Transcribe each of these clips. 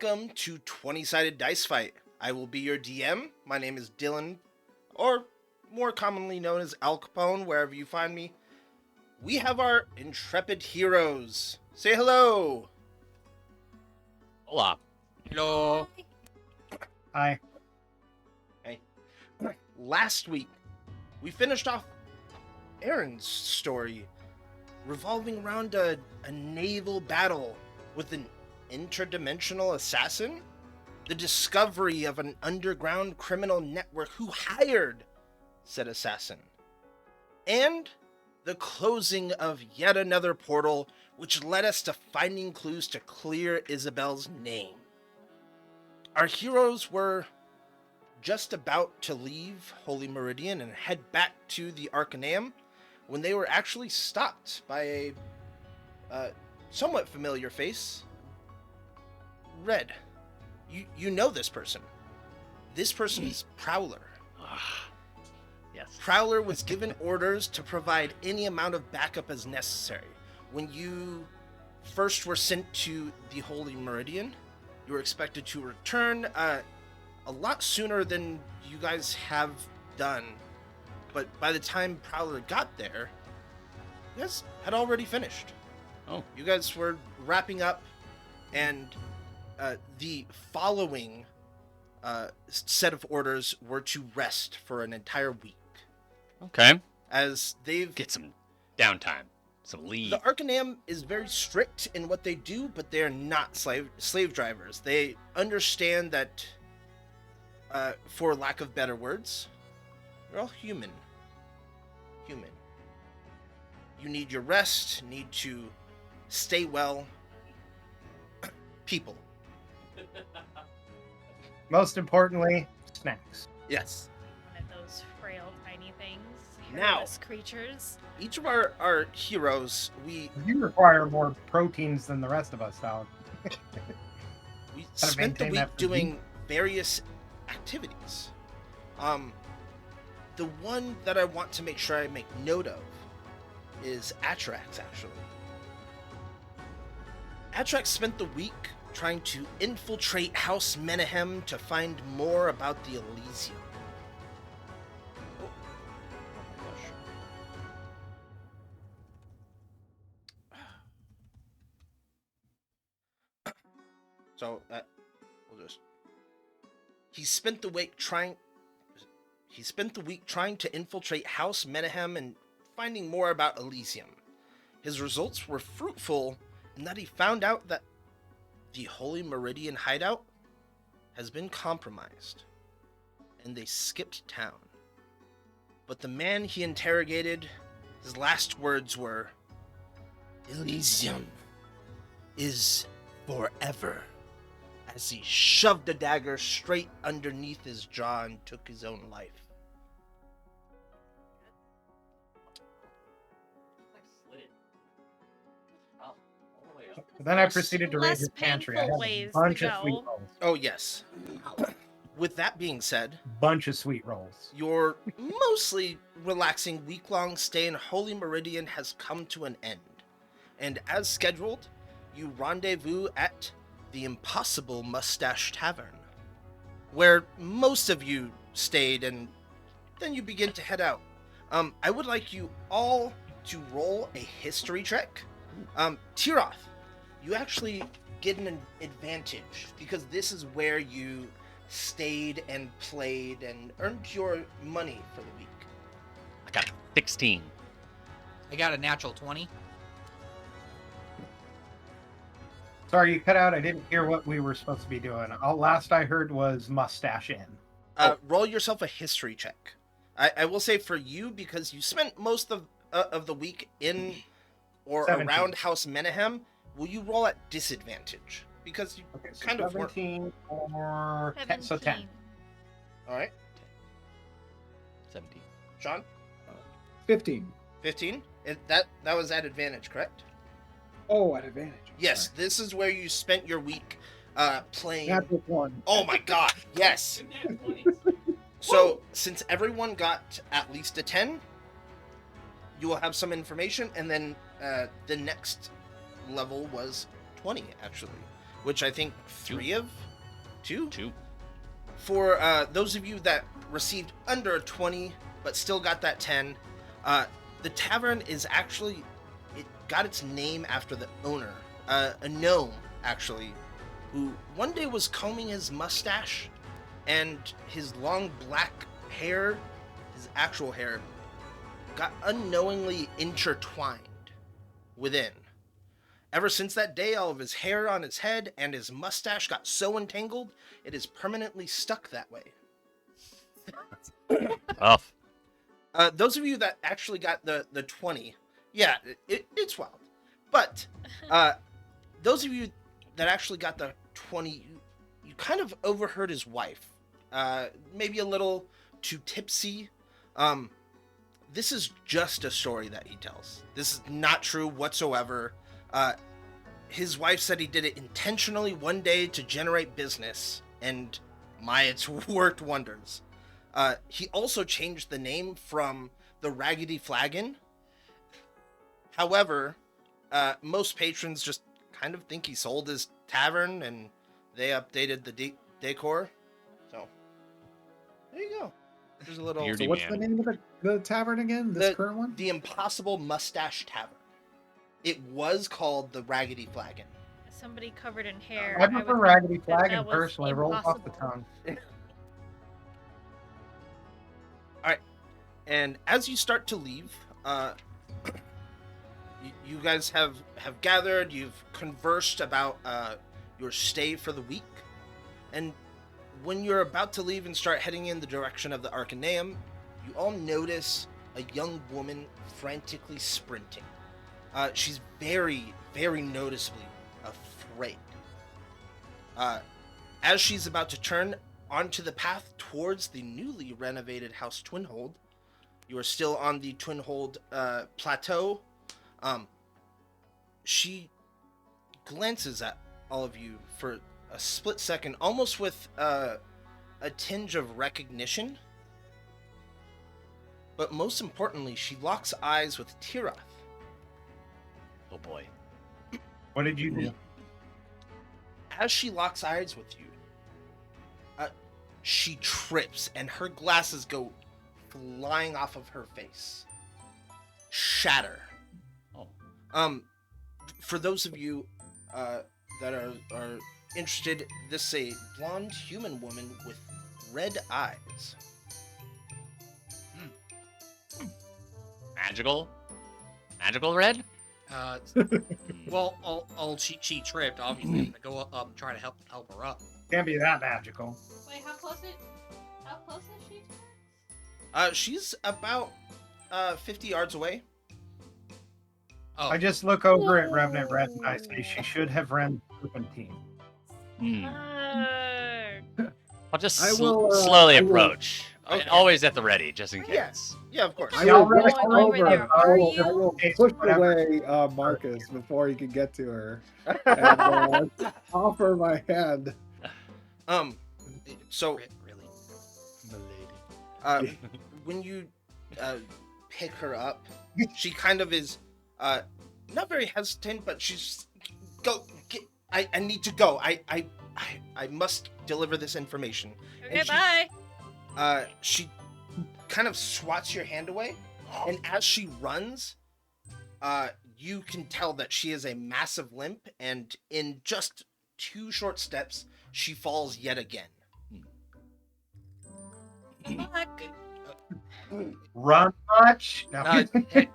Welcome to 20-Sided Dice Fight. I will be your DM. My name is Dylan, or more commonly known as Al Capone, wherever you find me. We have our intrepid heroes. Say hello. Hola. Hello. Hi. Hey. Last week, we finished off Aaron's story, revolving around a naval battle with an interdimensional assassin, the discovery of an underground criminal network who hired said assassin, and the closing of yet another portal which led us to finding clues to clear Isabel's name. Our heroes were just about to leave Holy Meridian and head back to the Arcaneum when they were actually stopped by a somewhat familiar face. Red, you know this person. This person is Prowler. Yes. Prowler was given orders to provide any amount of backup as necessary. When you first were sent to the Holy Meridian, you were expected to return a lot sooner than you guys have done. But by the time Prowler got there, you guys had already finished. Oh. You guys were wrapping up, and the following set of orders were to rest for an entire week. Okay. As they've... Get some downtime. Some leave. The Arcaneum is very strict in what they do, but they're not slave drivers. They understand that, for lack of better words, you're all human. Human. You need your rest, need to stay well. People. Most importantly, snacks. Yes. One of those frail, tiny things. Now. Hairless creatures. Each of our heroes, we You require more proteins than the rest of us, Dog. spent the maintain week that for doing various activities. The one that I want to make sure I make note of is Atrax, actually. Atrax spent the week trying to infiltrate House Menahem to find more about the Elysium. Oh my gosh. So, we'll just... He spent the week trying to infiltrate House Menahem and finding more about Elysium. His results were fruitful in that he found out that the Holy Meridian hideout has been compromised, and they skipped town. But the man he interrogated, his last words were, "Elysium is forever," as he shoved a dagger straight underneath his jaw and took his own life. Then I proceeded to raid Less his pantry. I had painful a ways bunch to of sweet go. rolls. Oh, yes. With that being said, Bunch of sweet rolls. your mostly relaxing week-long stay in Holy Meridian has come to an end. And as scheduled, you rendezvous at the Impossible Mustache Tavern, where most of you stayed, and then you begin to head out. I would like you all to roll a history check. Tiroth, you actually get an advantage, because this is where you stayed and played and earned your money for the week. I got 16. I got a natural 20. Sorry, you cut out. I didn't hear what we were supposed to be doing. All last I heard was mustache in. Roll yourself a history check. I will say for you, because you spent most of the week in or 17. around House Menahem, will you roll at disadvantage? Because you Okay, so kind of work. 17 or 10, so 10. 17. All right, 17. Sean, 15. 15. That was at advantage, correct? Oh, at advantage. Yes, this is where you spent your week playing. Natural 1. Oh my god, yes. So, since everyone got at least a 10, you will have some information, and then the next level was 20, actually, which I think 3 of 2. 2. For those of you that received under a 20 but still got that 10, the tavern is actually, it got its name after the owner, a gnome actually, who one day was combing his mustache and his long black hair, his actual hair, got unknowingly intertwined within. Ever since that day, all of his hair on his head and his mustache got so entangled, it is permanently stuck that way. Tough. Those of you that actually got the 20, yeah, it's wild. But those of you that actually got the 20, you kind of overheard his wife. Maybe a little too tipsy. This is just a story that he tells. This is not true whatsoever. His wife said he did it intentionally one day to generate business, and it's worked wonders. He also changed the name from the Raggedy Flagon. However, most patrons just kind of think he sold his tavern, and they updated the decor. So, there you go. There's a little... Beardy So what's man. the name of the tavern again? This current one? The Impossible Mustache Tavern. It was called the Raggedy Flagon. Somebody covered in hair. I prefer would Raggedy think that Flagon that was personally. Rolls off the impossible. tongue. And as you start to leave, you guys have gathered, you've conversed about your stay for the week, and when you're about to leave and start heading in the direction of the Arcaneum, you all notice a young woman frantically sprinting. She's very, very noticeably afraid. As she's about to turn onto the path towards the newly renovated House Twinhold, you are still on the Twinhold plateau. She glances at all of you for a split second, almost with a tinge of recognition. But most importantly, she locks eyes with Tirath. Oh boy. What did you do? As she locks eyes with you, she trips and her glasses go flying off of her face. Shatter. Oh. For those of you that are interested, this is a blonde human woman with red eyes. Magical? Magical red? Well, she tripped. Obviously, I'm gonna go up and try to help her up. Can't be that magical. Wait, how close is she to her? She's about 50 yards away. Oh, I just look over at Revenant Red and I say she should have run Serpentine. I'll just I will, slowly I will- approach. Okay. Always at the ready, just in Yeah. case. Yeah, of course. I Y'all will really rush going over over. there, I are will, you? I will Hey, push whatever. away Marcus before he can get to her and offer my hand. So really? when you pick her up, she kind of is not very hesitant, but she's I need to go. I must deliver this information. Okay, And she- bye. She kind of swats your hand away, and as she runs, you can tell that she has a massive limp, and in just 2 short steps, she falls yet again. Fuck. Run much? No. Hey,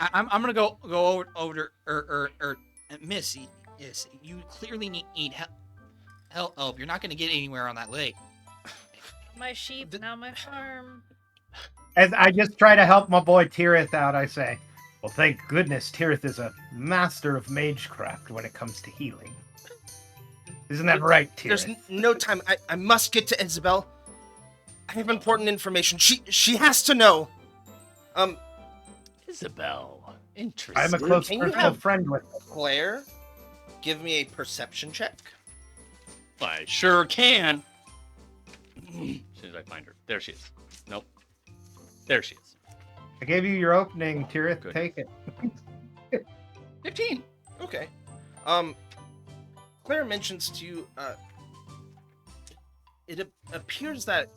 I'm gonna go over Missy. Yes, you clearly need help. You're not gonna get anywhere on that lake. My sheep, now my farm. As I just try to help my boy Tirith out, I say, well, thank goodness Tirith is a master of magecraft when it comes to healing. Isn't that right, There's Tirith? no time. I must get to Isabel. I have important information. She has to know. Isabel. Interesting. I'm a close Can you personal have- friend with her. Claire, give me a perception check. I sure can. As soon as I find her. There she is. Nope. There she is. I gave you your opening, Tirith. Good. Take it. 15. Okay. Claire mentions to you, it appears that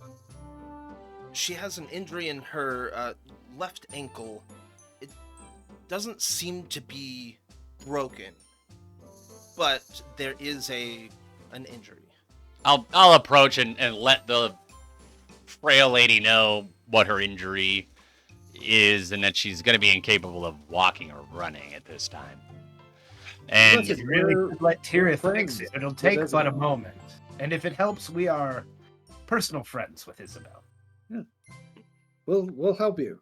she has an injury in her left ankle. It doesn't seem to be broken, but there is an injury. I'll approach and let the frail lady know what her injury is and that she's going to be incapable of walking or running at this time. And Listen, You really We're- could let Tirith friends fix it. It'll with take but a Isabel. moment. And if it helps, we are personal friends with Isabel. We'll help you.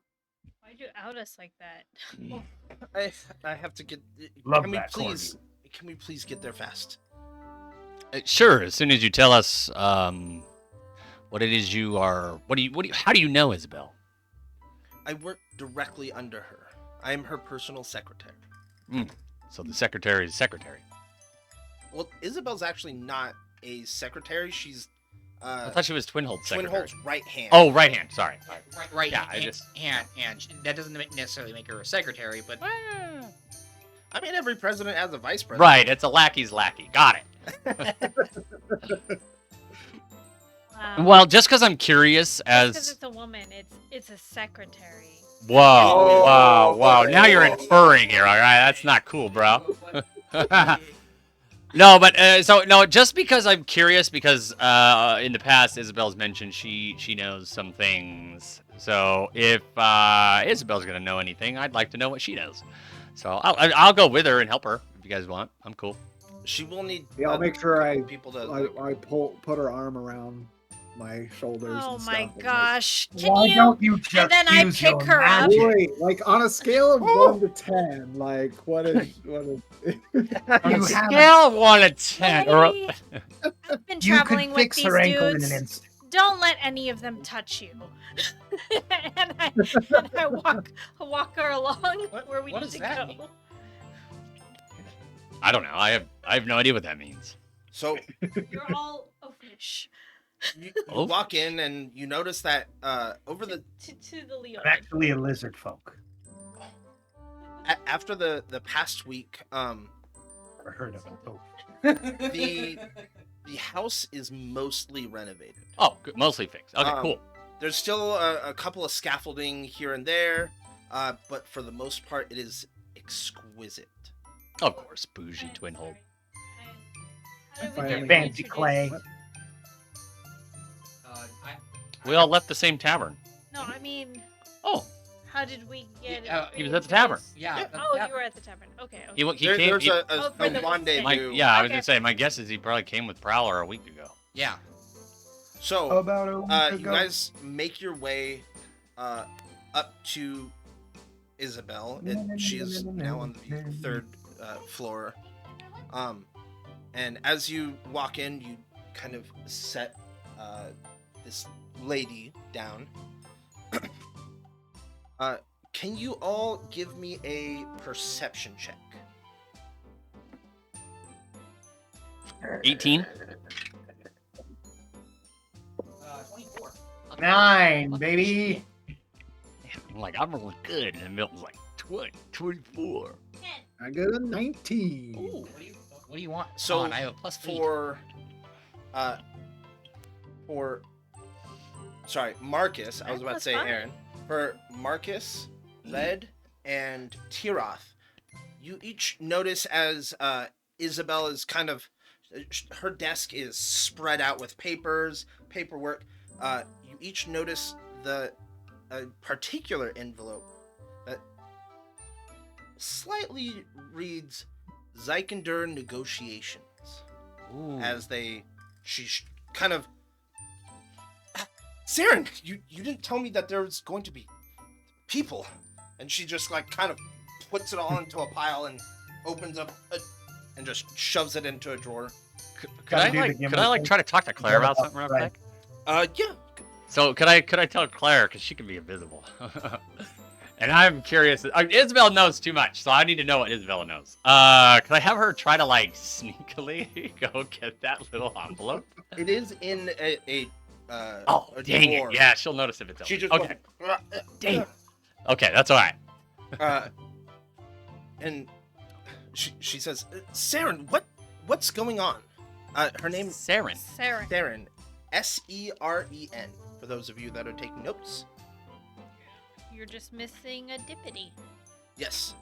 Why'd you out us like that? I have to get. Love can we that, please? Can we please get there fast? sure, as soon as you tell us what it is you are, how do you know Isabel? I work directly under her. I am her personal secretary. So the secretary is secretary. Well, Isabel's actually not a secretary. She's I thought she was Twinhold's secretary. Twinhold's right hand. Oh, right hand. Sorry. Right. Yeah, And that doesn't necessarily make her a secretary, but I mean, every president has a vice president. Right. It's a lackey's lackey. Got it. Wow. Well, just because I'm curious, Because as it's a woman, it's a secretary. whoa, Oh. wow. Now you're inferring here. All right, that's not cool, bro. No, but just because I'm curious, because in the past Isabel's mentioned she knows some things. So if Isabel's gonna know anything, I'd like to know what she knows. So I'll go with her and help her if you guys want. I'm cool. She will need. Yeah, I'll make sure people to. I put her arm around my shoulders. Oh and my stuff, and, gosh. Can Why you? don't you just then I use pick your her up. like, magic? wait, like on a scale of 1 to 10, like what is You On a have- scale of 1 to 10, I've been You traveling could with fix these her ankle in dudes. an instant. Don't let any of them touch you. and I walk her along where we what need does to that go. mean? I don't know. I have no idea what that means. So You're all a fish. you Oh. walk in and you notice that over the To the Leon. I'm actually a lizard folk. after the past week, Never heard of it. Oh. the house is mostly renovated. Oh, good. Mostly fixed. Okay, Um, cool. There's still a couple of scaffolding here and there, but for the most part, it is exquisite. Of course, bougie Twinhold. How did we Fancy get Fancy reintroduced? clay. We all left the same tavern. No, I mean, Oh, how did we get? he was at the tavern. Yeah. Oh, you were at the tavern. Okay. He okay. came. There's a Oh, for the rendezvous. my, yeah, I was Okay. gonna say. My guess is he probably came with Prowler a week ago. Yeah. So About a week you ago. guys make your way up to Isabel. She is now on the third floor. And as you walk in, you kind of set this lady down. Can you all give me a perception check? 18. 24. 9, baby. I'm like, I'm really good, and Milton's like 20, 24. I got a 19. Ooh, what do you want? So, Come on, I have a plus 8. Sorry, Marcus. I was Nine about to plus say five. Aaron. For Marcus, Red, and Tiroth, you each notice as Isabel is kind of, her desk is spread out with paperwork. You each notice a particular envelope that slightly reads Zykander negotiations. Ooh. As she kind of, Saren, you didn't tell me that there was going to be people, and she just like kind of puts it all into a pile and opens up and just shoves it into a drawer. Could Gotta I do the like gimmick try to talk to Claire about something real Right. quick? Yeah. So could I tell Claire, because she can be invisible, and I'm curious. Isabel knows too much, so I need to know what Isabel knows. Could I have her try to like sneakily go get that little envelope? It is in a Dang drawer. it! Yeah, she'll notice if it's She open. just Okay. goes, Dang. Okay, that's all right. and she says, Saren, what what's going on? Her name Saren. Sarah. Seren. Seren. For those of you that are taking notes. You're just missing a dippity. Yes.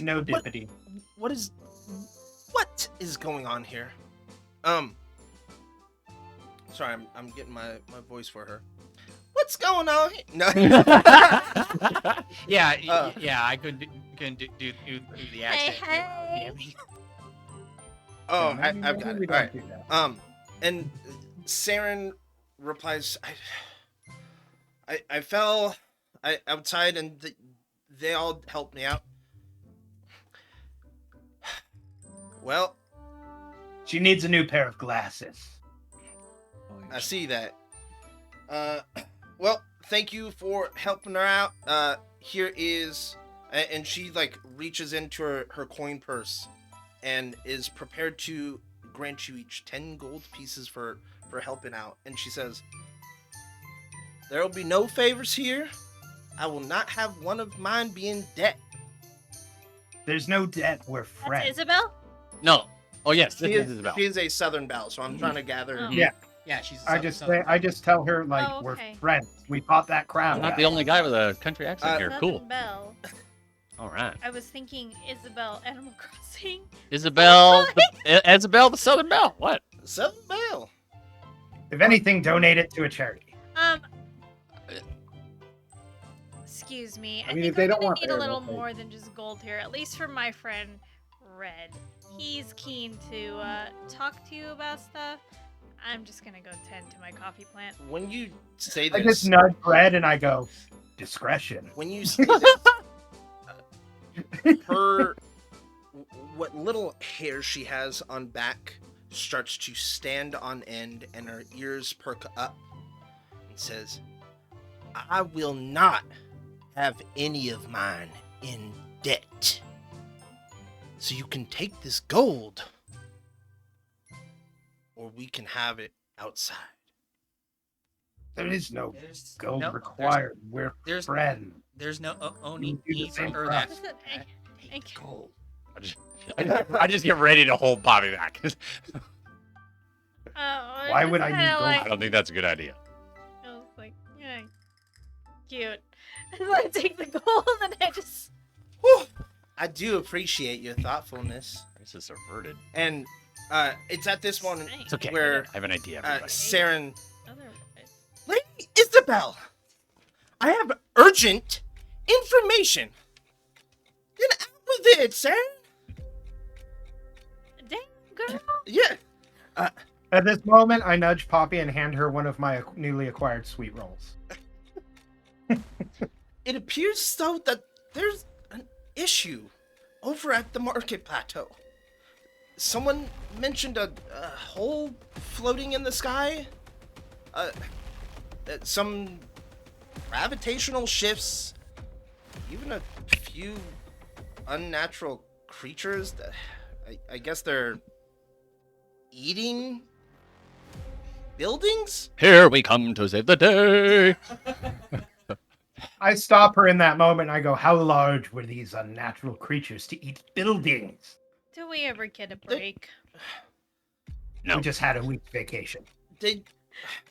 No dippity. What is going on here? Sorry, I'm getting my voice for her. What's going on here? No. Yeah, Uh, yeah. I couldn't do the accent. hey. Yeah, me. Oh, Maybe I've got we it. don't All right. do that. And Saren replies, I fell outside and they all helped me out. Well, She needs a new pair of glasses. I see that. Well, thank you for helping her out. Here is, and she like reaches into her coin purse, and is prepared to grant you each 10 gold pieces for helping out. And she says, "There will be no favors here. I will not have one of mine be in debt." There's no debt. We're That's friends. Isabel? No. Oh yes, She this is, is Isabel. she is a Southern belle, so I'm trying to gather. Oh. Yeah. Yeah, she's. I just tell her like Oh, we're okay. friends. We fought that I'm crowd. not the only guy with a country accent here. Southern Cool. Belle. All right. I was thinking Isabel Animal Crossing. Isabel, Isabel, the Southern Belle. What? Southern belle. If anything, donate it to a charity. Excuse me. I mean, think if they we're don't gonna want need air, a little they'll take more than just gold here. At least for my friend Red. He's keen to talk to you about stuff. I'm just gonna go tend to my coffee plant. When you say I this, just nudge Red and I go, discretion. when you say this, her what little hair she has on back starts to stand on end, and her ears perk up, and says, "I will not have any of mine in debt. So you can take this gold, or we can have it outside." There is no There's gold no, required. We're There's friends. there's no We Oni do the same or for that. us. Listen, Gold. I just get ready to hold Bobby back. Why would I need gold? I don't think that's a good idea. I was like, yeah, cute. And I take the gold and I just. Whew. I do appreciate your thoughtfulness. This is averted. And it's at this moment It's okay. where I have an idea. Everybody. Saren, Otherwise. Lady Isabel, I have urgent information. Get out with it, Saren. Dang, girl. Yeah. At this moment, I nudge Poppy and hand her one of my newly acquired sweet rolls. It appears though that there's an issue over at the market plateau. Someone mentioned a hole floating in the sky. Some gravitational shifts. Even a few unnatural creatures that I guess they're eating buildings? Here we come to save the day. I stop her in that moment and I go, how large were these unnatural creatures to eat buildings? Do we ever get a break? No. We just had a week's vacation. They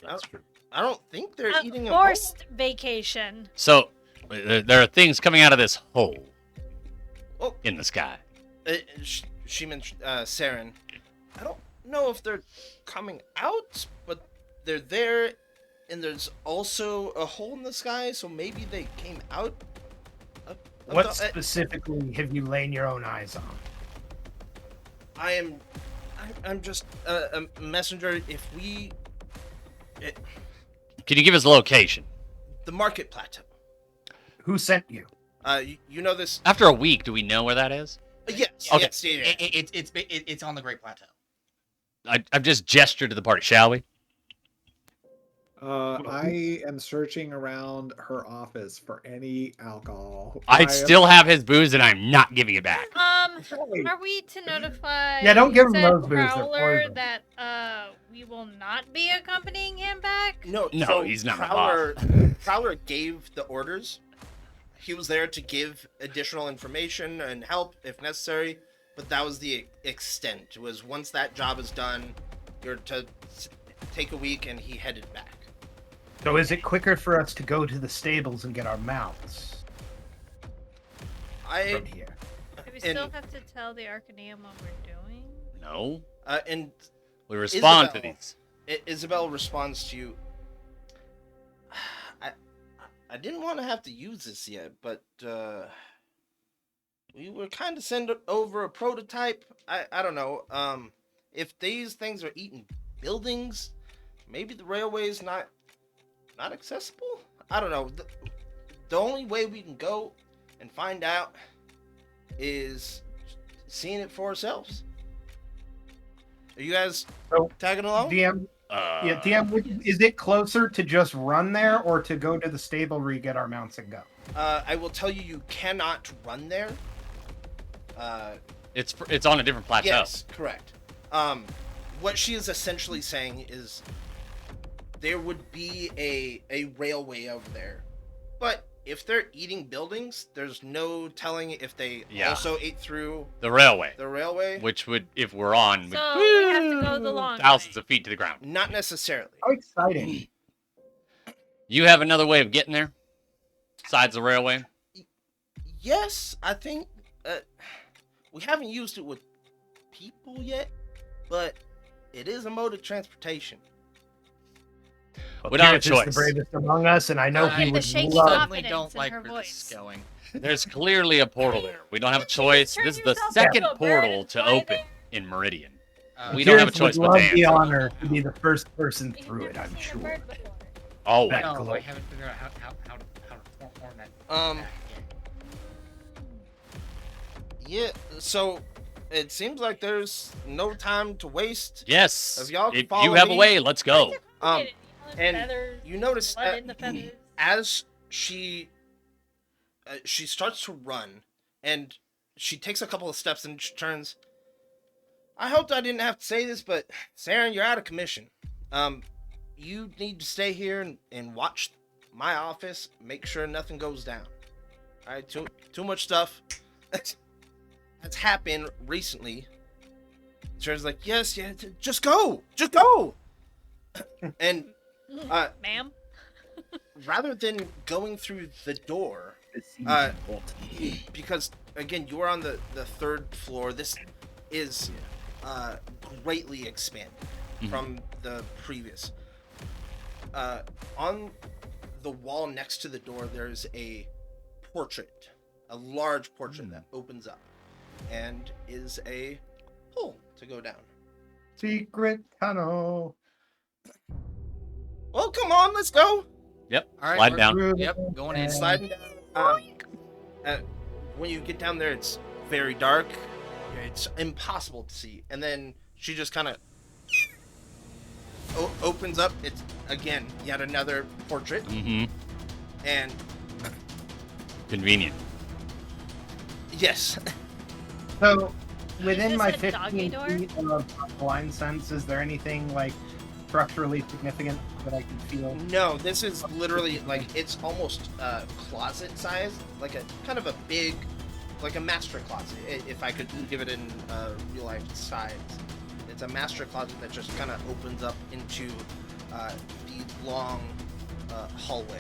That's true. I don't think they're A eating a hole. forced vacation. So there are things coming out of this hole Oh. in the sky. She mentioned Saren. I don't know if they're coming out, but they're there, and there's also a hole in the sky, so maybe they came out. What specifically have you laid your own eyes on? I'm just a messenger. If we, Can you give us a location? the market plateau. Who sent you? You know this? After a week, do we know where that is? Yes. Okay. Yes. Yeah. It's on the Great Plateau. I've just gestured to the party, shall we? I am searching around her office for any alcohol. I still have his booze and I'm not giving it back. Are we to notify Yeah, don't give him said those booze, they're Prowler poison. that we will not be accompanying him back? No, No, so he's not my Prowler gave the orders. He was there to give additional information and help if necessary. but that was the extent. It was once that job is done, you're to take a week, and he headed back. So is it quicker for us to go to the stables and get our mounts from here? Do we and- still have to tell the Arcaneum what we're doing? No, And we respond to Isabel. these. Isabel responds to you. I didn't want to have to use this yet, but we were kind of send over a prototype. I don't know. If these things are eating buildings, maybe the railway's not accessible. I don't know. The only way we can go and find out is seeing it for ourselves. Are you guys So, tagging along? DM, DM, is it closer to just run there or to go to the stable where you get our mounts and go? I will tell you, you cannot run there. It's on a different plateau. Yes, correct. What she is essentially saying is there would be a railway over there, but if they're eating buildings, there's no telling if they also ate through The railway, the railway. which would, if we're on, would So we have to go the long thousands way. of feet to the ground. Not necessarily. How exciting. You have another way of getting there, besides the railway? Yes, I think we haven't used it with people yet, but it is a mode of transportation. Well, We don't have a Tirith is choice. the bravest among us, and I know Look he at the would shaky love. Suddenly confidence don't in like her where this is voice. going. There's clearly a portal there. We don't have a Can't you choice. turn This is the yourself second into a bird portal and to fly open there? in Meridian. Uh, We don't have a Tirith choice would but to love the answer. honor to be the first person You've through it, never I'm seen a sure. bird before. Always. Back No, glow. I haven't figured out how to form that. Um, back yet. Yeah, so it seems like there's no time to waste. Yes. If y'all can If follow you have me- a way, let's go. Um, Get it, and feathers, you notice blood in the feathers. as she starts to run, and she takes a couple of steps and she turns. I hoped I didn't have to say this, but Saren, you're out of commission. You need to stay here and watch my office. Make sure nothing goes down. All right, too much stuff that's happened recently. Saren's like, yes, just go, and Ma'am? rather than going through the door, because again you are on the third floor, this is greatly expanded from the previous. On the wall next to the door there's a large portrait that opens up and is a hole to go down. Secret tunnel. Well, come on, let's go. Yep. All right, Slide we're- down. Through Yep, the- going in. Sliding down. When you get down there, it's very dark. It's impossible to see. And then she just kind of opens up. It's again yet another portrait, Mm-hmm. and Convenient. yes, So, within this my a doggy 15 door? feet of blind sense, is there anything like structurally significant that I can feel? no. This is literally like it's almost closet size, like a kind of a big, like a master closet. If I could give it in real life size, it's a master closet that just kind of opens up into the long hallway.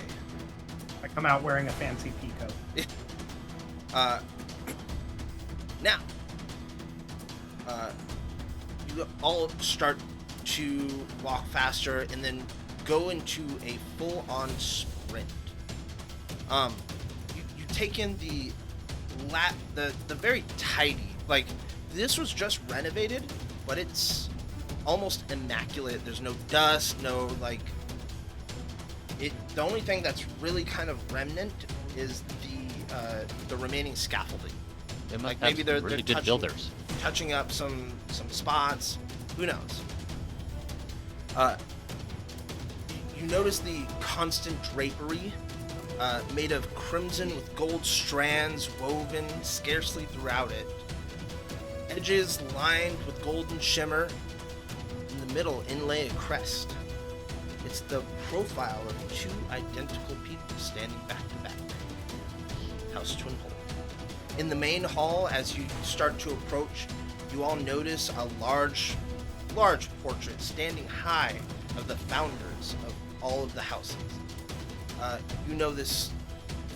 I come out wearing a fancy peacoat. Now, you all start to walk faster and then go into a full-on sprint. You take in the very tidy, like this was just renovated, but it's almost immaculate. There's no dust, no like. The only thing that's really kind of remnant is the remaining scaffolding. They must Like, have maybe some they're really good touching- builders. Touching up some spots. Who knows? You notice the constant drapery made of crimson with gold strands woven scarcely throughout it. Edges lined with golden shimmer. In the middle, inlay a crest. It's the profile of two identical people standing back to back. House Twin Hole. In the main hall, as you start to approach, you all notice a large portrait standing high of the founders of all of the houses. You know this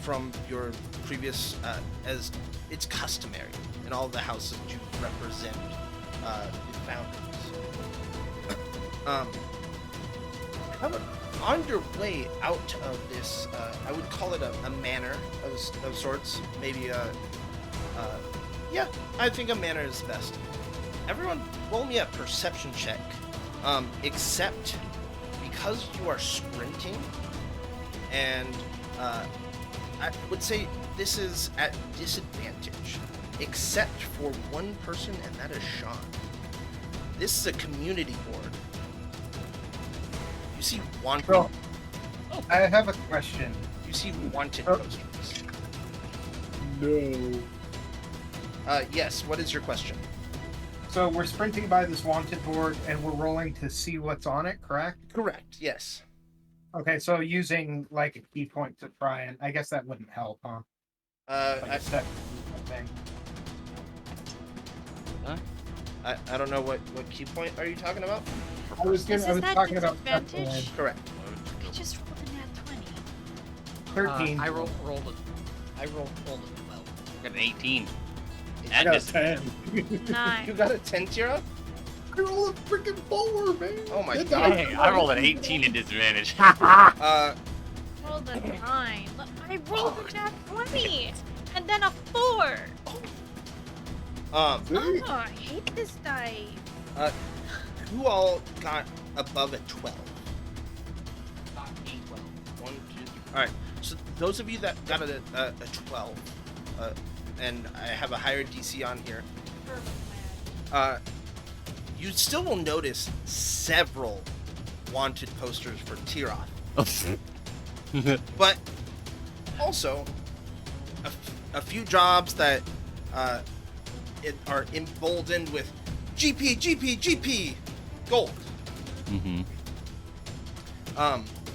from your previous, as it's customary in all of the houses to represent the founders. However, on your way out of this, I would call it a manor of sorts. Maybe yeah, I think a manor is best. Everyone, roll me a perception check. Except because you are sprinting, and I would say this is at disadvantage, except for one person, and that is Sean. This is a community board. You see wanted. So, I have a question. You see wanted Oh. posters. No. Yes. What is your question? So we're sprinting by this wanted board and we're rolling to see what's on it, correct? Correct. Yes. Okay, so using like a key point to try and I guess that wouldn't help, huh? Like a step thing. I don't know what key point are you talking about? I was Is talking that about step disadvantage? Correct. I just rolled a nat 20. 13. I rolled a 12. Got an 18. I got a That 10. You 9. got a 10, Tira? I rolled a freaking 4, man. Oh my Get God. down. Hey, I rolled an 18 in disadvantage. Rolled a 9. Look, I rolled a nat 20. And then a 4. See? Oh, I hate this die. Who all got above a 12? Not A12. 1, 2, 3. All right. So those of you that got a 12, and I have a higher DC on here, you still will notice several wanted posters for Tiroth. But also a few jobs that are emboldened with GP gold. Mm-hmm.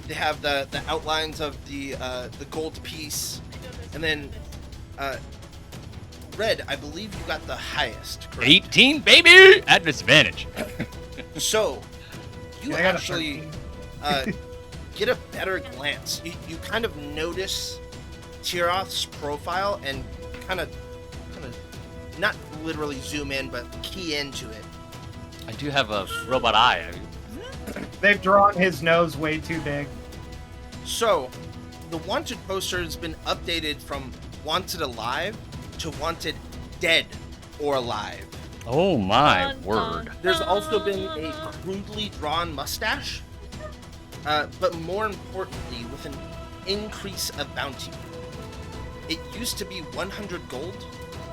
They have the outlines of the gold piece, and then Red, I believe you got the highest. Correct? 18, baby! At disadvantage. So you Yeah, I got a actually 13. get a better glance. You kind of notice Tiroth's profile and kind of not literally zoom in, but key into it. I do have a robot eye. They've drawn his nose way too big. So the wanted poster has been updated from wanted alive to wanted dead or alive. Oh my Dun, word. dun, There's also been a dun. crudely drawn mustache, but more importantly, with an increase of bounty. It used to be 100 gold,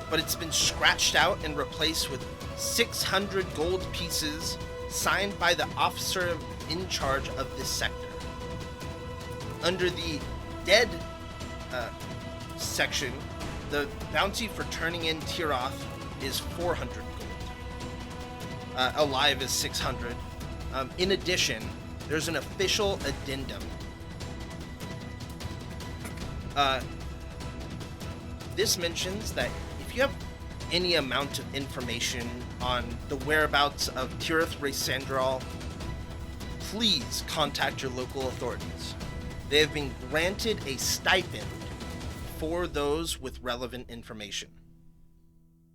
but it's been scratched out and replaced with 600 gold pieces signed by the officer in charge of this sector. Under the dead section, the bounty for turning in Tiroth is 400 gold. Alive is 600. In addition, there's an official addendum. This mentions that if you have any amount of information on the whereabouts of Tirith Raysandral, please contact your local authorities. They have been granted a stipend for those with relevant information.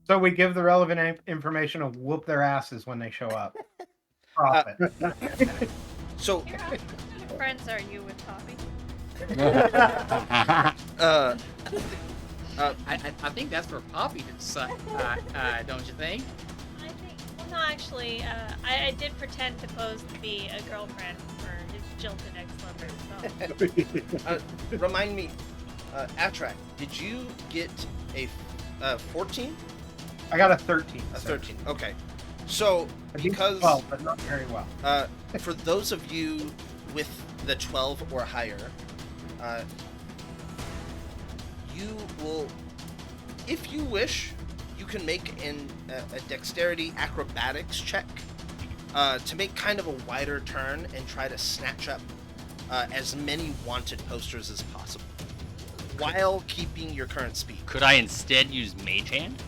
So we give the relevant information and whoop their asses when they show up. Profit. So, What kind of friends are you with Poppy? I think that's for Poppy to decide, don't you think? I think. Well, no, actually, I did pretend to pose to be a girlfriend for his jilted ex-lover. So. remind me, Atrak, did you get a 14? I got a 13. A so 13. Okay. So, I beat because 12, but not very well. for those of you with the 12 or higher, you will, if you wish, you can make a dexterity acrobatics check to make kind of a wider turn and try to snatch up as many wanted posters as possible. while keeping your current speed. Could I instead use Mage Hand?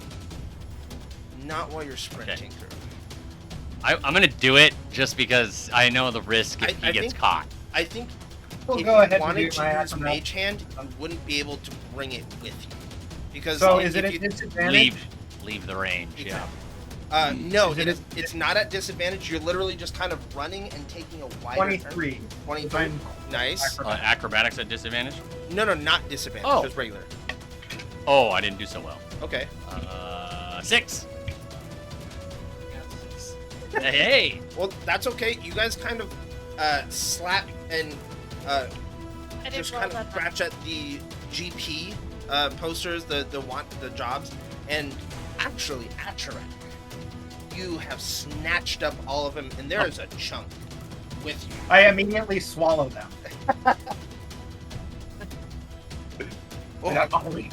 Not while you're sprinting through. I'm gonna do it just because I know the risk if I he gets think- caught. I think We'll if go you ahead and wanted do to my use acrobat. Mage Hand, you wouldn't be able to bring it with you. Because So if is it a you, disadvantage? Leave the range. Yeah. no, Is it it's not at disadvantage. You're literally just kind of running and taking a wider 23. turn. 23. Fine. Nice. Acrobatics at disadvantage. No, not disadvantage. Oh. Just regular. Oh, I didn't do so well. Okay. 6. Hey. Well, that's okay. You guys kind of slap and I didn't just roll kind of that high. scratch at the GP posters, the jobs, and actually, Atcharak, you have snatched up all of them, and there is a chunk with you. I immediately swallow them. Oh, And I'm hungry.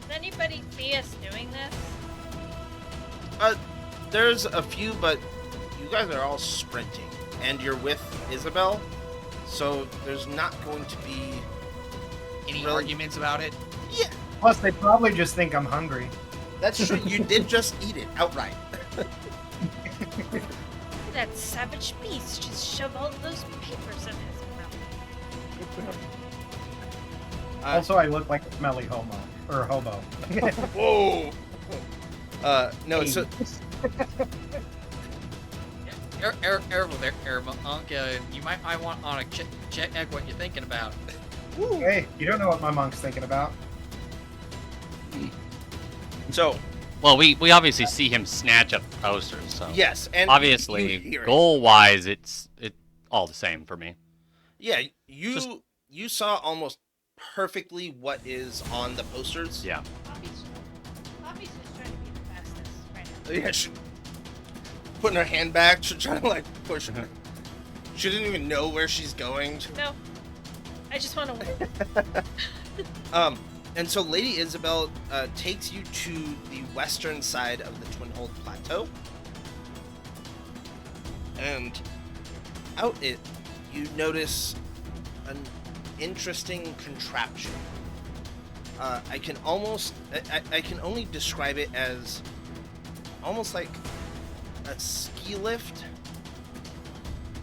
Does anybody see us doing this? there's a few, but you guys are all sprinting, and you're with Isabel, so there's not going to be Any Really? arguments about it? yeah. Plus, they probably just think I'm hungry. That's true. You did just eat it outright. That savage beast just shove all those papers in his mouth. Also, I look like a smelly homo. Or hobo. Whoa. No. So Careful there, monk. You might want to check what you're thinking about. Hey, you don't know what my monk's thinking about. Well, we obviously see him snatch up posters, so yes, and obviously you hear it. goal-wise, it's all the same for me. Yeah, you Just- you saw almost perfectly what is on the posters. Yeah. Poppy's just trying to be the fastest right now. Yeah, she putting her hand back, she's trying to like push her. She didn't even know where she's going. No, I just want to win. And so Lady Isabel takes you to the western side of the Twinhold Plateau, and out it, you notice an interesting contraption. I can only describe it as almost like a ski lift.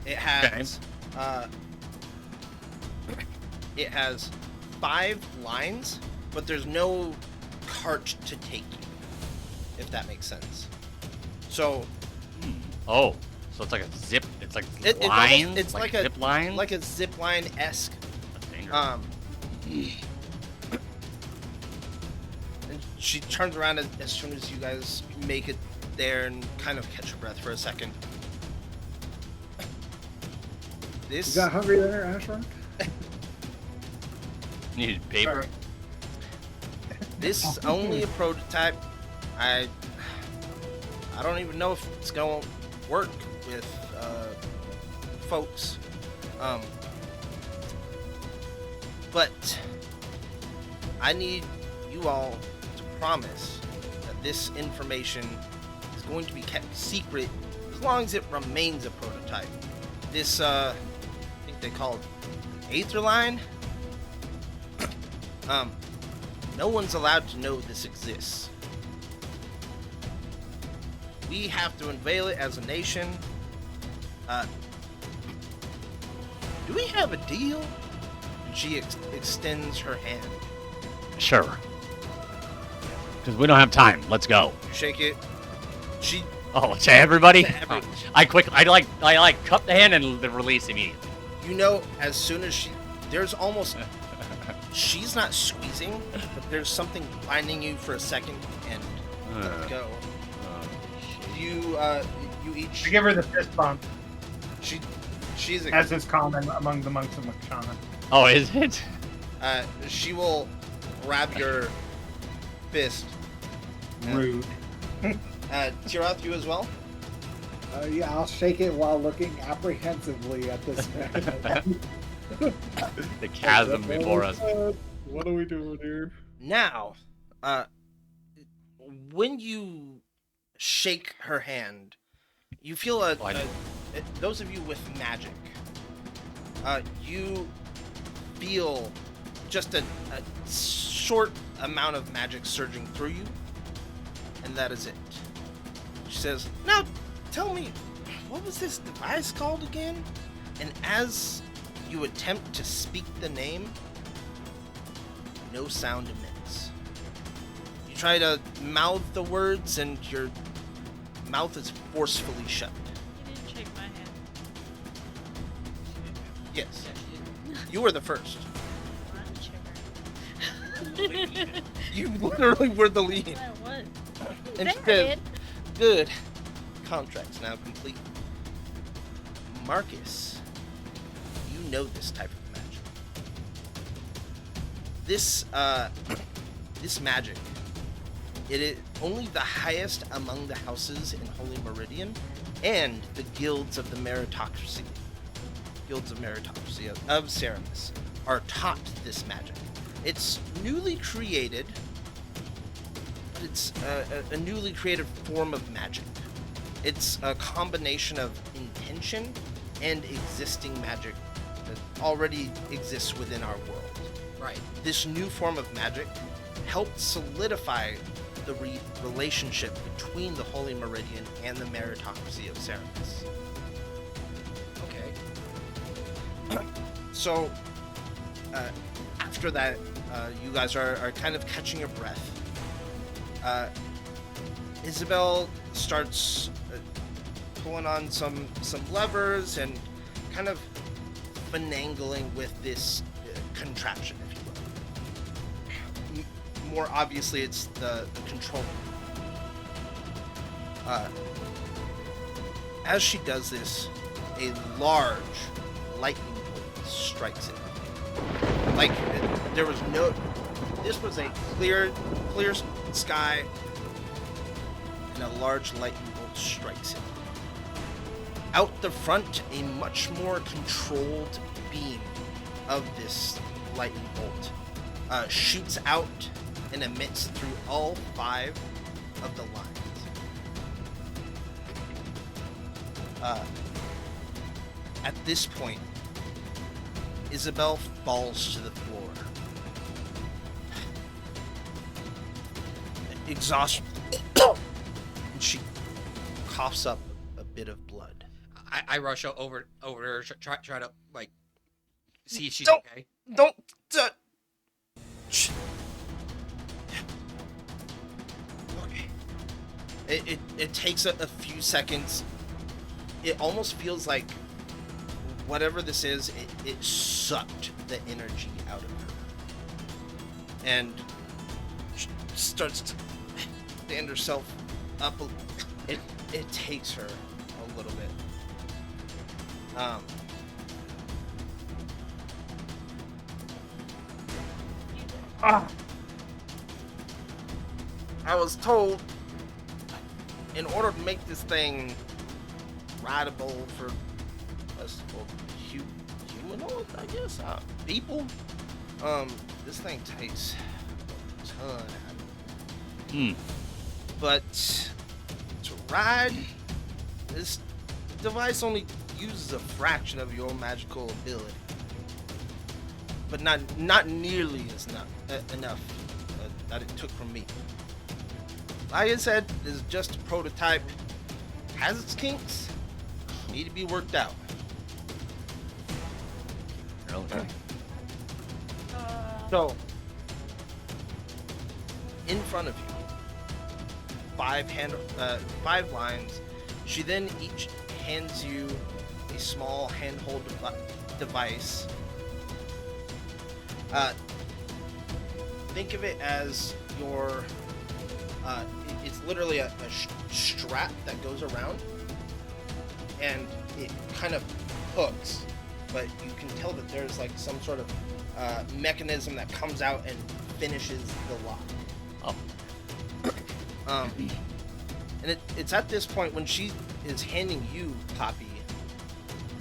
It has it has 5 lines, but there's no cart to take you, if that makes sense. So Oh, so it's like a zip. It's like It- it's lines. almost- it's like a- zip line. like a zip line esque. That's dangerous. And she turns around as soon as you guys make it there and kind of catch your breath for a second. You This got hungry there, Ashrock? Needed paper. this is only a prototype. I don't even know if it's going to work with folks. But I need you all to promise that this information is going to be kept secret as long as it remains a prototype. This, I think they call it Aether Line. No one's allowed to know this exists. We have to unveil it as a nation. Do we have a deal? And she extends her hand. Sure. Because we don't have time. Let's go. You shake it. She Oh, to everybody. To everybody. I like cup the hand and the release immediately. You know, as soon as there's almost, she's not squeezing, but there's something binding you for a second, and let's go. You each, I give her the fist bump, she's as is common among the monks of Makshana. Oh, is it? she will grab your fist. Rude. Tirath, you as well? Yeah, I'll shake it while looking apprehensively at this man. The chasm before us. What are we doing here? Now, when you shake her hand, you feel those of you with magic, you feel just a short amount of magic surging through you, and that is it. She says, "Now, tell me, what was this device called again?" And as you attempt to speak the name, no sound emits. You try to mouth the words, and your mouth is forcefully shut. You didn't shake my hand. Yes, you were the first. I'm shivering. You literally were the lead. I was. And she There says, "Good. Contract's now complete." Marcus, you know this type of magic. This magic, it is only the highest among the houses in Holy Meridian and the guilds of the meritocracy. Guilds of meritocracy of Ceramus are taught this magic. It's newly created, but it's a newly created form of magic. It's a combination of intention and existing magic that already exists within our world. Right. This new form of magic helped solidify the relationship between the Holy Meridian and the meritocracy of Ceramus. Okay. So, after that, you guys are kind of catching your breath. Isabel starts pulling on some levers and kind of finagling with this contraption, if you will. More obviously, it's the controller. As she does this, a large lightning bolt strikes it. Like, there was no... This was a clear sky, and a large lightning bolt strikes it. Out the front, a much more controlled beam of this lightning bolt shoots out and emits through all 5 of the lines. At this point, Isabel falls to the floor. Exhaustion. And she coughs up a bit of blood. I rush over to her, try to like see if she's Don't- okay. Don't... Okay. It takes a few seconds. It almost feels like whatever this is, it sucked the energy out of her. And she starts to stand herself up. It takes her a little bit. I was told in order to make this thing rideable for us, well, humanoid, I guess, people, this thing takes a ton out of it. But to ride, this device only uses a fraction of your magical ability, but not nearly as enough that it took from me. Like I said, this is just a prototype. Has its kinks, need to be worked out. Okay. So, in front of you, 5 lines. She then each hands you a small handhold device. Think of it as your. It's literally a strap that goes around, and it kind of hooks, but you can tell that there's like some sort of mechanism that comes out and finishes the lock. Oh. And it's at this point when she is handing you, Poppy,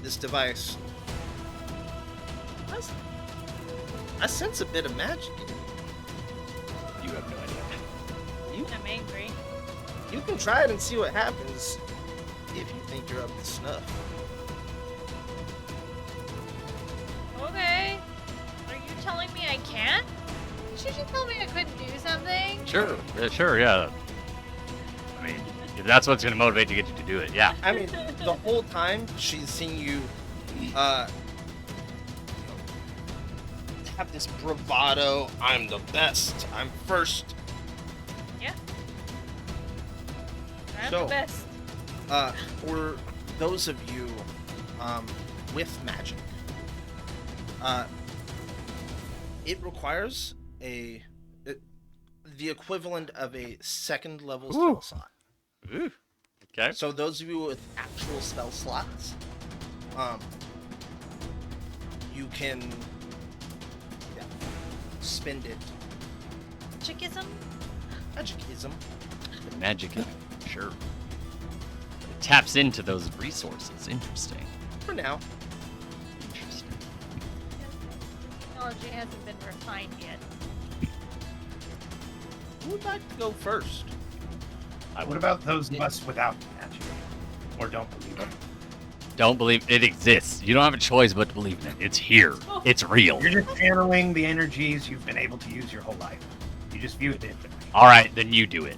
this device. I sense a bit of magic in it. You have no idea. I'm angry. You can try it and see what happens if you think you're up to snuff. Okay. Are you telling me I can't? Did you just tell me I couldn't do something? Sure. Sure. Yeah. I mean, if that's what's gonna motivate to get you to do it, yeah. I mean, the whole time she's seen you have this bravado. I'm the best. I'm first. Yeah. I'm So- the best. For those of you with magic, it requires the equivalent of a second level spell Ooh. slot. Ooh. Okay. So those of you with actual spell slots, you can spend it. Chickism? Magicism. The magic. Sure. It taps into those resources. Interesting. For now. Interesting. Technology hasn't been refined yet. Who would like to go first? What about those of us without magic? Or don't believe it? Don't believe it exists. You don't have a choice but to believe in it. It's here. It's real. You're just channeling the energies you've been able to use your whole life. You just view it differently. All right, then you do it.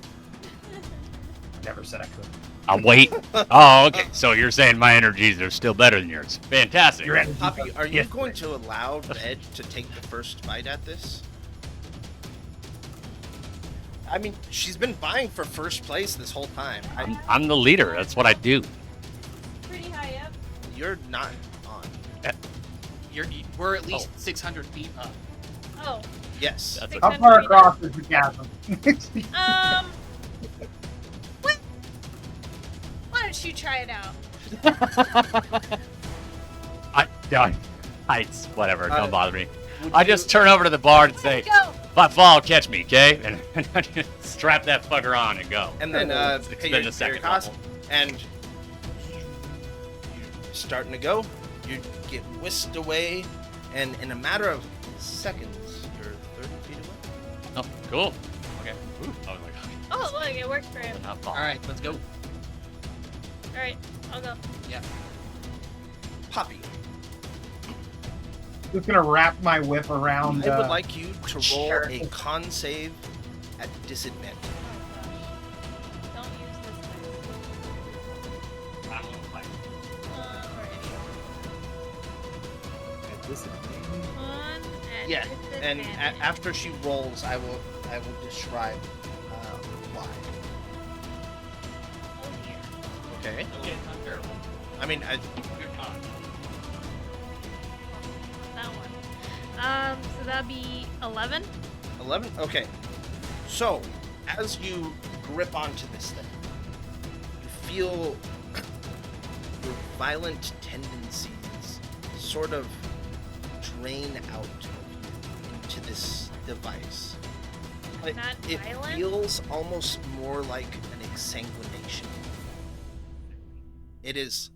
Never said I could. I'll wait. Oh, okay. So you're saying my energies are still better than yours. Fantastic. Your energy Poppy, are you different. going to allow Red to take the first bite at this? I mean, she's been vying for first place this whole time. I'm the leader. That's what I do. Pretty high up. You're not on. We're at least 600 feet up. Oh. Yes. That's How 600 far feet across is the chasm? What? Why don't you try it out? Heights, whatever. Uh, Don't bother me. Would I you- just turn over to the bar and say, Go. if I fall, catch me, okay? And I just strap that fucker on and go. And then Let's pay expend your, the your second cost, level. and you're starting to go. You get whisked away, and in a matter of seconds, you're 30 feet away. Oh, cool. Okay. Ooh, I was like, Oh, look, it worked for him. not fall. All right, let's go. All right, I'll go. Poppy, Just gonna wrap my whip around. I would like you to roll sure. a con save at disadvantage. Don't use this thing. Or any one at Yeah, and disadvantage. after she rolls, I will describe why. Oh dear. Okay. Okay, it's not terrible. I mean, Good con. That one. So that'd be 11. 11? Okay. So, as you grip onto this thing, you feel your violent tendencies sort of drain out of you into this device. But Not it violent? feels almost more like an exsanguination. It is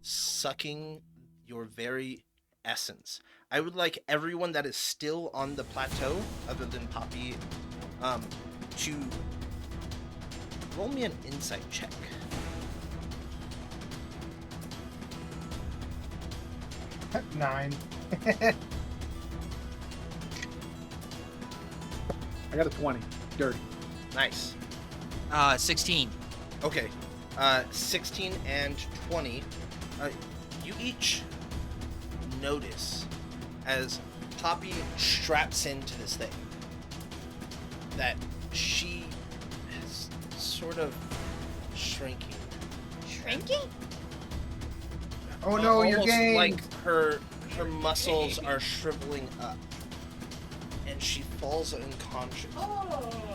sucking your very essence. I would like everyone that is still on the plateau, other than Poppy, to roll me an insight check. to 9. I got a 20. Dirty. Nice. 16. Okay. 16 and 20. You each notice as Poppy straps into this thing that she is sort of shrinking. Shrinking? Oh no, you're Almost gay. like her muscles are shriveling up, and she falls unconscious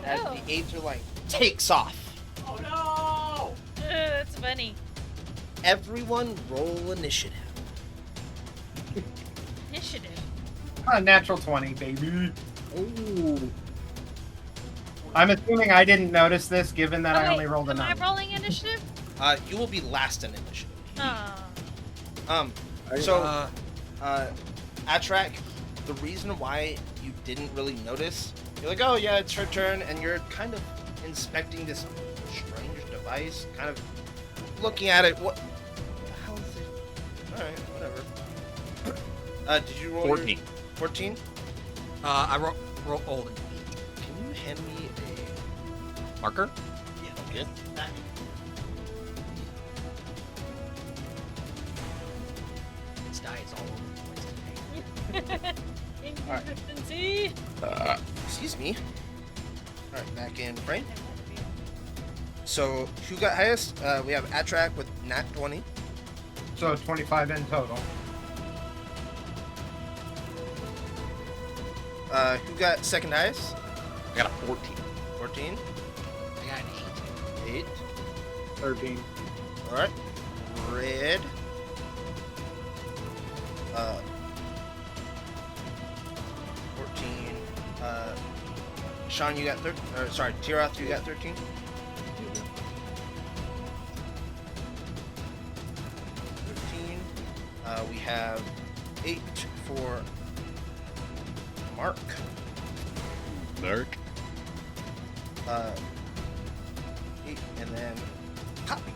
as Oh. the Aether Light takes off. Oh no! That's funny. Everyone roll initiative. Initiative. Natural 20, baby. Ooh. I'm assuming I didn't notice this, given that Oh, I wait, only rolled a am I 9. rolling initiative? You will be last in initiative. Oh. So, Atrak, the reason why you didn't really notice, you're like, oh yeah, it's her turn, and you're kind of inspecting this strange device, kind of looking at it. What the hell is it? Alright, whatever. Did you roll 14. 14? I rolled an 8. Can you hand me Marker? a... Yeah, okay. This die is all over the place today. Inconsistency. Excuse me. Alright, back in frame. So, who got highest? We have Atrak with nat 20. So 25 in total. Who got second highest? I got a 14. 14. I got an 8. 13. Alright. Red. 14. Sean, you got 13. Sorry, Tiroth, you got 13. 13. We have 8 for Mark. Mark. 8, and then Poppy.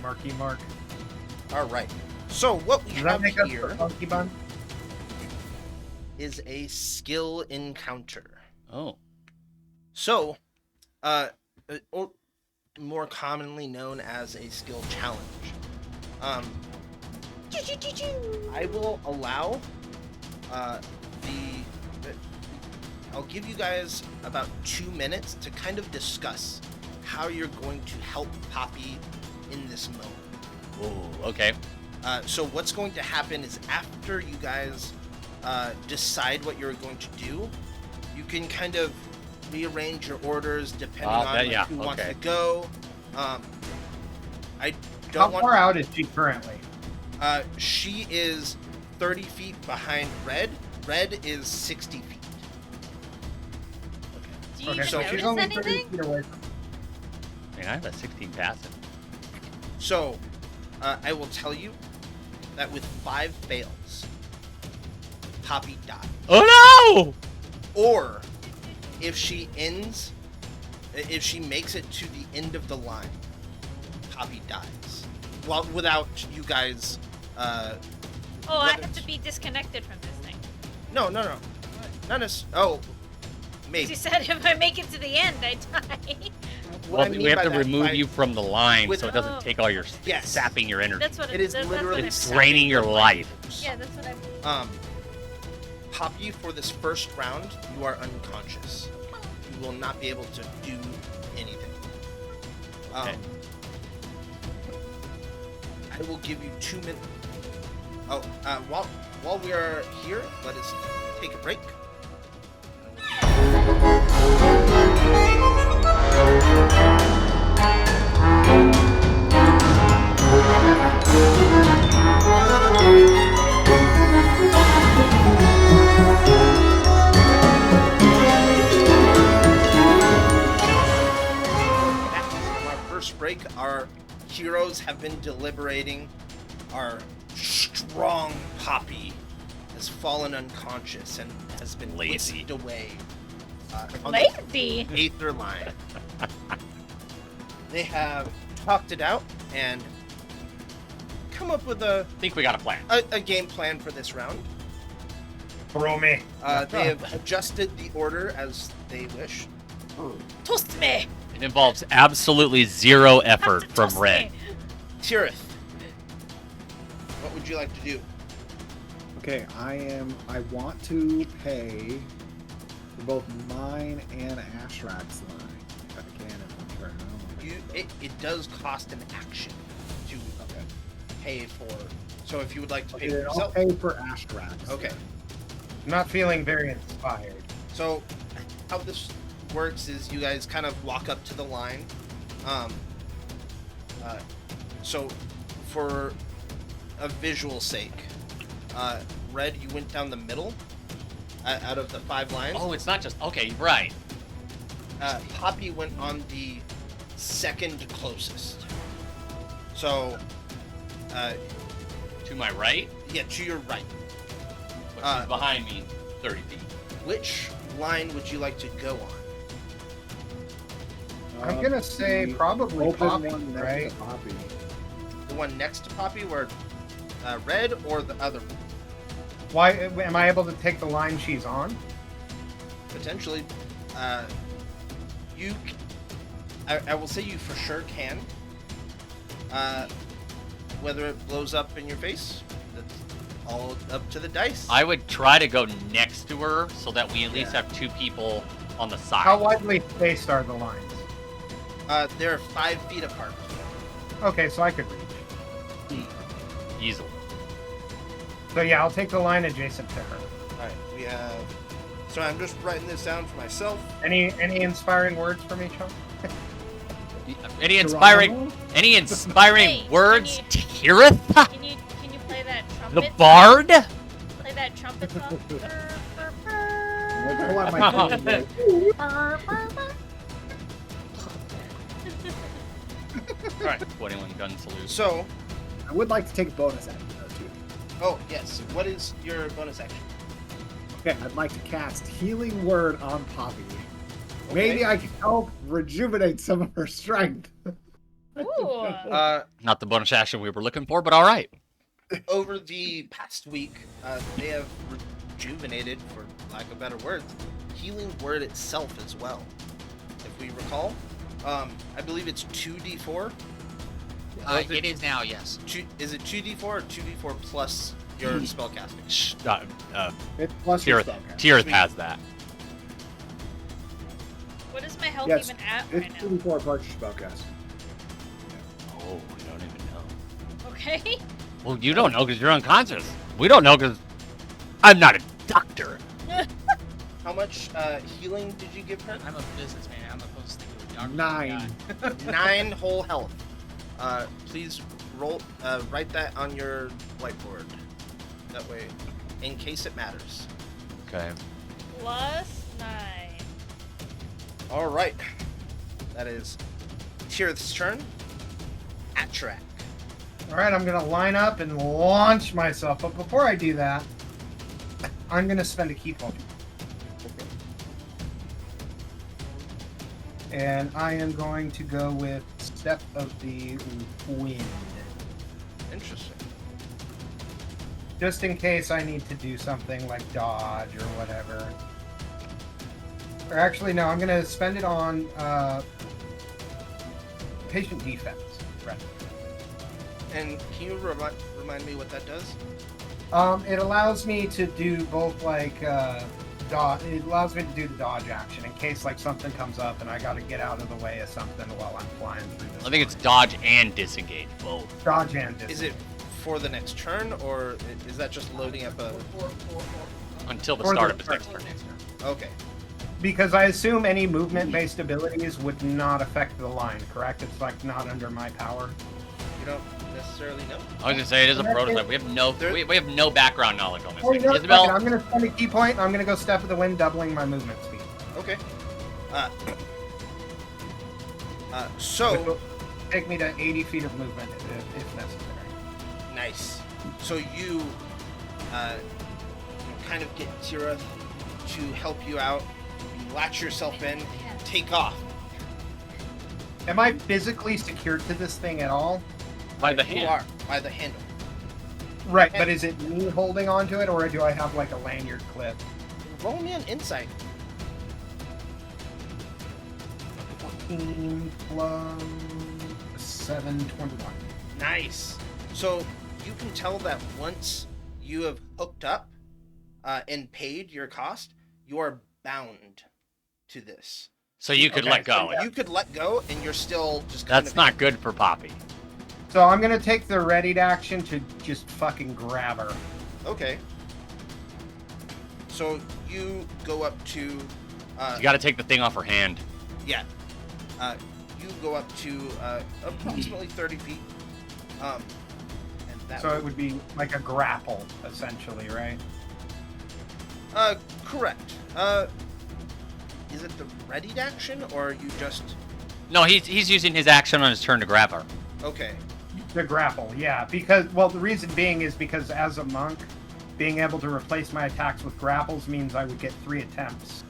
Marky Mark. Alright. So, what we Does that have make us here the Funky Bun? is a skill encounter. Oh. So, or more commonly known as a skill challenge. I will allow I'll give you guys about 2 minutes to kind of discuss how you're going to help Poppy in this moment. Ooh, okay. So what's going to happen is after you guys decide what you're going to do, you can kind of rearrange your orders depending on who wants to go. I don't How far out is she currently? She is 30 feet behind Red. Red is 60 feet. Do you Okay, even so she's notice only 30 anything? feet away from I mean, I have a 16 passive. So, I will tell you that with 5 fails, Poppy dies. Oh Or if she makes it to the end of the line, Poppy dies. Well, without you guys. Oh, I whether- have to be disconnected from this thing. No. Not necessarily. Oh, maybe. You said if I make it to the end, I die. What I Well, mean we have by to that, remove by- you from the line with- so it doesn't Oh. take all your Yes. sapping your energy. That's what It is that's literally what It's I'm draining your life. Yeah, that's what I'm. Poppy, for this first round, you are unconscious. You will not be able to do anything. Okay. I will give you 2 minutes. Oh, while we are here, let us take a break. Back from our first break, our heroes have been deliberating. Our strong Poppy has fallen unconscious and has been Lazy. whisked away on Lazy. the Aether line. They have talked it out and come up with I think we got a plan. a game plan for this round. Throw me. They have adjusted the order as they wish. Toast me. It involves absolutely zero effort from Toast Red. me. Tirith, what would you like to do? Okay, I want to pay for both mine and Ashrak's line. If I can, if I'm turning. It does cost an action to pay for. So if you would like to pay for Okay, I'll yourself, pay for Ashrak's. okay. I'm not feeling very inspired. So how this works is you guys kind of walk up to the line. So for a visual sake, Red, you went down the middle out of the 5 lines. Oh, it's not just okay, right? Poppy went on the second closest. So, To my right, yeah, to your right. but she's behind me, 30 feet. Which line would you like to go on? I'm gonna say the probably open Poppy, one next right? to Poppy. The one next to Poppy, where Red, or the other one? Why am I able to take the line she's on? Potentially, you. I will say you for sure can. Whether it blows up in your face, that's all up to the dice. I would try to go next to her so that we at least have 2 people on the side. How widely spaced are the lines? They're 5 feet apart. Okay, so I could reach. Easily. So yeah, I'll take the line adjacent to her. All right, we have. So I'm just writing this down for myself. Any inspiring words for me, Chum? Any inspiring Hey, words, can Tirith? Can you play that trumpet? The bard? Play that trumpet song. Like, pull out my phone, like, All right. 21 gun salute. So, I would like to take a bonus action though too. oh yes, what is your bonus action? Okay, I'd like to cast Healing Word on Poppy. Okay. Maybe I can help rejuvenate some of her strength. Ooh. Not the bonus action we were looking for, but all right. Over the past week, they have rejuvenated, for lack of better words, Healing Word itself as well. If we recall, I believe it's 2d4. It is now, yes. Is it 2d4 or 2d4 plus your spellcasting? Shh, It's plus your Tirith, spellcast. Tirith Sweet. has that. What is my health Yes, even at It's right now? 2d4 plus your spellcast. Oh, we don't even know. Okay. Well, you don't know because you're unconscious. We don't know because I'm not a doctor. How much healing did you give her? I'm a businessman. I'm supposed to think of a doctor. 9. 9 whole health. Please write that on your whiteboard. That way, in case it matters. Okay. Plus 9. All right. That is Tirith's turn. Atrak. All right, I'm gonna line up and launch myself. But before I do that, I'm gonna spend a key point. And I am going to go with Step of the Wind. Interesting. Just in case I need to do something like dodge or whatever. Or actually, no, I'm going to spend it on patient defense. Right. And can you remind me what that does? It allows me to do both like dodge. It allows me to do the dodge action in case like something comes up and I got to get out of the way of something while I'm flying through this. I think it's dodge and disengage both. dodge and disengage. Is it for the next turn, or is that just loading up a... Until the Or start the of his next turn. Okay. Because I assume any movement-based abilities would not affect the line, correct? It's like not under my power. You don't necessarily know? I was gonna say it is a prototype. We have no There- we have no background knowledge on this Oh, thing. you know what? Isabel, Fuck it, I'm going to spend a key point. And I'm going to go Step of the Wind, doubling my movement speed. Okay. Which So... will take me to 80 feet of movement if necessary. Nice. So you kind of get Tirith to help you out. You latch yourself in, take off. Am I physically secured to this thing at all? by the You hand. are by the handle. Right, but is it me holding onto it, or do I have like a lanyard clip? Roll me an insight. 14 plus 7, 21. Nice. So you can tell that once you have hooked up and paid your cost, you are bound to this. So you could Okay, let go. You could let go, and you're still just kind That's of... not good for Poppy. So I'm gonna take the readied action to just fucking grab her. Okay. So you go up to... You got to take the thing off her hand. Yeah. You go up to approximately 30 feet. And that So it would be like a grapple, essentially, right? correct. Is it the readied action, or are you just... No, he's using his action on his turn to grab her. Okay. The grapple, yeah. Because, well, the reason being is because as a monk, being able to replace my attacks with grapples means I would get 3 attempts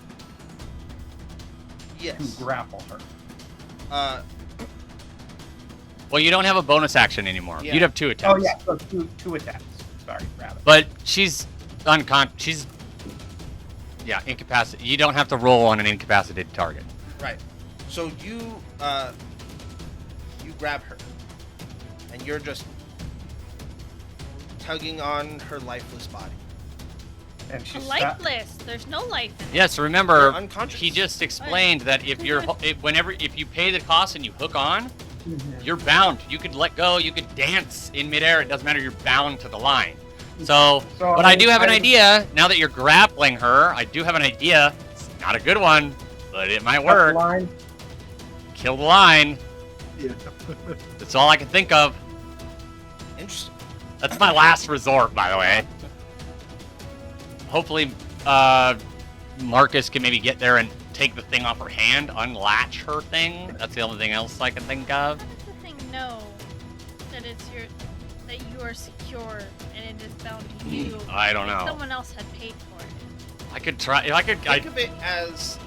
to Yes. grapple her. Well, you don't have a bonus action anymore. Yeah. You'd have 2 Oh attempts. yeah, so two attacks. Sorry, rather. But she's She's incapacitated. You don't have to roll on an incapacitated target. Right. So you grab her, and you're just tugging on her lifeless body. And she's Lifeless. There's no life in it. Yes, remember, You're unconscious. he just explained that if you're, if you pay the cost and you hook on, Mhm. you're bound. You could let go. You could dance in midair. It doesn't matter. You're bound to the line. So, but I do have an idea. Now that you're grappling her, I do have an idea. It's not a good one, but it might work. Line. Kill the line. Yeah. That's all I can think of. Interesting. That's my last resort, by the way. Hopefully, Marcus can maybe get there and take the thing off her hand, unlatch her thing. That's the only thing else I can think of. How does the thing know that that you are secure and it is bound to you? I don't if know. Someone else had paid for it. I could try. If I could. Think of it as,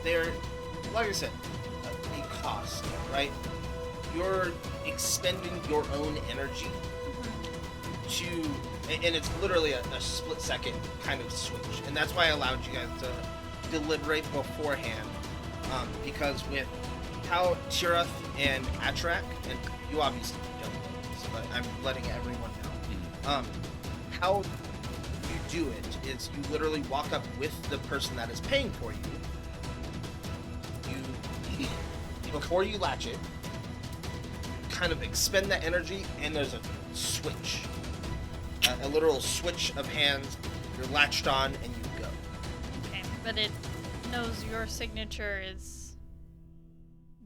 they're, like I said, a cost, right? You're expending your own energy to, and it's literally a split-second kind of switch, and that's why I allowed you guys to deliberate beforehand, because with how Tirith and Atrak, and you obviously don't know this, but I'm letting everyone know, how you do it is you literally walk up with the person that is paying for you. You, before you latch it, kind of expend that energy, and there's a switch. A literal switch of hands. You're latched on, and you go. Okay, but it knows your signature is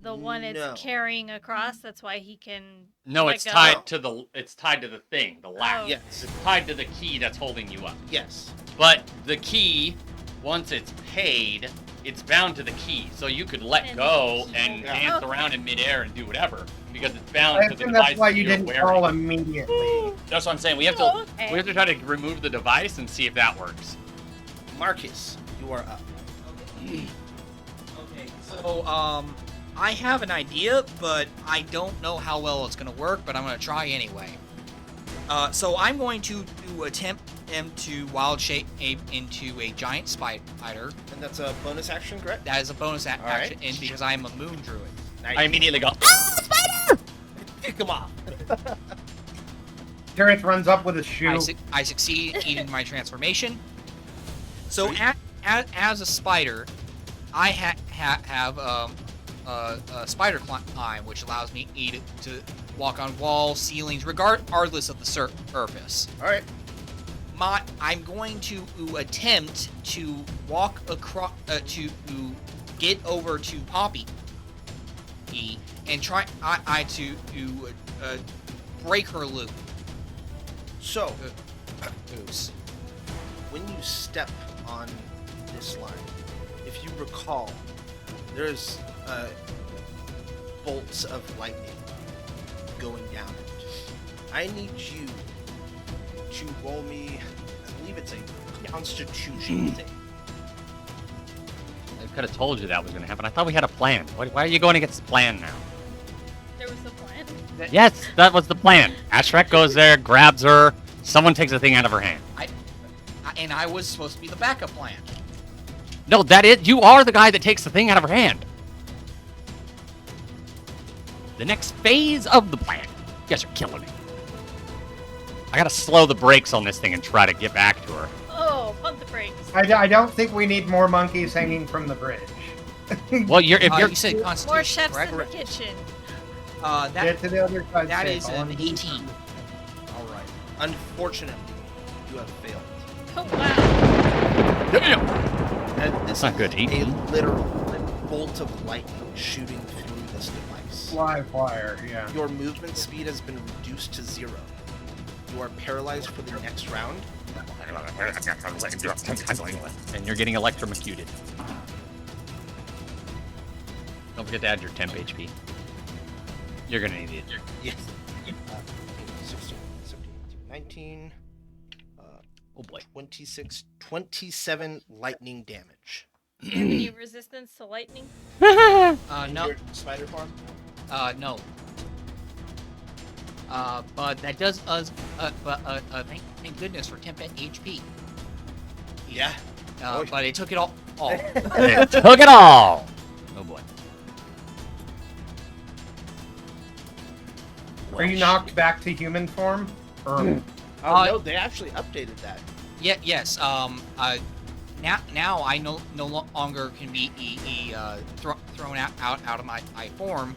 the one it's No. carrying across. That's why he can. No, let it's go. tied to the. It's tied to the thing, the latch. Oh. Yes. It's tied to the key that's holding you up. Yes. But the key, once it's paid, it's bound to the key. So you could let And go he and will dance go. around in midair and do whatever because it's bound I to the think device that's why you you're didn't wearing. call immediately. That's what I'm saying. We have to. Oh, okay. We have to try to remove the device and see if that works. Marcus, you are up. Okay, so I have an idea, but I don't know how well it's gonna work. But I'm gonna try anyway. So I'm going to attempt him to wild shape into a giant spider. And that's a bonus action, correct? That is a bonus All right. action, and because I am a moon druid. I immediately go. Pick him off. Tirith runs up with a shoe. I succeed in my transformation. So as a spider, I have a spider climb, which allows me to walk on walls, ceilings, regardless of the surface. All right. I'm going to attempt to walk across to get over to Poppy and try to break her loop. So, Oops. when you step on this line, if you recall, there's bolts of lightning going down it. I need you to roll me, I believe it's a Constitution thing. I could have told you that was going to happen. I thought we had a plan. Why are you going against the plan now? There was a plan. Yes, that was the plan. Ashrek goes there, grabs her. Someone takes the thing out of her hand. And I was supposed to be the backup plan. No, you are the guy that takes the thing out of her hand. The next phase of the plan. You guys are killing me. I gotta slow the brakes on this thing and try to get back to her. Oh, pump the brakes. I don't think we need more monkeys hanging from the bridge. Well, you said Constitution, More chefs correct? in the kitchen. Get to the other side. that safe. is All an I'm- 18. All right. Unfortunately, you have failed. Oh wow. And this That's not is good, a 18. literal bolt of lightning shooting through this device. Live wire, yeah. Your movement speed has been reduced to 0. You are paralyzed for the next round. And you're getting electrocuted. Don't forget to add your temp HP. You're gonna need it. Yes. 16, 17, 19, Oh boy. 26, 27 lightning damage. Any resistance to lightning? No. Your spider form? No. But that does us. Thank goodness for temp HP. Yeah. But it took it all. It took it all. Oh boy. Are you knocked back to human form? Or Oh no, they actually updated that. Yeah. Yes. Now I no longer can be thrown out of my form,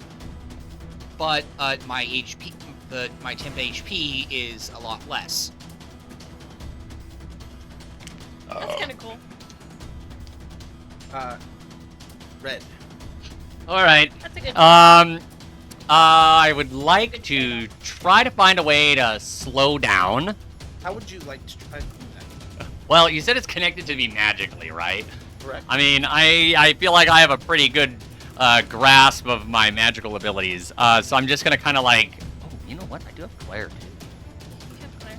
but my HP, my temp HP is a lot less. That's kind of cool. Red. All right. That's a good. I would like to try to find a way to slow down. How would you like to try to do that? Well, you said it's connected to me magically, right? Correct. I mean, I feel like I have a pretty good grasp of my magical abilities. So I'm just gonna kind of like, oh, you know what? I do have Claire too. Claire.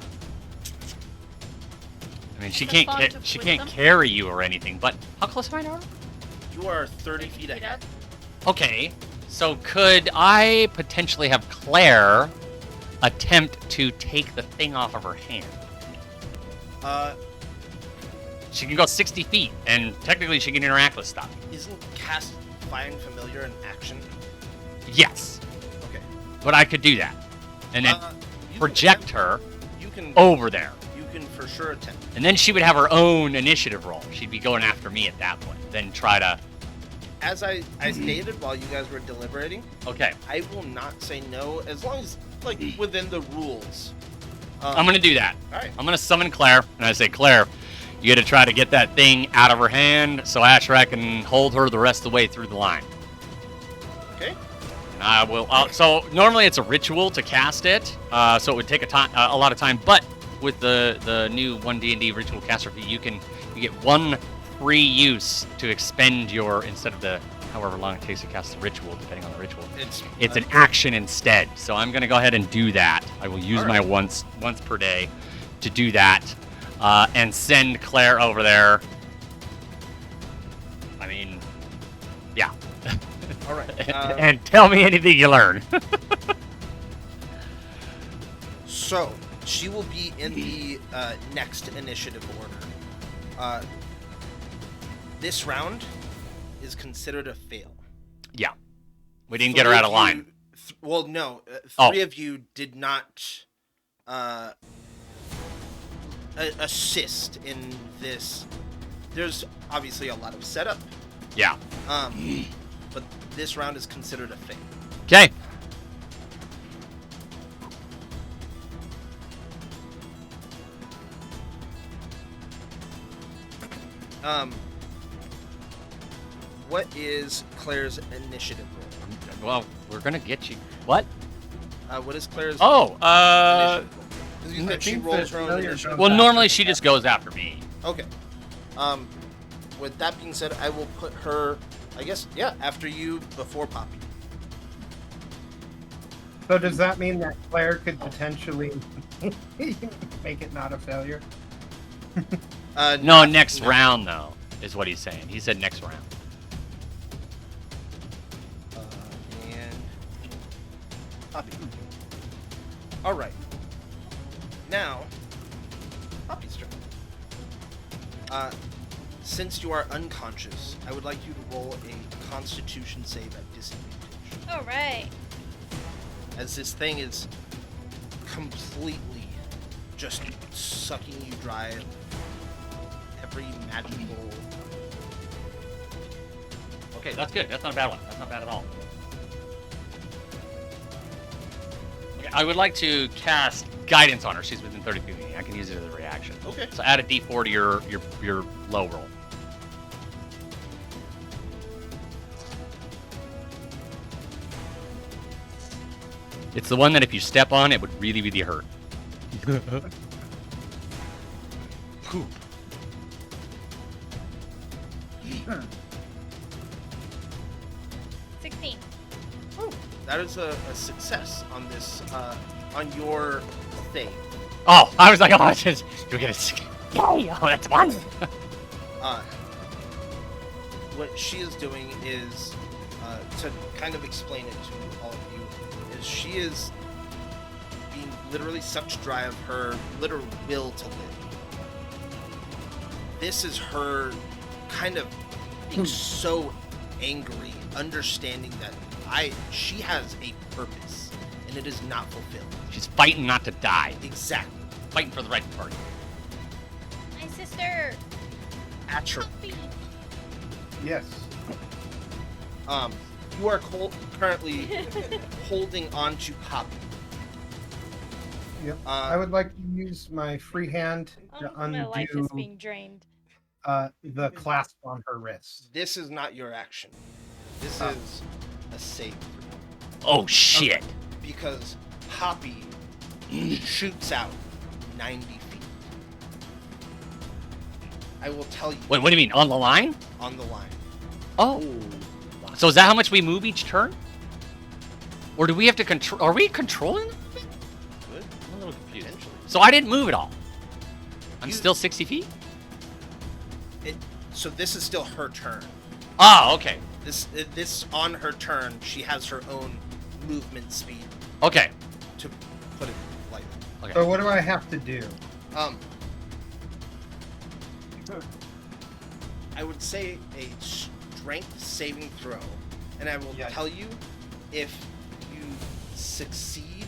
I mean, she The can't font of she wisdom? can't carry you or anything. But how close am I to her? You are 30 feet ahead. Okay. So could I potentially have Claire attempt to take the thing off of her hand? She can go 60 feet, and technically she can interact with stuff. Isn't cast Find Familiar an action? Yes, Okay. but I could do that, and then You can project attempt- her You can. over there, You can for sure attempt. and then she would have her own initiative roll. She'd be going after me at that point. Then try to. As I stated while you guys were deliberating, Okay, I will not say no as long as like within the rules. I'm gonna do that. All right. I'm gonna summon Claire, and I say, Claire, you gotta try to get that thing out of her hand so Ashrak can hold her the rest of the way through the line. Okay. And I will. So normally it's a ritual to cast it, so it would take a lot of time. But with the new 1D&D ritual caster fee, you get one free use to expend your instead of the however long it takes to cast the ritual, depending on the ritual. It's an action instead. So I'm gonna go ahead and do that. I will use my once per day to do that, and send Claire over there. I mean, yeah. All right. And tell me anything you learn. So she will be in the next initiative order. This round is considered a fail. Yeah. We didn't get her out of line. Well, no. Oh. Three of you did not assist in this. There's obviously a lot of setup, Yeah. but this round is considered a fail. Okay. What is Claire's initiative roll? Well, we're gonna get you. What? What is Claire's Oh, initiative roll? 'Cause you I said she think rolls that her own familiar initiative. well, goes normally after she just goes after me. Okay. With that being said, I will put her, I guess, yeah, after you, before Poppy. So does that mean that Claire could potentially make it not a failure? No, not- next no. round though, is what he's saying. He said next round. And Poppy. All right. Now, Poppy's turn. Since you are unconscious, I would like you to roll a Constitution save at disadvantage, All right. as this thing is completely just sucking you dry of every magical. Okay, that's good. That's not a bad one. That's not bad at all. Okay, I would like to cast guidance on her. She's within 30 feet of me. I can use it as a reaction. Okay. So add a D4 to your low roll. It's the one that if you step on, it would really, really hurt. Poop. 16. Oh, that is a success on this, on your save. Oh, I was like, oh, it's just, you get a. Oh, that's one. What she is doing is, to kind of explain it to all of you, is she is being literally sucked dry of her literal will to live. This is her kind of being so angry, understanding that she has a purpose, and it is not fulfilled. She's fighting not to die. Exactly. Fighting for the right party. My sister. Atrophy. Puppy. Yes. You are currently holding on to Poppy. Yep. I would like to use my free hand to My life is undo being drained. the clasp on her wrist. This is not your action. This Oh. is a save for you. Oh shit! Because Poppy shoots out 90 feet. I will tell you Wait, what do you mean? On the line? on the line. Oh. So is that how much we move each turn? Or do we have to control? Are we controlling? Good. I'm a little confused. Potentially. So I didn't move at all. I'm You- still 60 feet? So this is still her turn. Oh, okay. This on her turn, she has her own movement speed, Okay. to put it lightly. Okay. So what do I have to do? I would say a strength saving throw, and I will Yes. tell you, if you succeed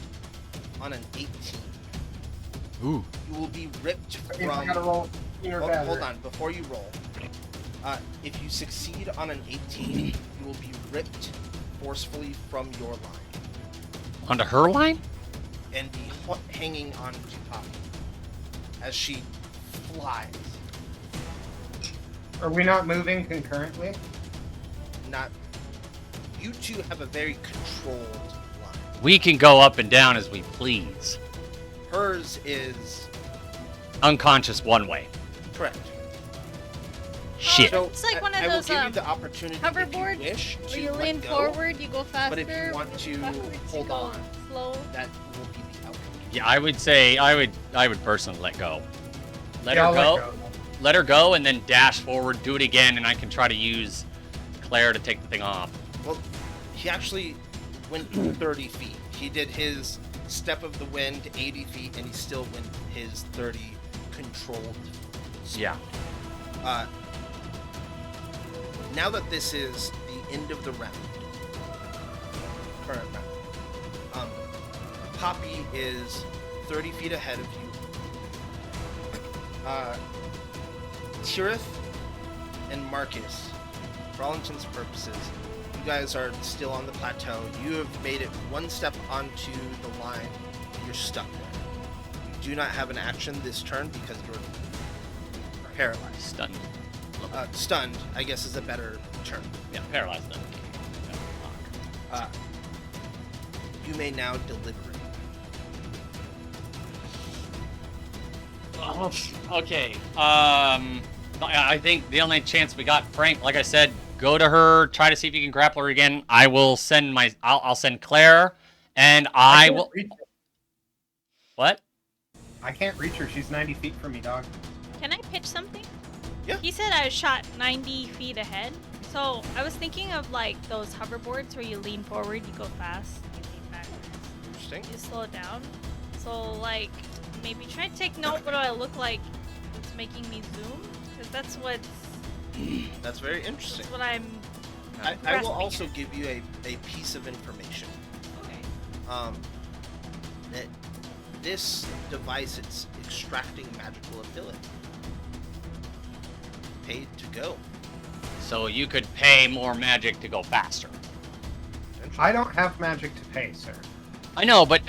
on an 18, Ooh. you will be ripped I from. gotta roll sooner Hold better. on, before you roll. If you succeed on an 18, you will be ripped forcefully from your line Onto her line? and be hanging on to Poppy as she flies. Are we not moving concurrently? Not. You two have a very controlled line. We can go up and down as we please. Hers is Unconscious one way. correct. Shit. So It's like one of I will those, give you the opportunity hoverboards if you wish Where to you let lean go, forward, you go faster. but if you want to backwards, hold you go on. slow. That will be the outcome. Yeah, I would say I would personally let go. Let Yeah, her I'll go. Let her go and then dash forward, do it again, and I can try to use Claire to take the thing off. Well, he actually went 30 feet. He did his step of the wind 80 feet, and he still went his 30 controlled. Yeah. Now that this is the end of the round, current round, Poppy is 30 feet ahead of you. Tirith and Marcus, for all intents and purposes, you guys are still on the plateau. You have made it one step onto the line, and you're stuck there. You do not have an action this turn because you're paralyzed. Stunned. Stunned, I guess, is a better term. Yeah, paralyzed them. You may now deliberate. Okay. I think the only chance we got, Frank, like I said, go to her, try to see if you can grapple her again. I will send I'll send Claire, and I can't will. reach her. What? I can't reach her. She's 90 feet from me, dog. Can I pitch something? Yeah. He said I was shot 90 feet ahead. So I was thinking of like those hoverboards where you lean forward, you go fast, you lean backwards, Interesting. you slow down. So like maybe try to take note. What do I look like? It's making me zoom because that's That's very interesting. what I'm. I will grasping also at. give you a piece of information. Okay. That this device, it's extracting magical ability. Paid to go. So you could pay more magic to go faster. Potentially. I don't have magic to pay, sir. I know, but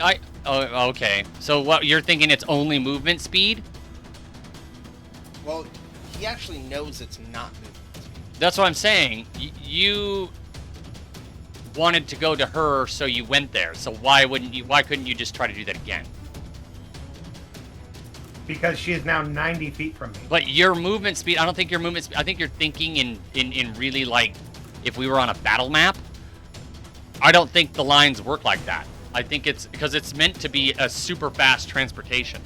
Oh, okay. So what you're thinking? It's only movement speed? Well, he actually knows it's not movement. That's what I'm saying. You wanted to go to her, so you went there. So why couldn't you just try to do that again? Because she is now 90 feet from me. But your movement speed, I don't think your movement speed, I think you're thinking in really like if we were on a battle map. I don't think the lines work like that. I think it's because it's meant to be a super fast transportation.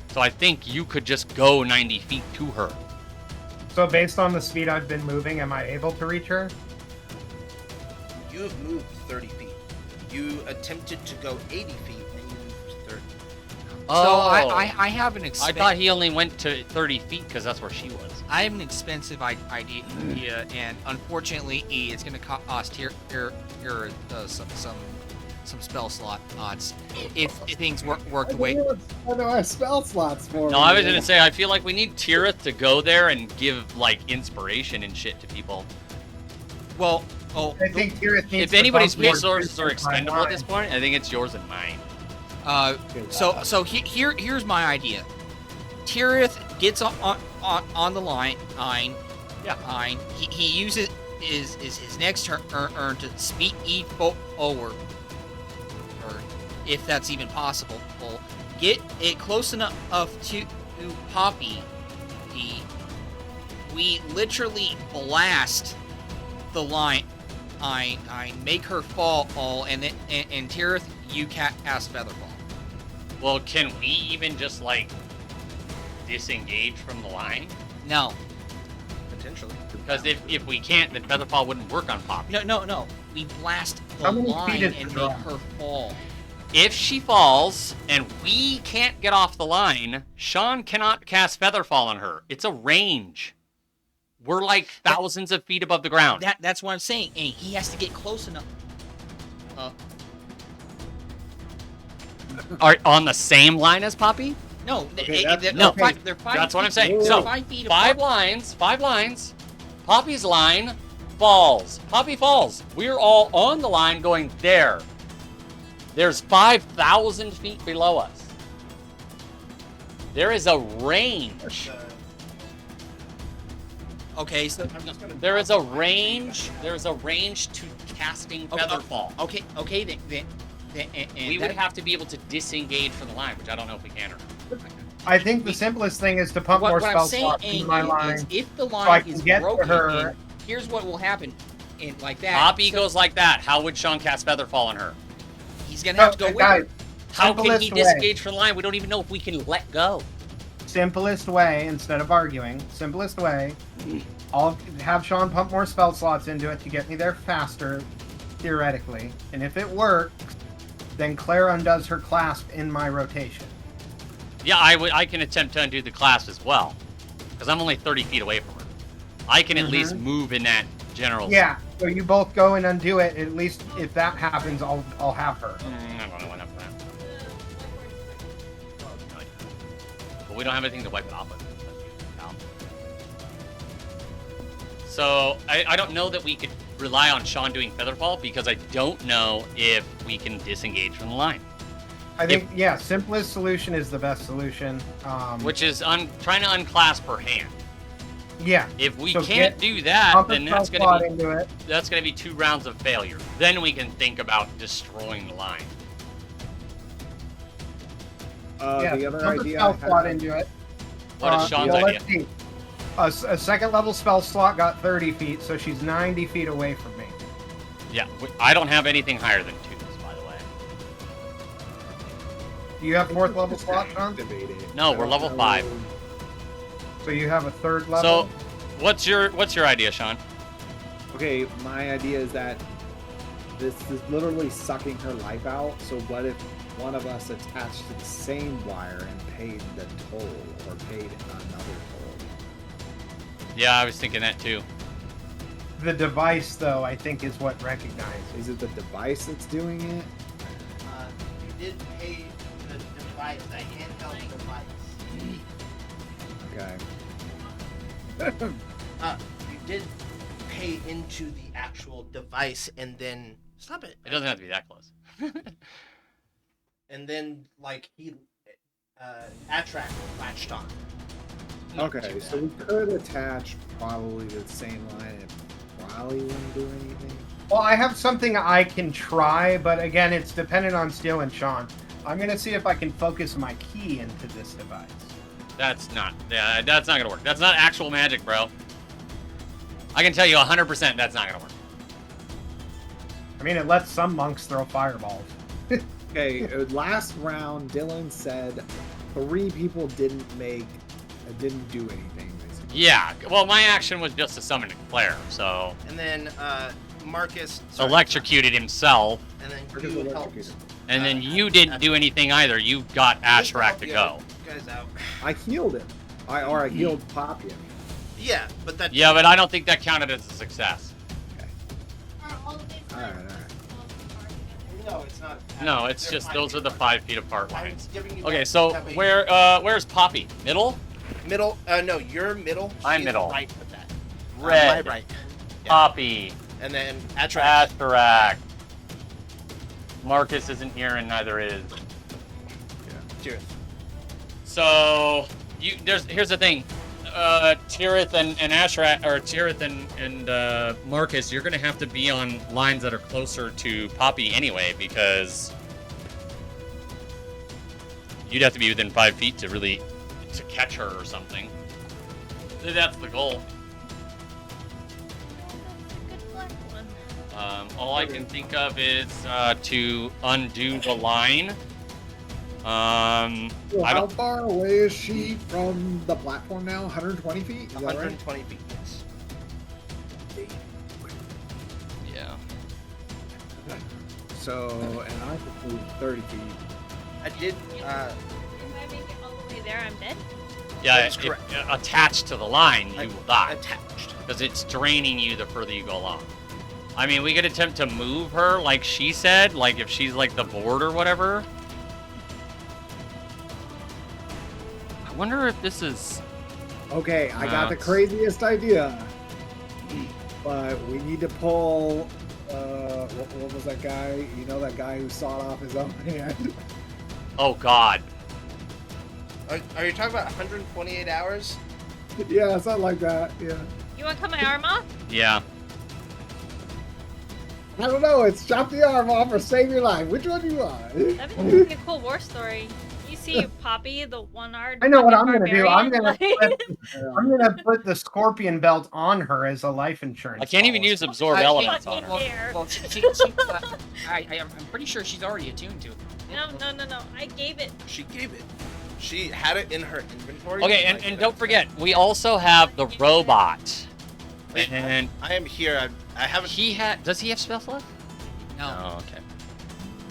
So I think you could just go 90 feet to her. So based on the speed I've been moving, am I able to reach her? You have moved 30 feet. You attempted to go 80 feet, and you moved 30. I have an I expensive. thought he only went to 30 feet because that's where she was. I have an expensive idea, and unfortunately, it's going to cost here some spell slot odds if things work the way. I don't have spell slots for. No, I was gonna say I feel like we need Tirith to go there and give like inspiration and shit to people. Well, I think Tirith needs If to anybody's bump more resources are distance by expendable at this line. point, I think it's yours and mine. So here's my idea. Tirith gets on the line. Yeah. He uses his next turn to speed forward, or if that's even possible. Get it close enough to Poppy. We literally blast the line. I make her fall, and Tirith, you cast Featherfall. Well, can we even just like disengage from the line? No, Potentially. Because if we can't, then Featherfall wouldn't work on Poppy. no. We blast the How many line feet is and the make drop? her fall. If she falls and we can't get off the line, Sean cannot cast Featherfall on her. It's a range. We're like thousands of feet above the ground. That's what I'm saying. And he has to get close enough. Are on the same line as Poppy? No, Okay, they're okay. five. They're five. That's what I'm feet- saying. they're So, 5 feet Five apart. lines. Poppy's line falls. Poppy falls. We're all on the line going there. There's 5,000 feet below us. There is a range. Okay, so There is a range. There is a range to casting Featherfall. okay. Then and We would have to be able to disengage from the line, which I don't know if we can or not. I think the simplest thing is to pump more what spell I'm saying slots in my is line. if the I line can is get to broken, her. and here's what will happen. And like that, Poppy so goes like that. How would Sean cast Featherfall on her? he's gonna have to go with guys, her. How can he simplest way. disengage from the line? We don't even know if we can let go. Simplest way, instead of arguing, simplest way, I'll have Sean pump more spell slots into it to get me there faster, theoretically. And if it works, then Claire undoes her clasp in my rotation. Yeah, I can attempt to undo the clasp as well, because I'm only 30 feet away from her. I can at least move in that general. Yeah, so you both go and undo it. At least if that happens, I'll have her. I don't know what happened to that. But we don't have anything to wipe it off with. So I don't know that we could rely on Sean doing Featherfall because I don't know if we can disengage from the line. I think, yeah, simplest solution is the best solution. Which is trying to unclasp her hand. Yeah. If we So can't get- do that, Pump a then spell that's slot gonna be into it. 2 rounds of failure. Then we can think about destroying the line. Yeah, The other pump a idea spell I slot had, into it. What is Sean's yeah, idea? let's see. A second level spell slot got 30 feet, so she's 90 feet away from me. Yeah, I don't have anything higher than 2s, by the way. Do you have fourth level slot, Sean? activate it. No, I we're don't level know. 5. So you have a third level? So, what's your idea, Sean? Okay, my idea is that this is literally sucking her life out. So what if one of us attached to the same wire and paid the toll, or paid another toll? Yeah, I was thinking that too. The device, though, I think is what recognizes. Is it the device that's doing it? You did pay the device, the handheld device. Okay. You did pay into the actual device and then stop it. It doesn't have to be that close. And then like he Attract latched on. Okay, so we could attach probably to the same line and it probably wouldn't do anything. Well, I have something I can try, but again, it's dependent on Steel and Sean. I'm going to see if I can focus my key into this device. That's not gonna work. That's not actual magic, bro. I can tell you 100% that's not gonna work. I mean, it lets some monks throw fireballs. Okay, last round, Dylan said 3 people didn't do anything. Basically. Yeah, well, my action was just to summon Claire, so... And then Marcus electrocuted himself, and then Marcus you helped. electrocuted. and then you didn't do anything either. You got Just Ashrak help to the go. other Guys out. I healed him. I healed Poppy. I mean. Yeah, but that. Yeah, but I don't think that counted as a success. Are all of these Alright, lines alright. all apart together? No, it's not. No, it's They're just 5 those feet are the apart. 5 feet apart I'm lines. giving you Okay, that- so that way- where's Poppy? Middle? Middle? No, you're middle. I'm she's middle. Right with that. Red. My right. Yeah. Poppy. And then Atrak. Ashrak. Marcus isn't here, and neither is. Tirith. So here's the thing. Tirith and Ashrak, or Tirith and Marcus, you're gonna have to be on lines that are closer to Poppy anyway, because you'd have to be within 5 feet to catch her or something. That's the goal. Good black one. All I can think of is to undo the line. Well, I how don't. far away is she from the platform now? 120 feet? Is that right? 120 feet. Yes. Yeah. So, and I could move 30 feet. I did. If I make it all the way there, I'm dead. Yeah, That's if correct. attached to the line, you will die. Attached. Because it's draining you the further you go along. I mean, we could attempt to move her, like she said, like if she's like the board or whatever. I wonder if this is. Okay, I got the it's- craziest idea. But we need to pull. What was that guy? You know that guy who sawed off his own hand? Oh God. Are you talking about 128 hours? Yeah, something like that. Yeah. You want to cut my arm off? Yeah. I don't know. It's chop the arm off or save your life. Which one do you want? That'd be a cool war story. You see Poppy, the one-armed. I know what fucking I'm gonna do. I'm barbarian, gonna put the scorpion belt on her as a life insurance. I can't even policy. use absorb I elements can't- on well, her. There. well, I'm pretty sure she's already attuned to it. No. I gave it. She gave it. She had it in her inventory. Okay, and don't forget, we also have the robot. Wait, And I am here. I haven't. does he have spells left? No. Oh, okay.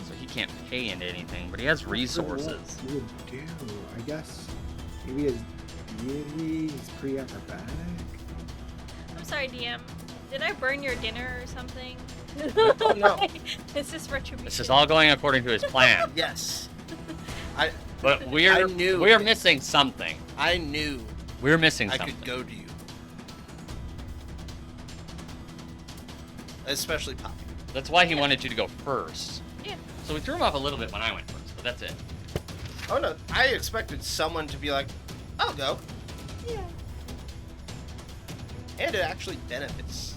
So he can't pay into anything, but he has resources. What he would do, I guess. Maybe his deity, he's pretty acrobatic. I'm sorry, DM. Did I burn your dinner or something? Oh, no. Is this retribution? This is all going according to his plan, Yes. but I we're knew. missing something. I knew We're missing I something. could go to you. Especially Poppy. That's why he wanted you to go first. Yeah. So we threw him off a little bit when I went first, but that's it. Oh no, I expected someone to be like, I'll go. Yeah. And it actually benefits.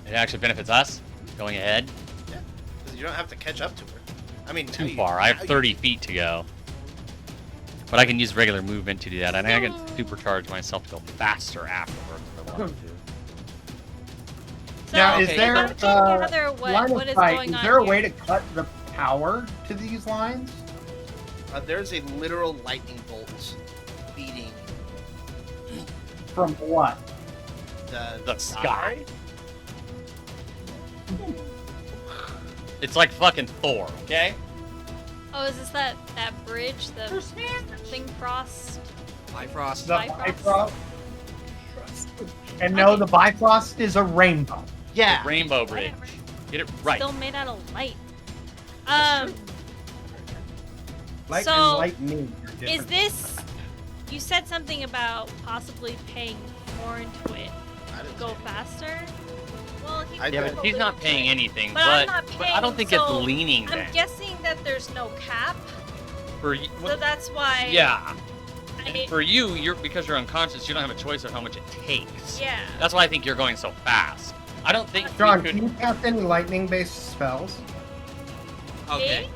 It actually benefits us going ahead. Yeah. Because you don't have to catch up to her. I mean, Too now you- far. I now have you- 30 feet to go. But I can use regular movement to do that, and I can supercharge myself to go faster afterwards if I want to. So, Now, is Okay, there I'm trying to gather line what of is sight? going Is on there a here. way to cut the power to these lines? There's a literal lightning bolt beating From what? the sky. It's like fucking Thor, okay? Oh, is this that bridge? The thing frost? Bifrost. The Bifrost? Bifrost? And no, Okay. the Bifrost is a rainbow. Yeah. Rainbow Bridge. Whatever. Get it right. Still made out of light. Light So, and lightning are Is different. this? You said something about possibly paying more into it I to didn't go say- faster. Well, he I could Yeah, did. but he's not paying anything, But I'm not but I don't think paying, it's so leaning I'm then. guessing that there's no cap, For you, so that's why. yeah. I, For you, because you're unconscious, you don't have a choice of how much it takes. yeah. That's why I think you're going so fast. I don't think John, we can could. you cast any lightning-based spells? Okay.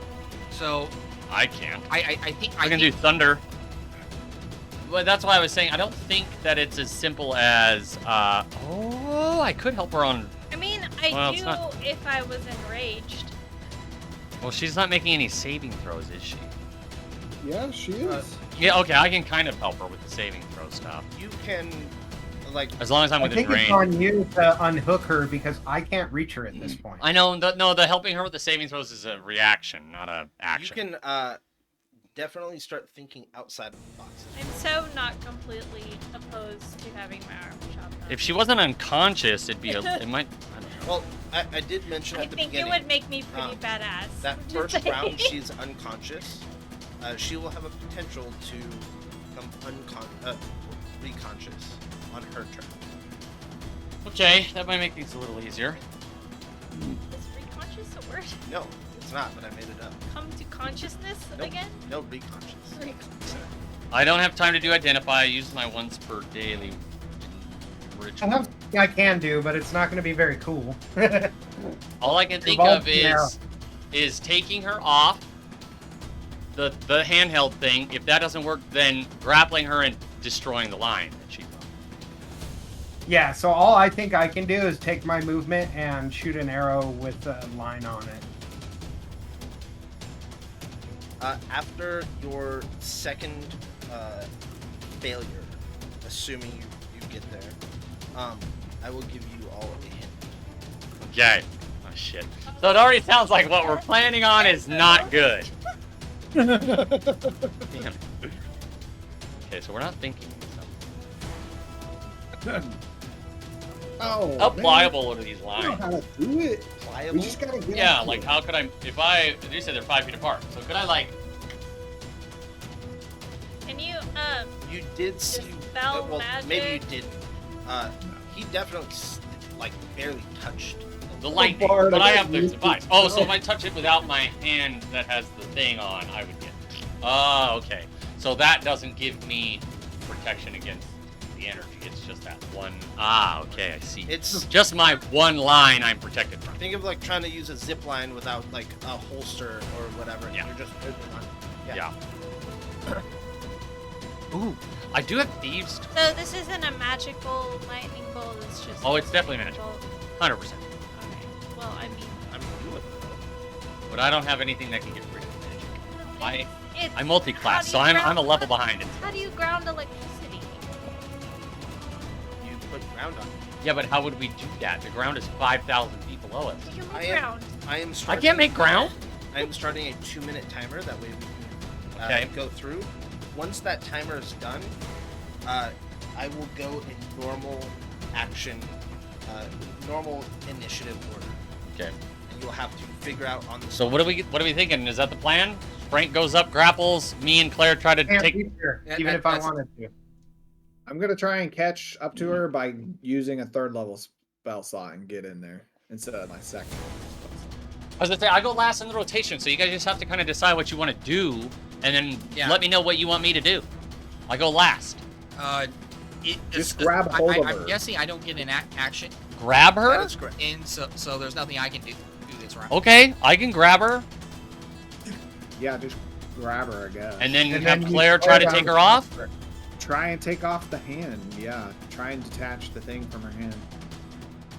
So I can't. I think I can do thunder. Well, that's why I was saying I don't think that it's as simple as. Oh, I could help her on. I mean, I Well, it's do not- if I was enraged. Well, she's not making any saving throws, is she? Yeah, she is. Yeah. Okay, I can kind of help her with the saving throw stuff. You can like As long as I'm I within think range. it's on you to unhook her because I can't reach her at this point. I know. The helping her with the saving throws is a reaction, not a action. you can definitely start thinking outside of the box. I'm so not completely opposed to having my arm chopped off. If she wasn't unconscious, it'd be. It might. I don't know. Well, I did mention I at the think it beginning would make me pretty badass. that Just first saying. round she's unconscious. She will have a potential to become reconscious on her turn. Okay, that might make things a little easier. Is reconscious a word? No, it's not, but I made it up. Come to consciousness Nope. again? No, reconscious. I don't have time to do identify. I use my once per daily ritual. I can do, but it's not going to be very cool. All I can think Revolve of narrow. is taking her off the handheld thing. If that doesn't work, then grappling her and destroying the line that she's on. Yeah, so all I think I can do is take my movement and shoot an arrow with a line on it. After your second failure, assuming you get there, I will give you all a hint. Okay. Oh shit. So it already sounds like what we're planning on is not good. Damn. Okay, so we're not thinking. Oh, How man. pliable are these I know lines? how to do it. Pliable? We just gotta get Yeah, up like to how could I? If I, you said they're 5 feet apart, so could I like? Can you, You did see. Dispel well, maybe you magic? didn't. He definitely like barely touched The lightning, Bard, but I I got have the used device. to- Oh, so if I touch it without my hand that has the thing on, I would get. Oh, okay. So that doesn't give me protection against the energy. It's just that one. Ah, okay, I see. It's Just my one line I'm protected from. think of like trying to use a zip line without like a holster or whatever. and Yeah. You're just holding on. Yeah. Ooh, I do have thieves. so this isn't a magical lightning bolt, it's just... Oh, it's definitely lightning magical. bolt. 100%. Okay. Well, I mean... I'm new at But I don't have anything that can get rid of magic. it's- I'm how multi-class, do so you I'm ground- a level behind it. How do you ground electricity? You put ground on. Yeah, but how would we do that? The ground is 5,000 feet below us. You I make am- ground. I am. I Starting, can't make ground. I am starting a 2-minute timer. That way we can Okay. go through. Once that timer is done, I will go in normal action, normal initiative order, Okay. and you'll have to figure out on the. So what are we thinking? Is that the plan? Frank goes up, grapples. Me and Claire try to Can't take. reach her, Yeah, even if I that's- wanted to. I'm gonna try and catch up to her by using a 3rd level spell slot and get in there instead of my 2nd. I was gonna say I go last in the rotation, so you guys just have to kind of decide what you want to do, and then Yeah. let me know what you want me to do. I go last. Just grab hold of I'm her. guessing I don't get an action Grab That her. is correct. in, so there's nothing I can do this round. Okay, I can grab her, Yeah, just grab her, I guess. and then And have then you Claire try to down take the her off. front. Try and take off the hand. Yeah, try and detach the thing from her hand.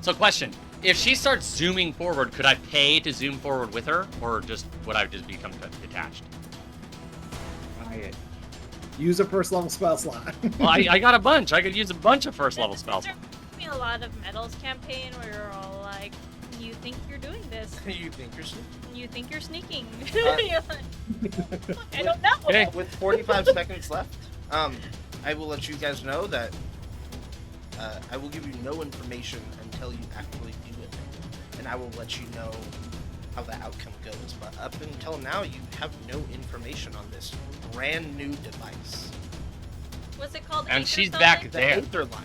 So, question: if she starts zooming forward, could I pay to zoom forward with her, or just would I just become detached? Try it. Use a 1st level spell slot. Well, I got a bunch. I could use a bunch of first level spells. There used to be a lot of medals campaign where you're all like, you think you're doing this. You think you're sneaky? You think you're sneaking. Uh, You're like, I don't know. Okay. With 45 seconds left, I will let you guys know that I will give you no information until you actually do it, and I will let you know how the outcome goes. But up until now, you have no information on this brand new device. What's it called? And Aether she's something? back The there. Aether line.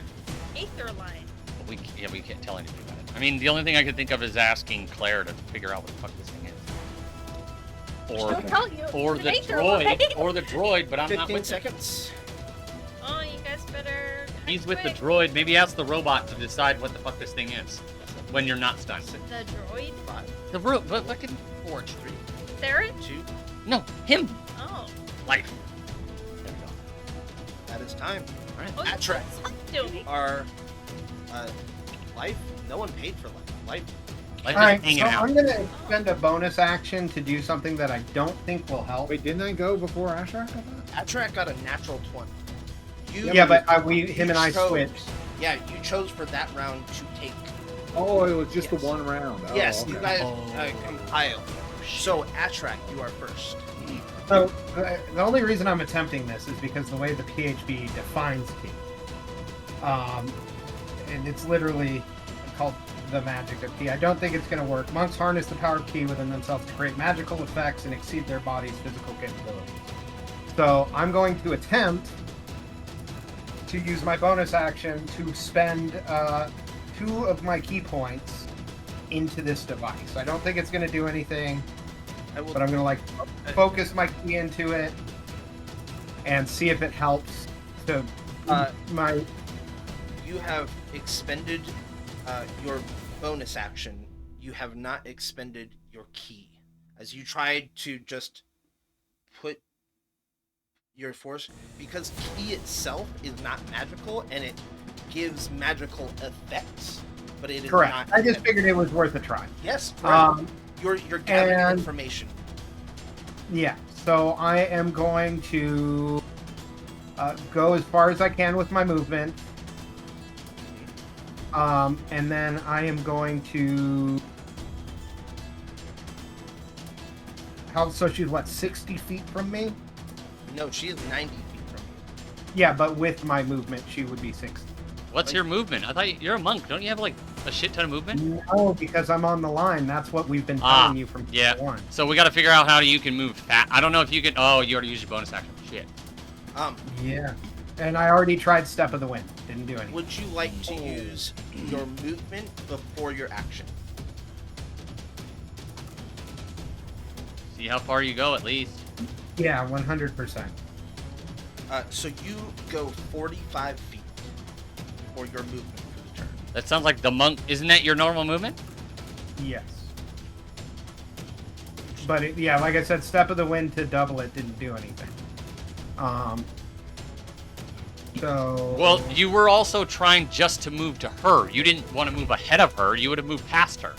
Aether line. We can't tell anybody about it. I mean, the only thing I could think of is asking Claire to figure out what the fuck this thing is. She'll tell you. Or It's the an Aether line. droid, or the droid, but I'm not 15 with it. seconds. Oh, you guys better. He's act with the quick. droid. Maybe ask the robot to decide what the fuck this thing is when you're not stunned. The droid? 5, The but fucking 4, 3, Theron? 2. no, him. Oh. Life. That is time. All right. Oh, At track. what's doing? Our life. No one paid for life. Life. Life All right, is hanging so out. I'm going to expend a bonus action to do something that I don't think will help. Wait, didn't I go before Ashrak? I thought? Atrak got a natural 20. You, Yeah, but him and I chose- switched. Yeah, you chose for that round to take. Oh, it was just Yes. the one round. Oh, Yes, okay. you guys Oh. compile. So, Atrak, you are first. So the only reason I'm attempting this is because the way the PHB defines key, and it's literally called the magic of key. I don't think it's going to work. Monks harness the power of key within themselves to create magical effects and exceed their body's physical capabilities. So I'm going to attempt to use my bonus action to spend 2 of my key points into this device. I don't think it's going to do anything. I will. But I'm gonna focus my key into it and see if it helps to my. You have expended your bonus action. You have not expended your key, as you tried to just put your force, because key itself is not magical and it gives magical effects, but it is Correct. not. I just figured it was worth a try. Yes. Correct. You're gathering and- information. Yeah. So I am going to go as far as I can with my movement. And then I am going to. So she's what, 60 feet from me? No, she is 90 feet from you. Yeah, but with my movement, she would be 60. What's your movement? I thought you're a monk. Don't you have like a shit ton of movement? No, because I'm on the line. That's what we've been Ah, telling you from yeah. day one. So we got to figure out how you can move fast. I don't know if you can. Oh, you already used your bonus action. Shit. Yeah. And I already tried Step of the Wind. Didn't do anything. Would you like to use your movement before your action? See how far you go at least. Yeah, 100%. So you go 45 feet for your movement for the turn. That sounds like the monk. Isn't that your normal movement? Yes. But yeah, like I said, Step of the Wind to double it didn't do anything. So. Well, you were also trying just to move to her. You didn't want to move ahead of her. You would have moved past her.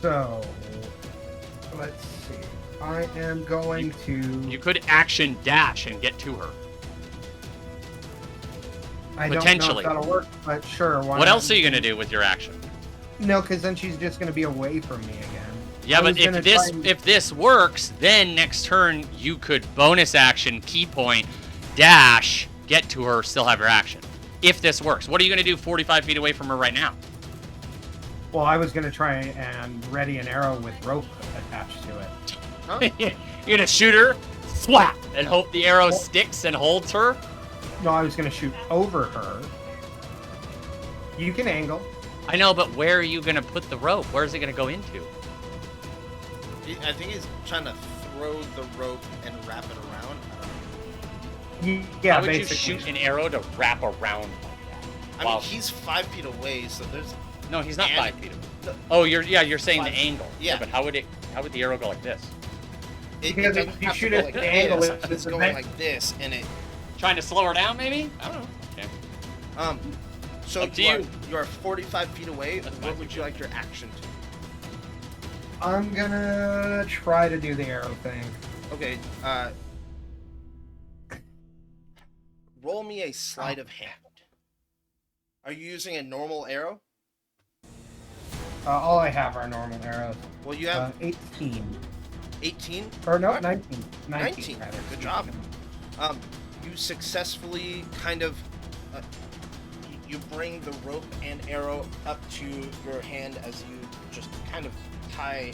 So. Let's see. I am going to. You could action dash and get to her. I don't know potentially. if that'll work, but sure. Why What not? else are you gonna do with your action? No, because then she's just going to be away from me again. Yeah, I but was gonna if this try and- if this works, then next turn you could bonus action, key point, dash, get to her, still have your action. If this works, what are you gonna do 45 feet away from her right now? Well, I was going to try and ready an arrow with rope attached to it. You're gonna shoot her, slap, and hope the arrow sticks and holds her. No, I was going to shoot over her. You can angle. I know, but where are you gonna put the rope? Where is it gonna go into? I think he's trying to throw the rope and wrap it around. Yeah, How would basically. you shoot an arrow to wrap around like that? I Wow. mean, he's 5 feet away, so there's. No, he's not And- 5 feet away. Oh, you're saying the 5 angle. Yeah. But how would the arrow go like this? Because doesn't if you have to shoot go it like at the angle, this, it's it's a going vent. like this, and it. Trying to slow her down, maybe? I don't know. Okay. So Up to you are, you. you are 45 feet away. That's What fine. would you like your action to? I'm going to try to do the arrow thing. Okay. Roll me a sleight of hand. Are you using a normal arrow? All I have are normal arrows. Well, you have 18. 18. Or no, What? 19. 19. rather. Good job. You successfully kind of you bring the rope and arrow up to your hand as you just kind of tie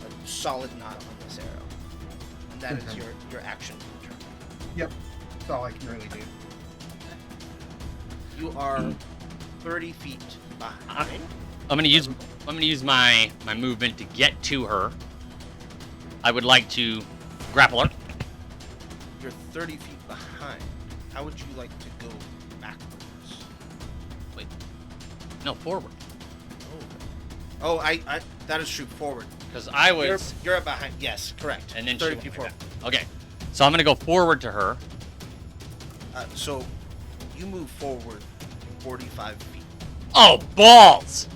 a solid knot on this arrow, and that is Okay. your action for the turn. Yep. That's all I can really do. You are 30 feet behind. I'm gonna use my movement to get to her. I would like to grapple her. You're 30 feet behind. How would you like to go backwards? No, forward. Oh, I that is true. Forward. Because I was. You're behind. Yes, correct. And then 30 she feet went forward. like that. Okay. So I'm gonna go forward to her. So you move forward 45 feet. Oh, balls!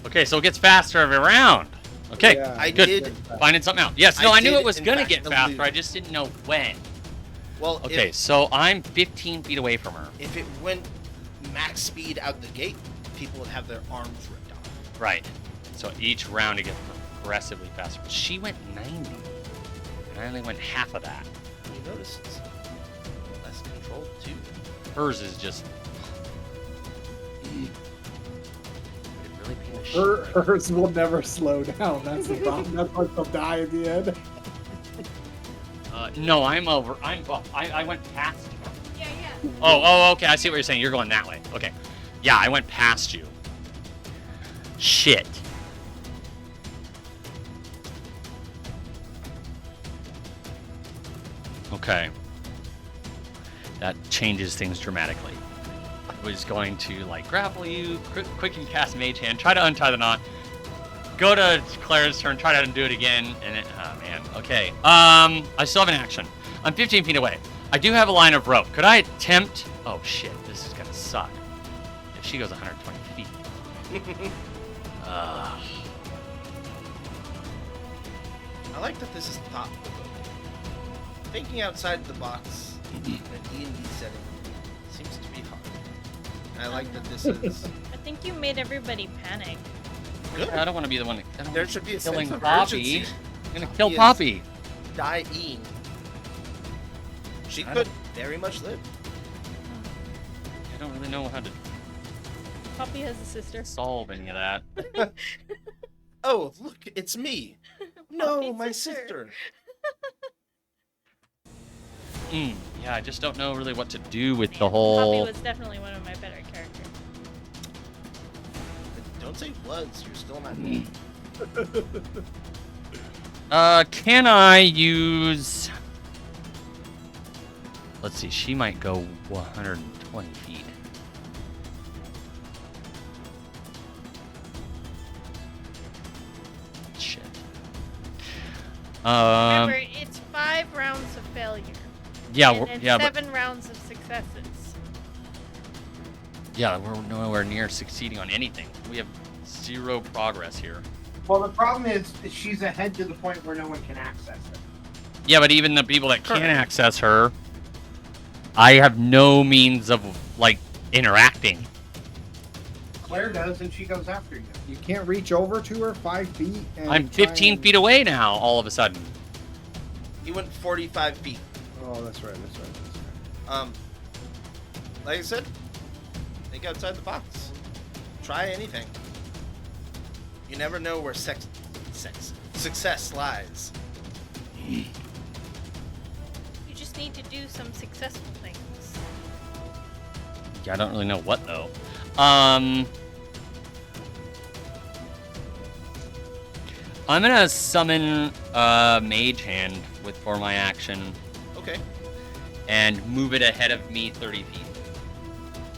Okay, so it gets faster every round. Okay, Yeah, I good. did. Finding something out. Yes, no, I knew did, it was in gonna fact, get allude. faster. I just didn't know when. Well, Okay, so I'm 15 feet away from her. if it went max speed out the gate, people would have their arms ripped off. Right. So each round it gets progressively faster. She went 90. And I only went half of that. You notice it's less controlled too. Hers is just. It really being a shit. Hers will never slow down. That's the problem. That's why she'll die at the end. No, I'm over. I went past you. Yeah, yeah. Oh, okay. I see what you're saying. You're going that way. Okay. Yeah, I went past you. Shit. Okay. That changes things dramatically. I was going to like grapple you, quick and cast Mage Hand, try to untie the knot, go to Claire's turn, try to undo it again, and it, oh man. Okay. I still have an action. I'm 15 feet away. I do have a line of rope. Could I attempt? Oh shit, this is gonna suck. If she goes 120 feet. I like that this is thought provoking. Thinking outside the box in a D&D setting seems to be hard. And I like that this is I think you made everybody panic. good. I don't want to be the one. I don't There wanna should be a killing sense of Poppy. urgency. I'm gonna kill Is Poppy. Dying. She I could very much live. I don't really know how to Poppy has a sister. solve any of that. Oh, look, it's me. No, Poppy's my sister. sister. Yeah, I just don't know really what to do with the Poppy whole. was definitely one of my better characters. Don't say was. You're still not. Can I use? Let's see. She might go 120 feet. Shit. Remember, it's 5 rounds of failure. Yeah, and then yeah, but 7 rounds of successes. yeah, we're nowhere near succeeding on anything. We have 0 progress here. Well, the problem is she's ahead to the point where no one can access it. Yeah, but even the people that can access her, I have no means of like interacting. Claire does, and she goes after you. You can't reach over to her 5 feet. And I'm try 15 and- feet away now. All of a sudden. He went 45 feet. Oh, that's right. Like I said, think outside the box. Try anything. You never know where success lies. You just need to do some successful things. Yeah, I don't really know what though. I'm gonna summon Mage Hand for my action Okay. and move it ahead of me 30 feet.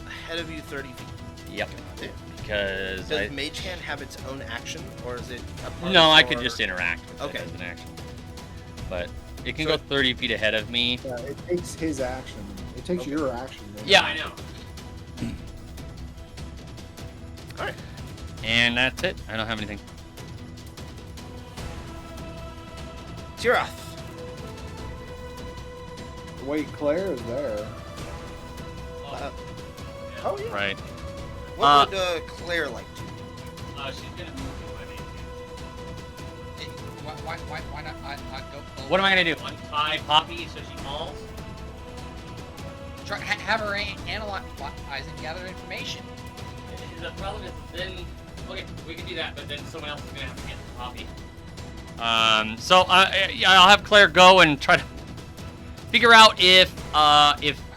Ahead of you 30 feet. Yep. Okay. Because Does Mage Hand have its own action, or is it a part no, I of could your- just interact with Okay. it as an action. But it can So- go 30 feet ahead of me. Yeah, it takes his action. It takes Okay. your action. then. Yeah, I know. Alright. And that's it. I don't have anything. Tiroth. Wait, Claire is there. Oh, yeah. Right. What would Claire like to do? She's gonna move Why not go? What am I gonna do? Untie Poppy so she falls? Have her analyze and gather information. The problem is then okay, we can do that, but then someone else is gonna have to get the Poppy. Yeah, I'll have Claire go and try to figure out if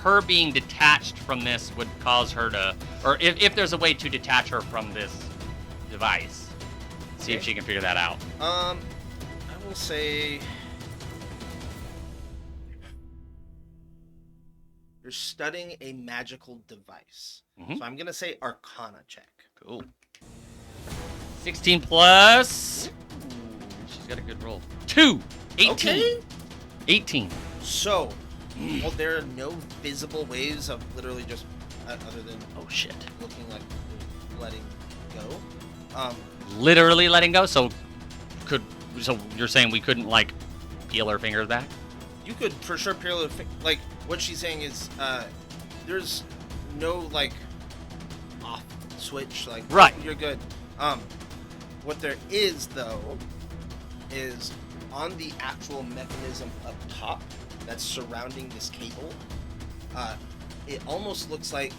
her being detached from this would cause her to, or if there's a way to detach her from this device. See if Okay. she can figure that out. I will say you're studying a magical device. Mhm. So I'm gonna say Arcana check. Cool. 16 plus. Ooh, she's got a good roll. 2. 18. Okay. 18. So, well, there are no visible ways of literally just other than Oh shit. looking like you're letting go. Literally letting go. So you're saying we couldn't like peel her fingers back? You could for sure peel it, like what she's saying is, there's no like off switch, like Right. you're good. What there is though is on the actual mechanism up top that's surrounding this cable. It almost looks like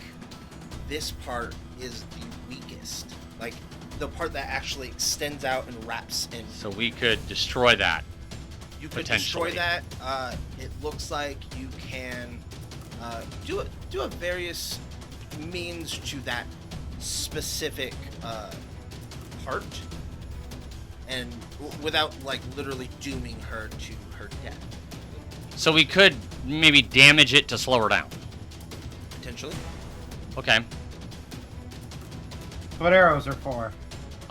this part is the weakest, like the part that actually extends out and wraps in. So we could destroy that. You could Potentially. destroy that. It looks like you can do a various means to that specific part, and without like literally dooming her to her death, So we could maybe damage it to slow her down. potentially. Okay. What arrows are for?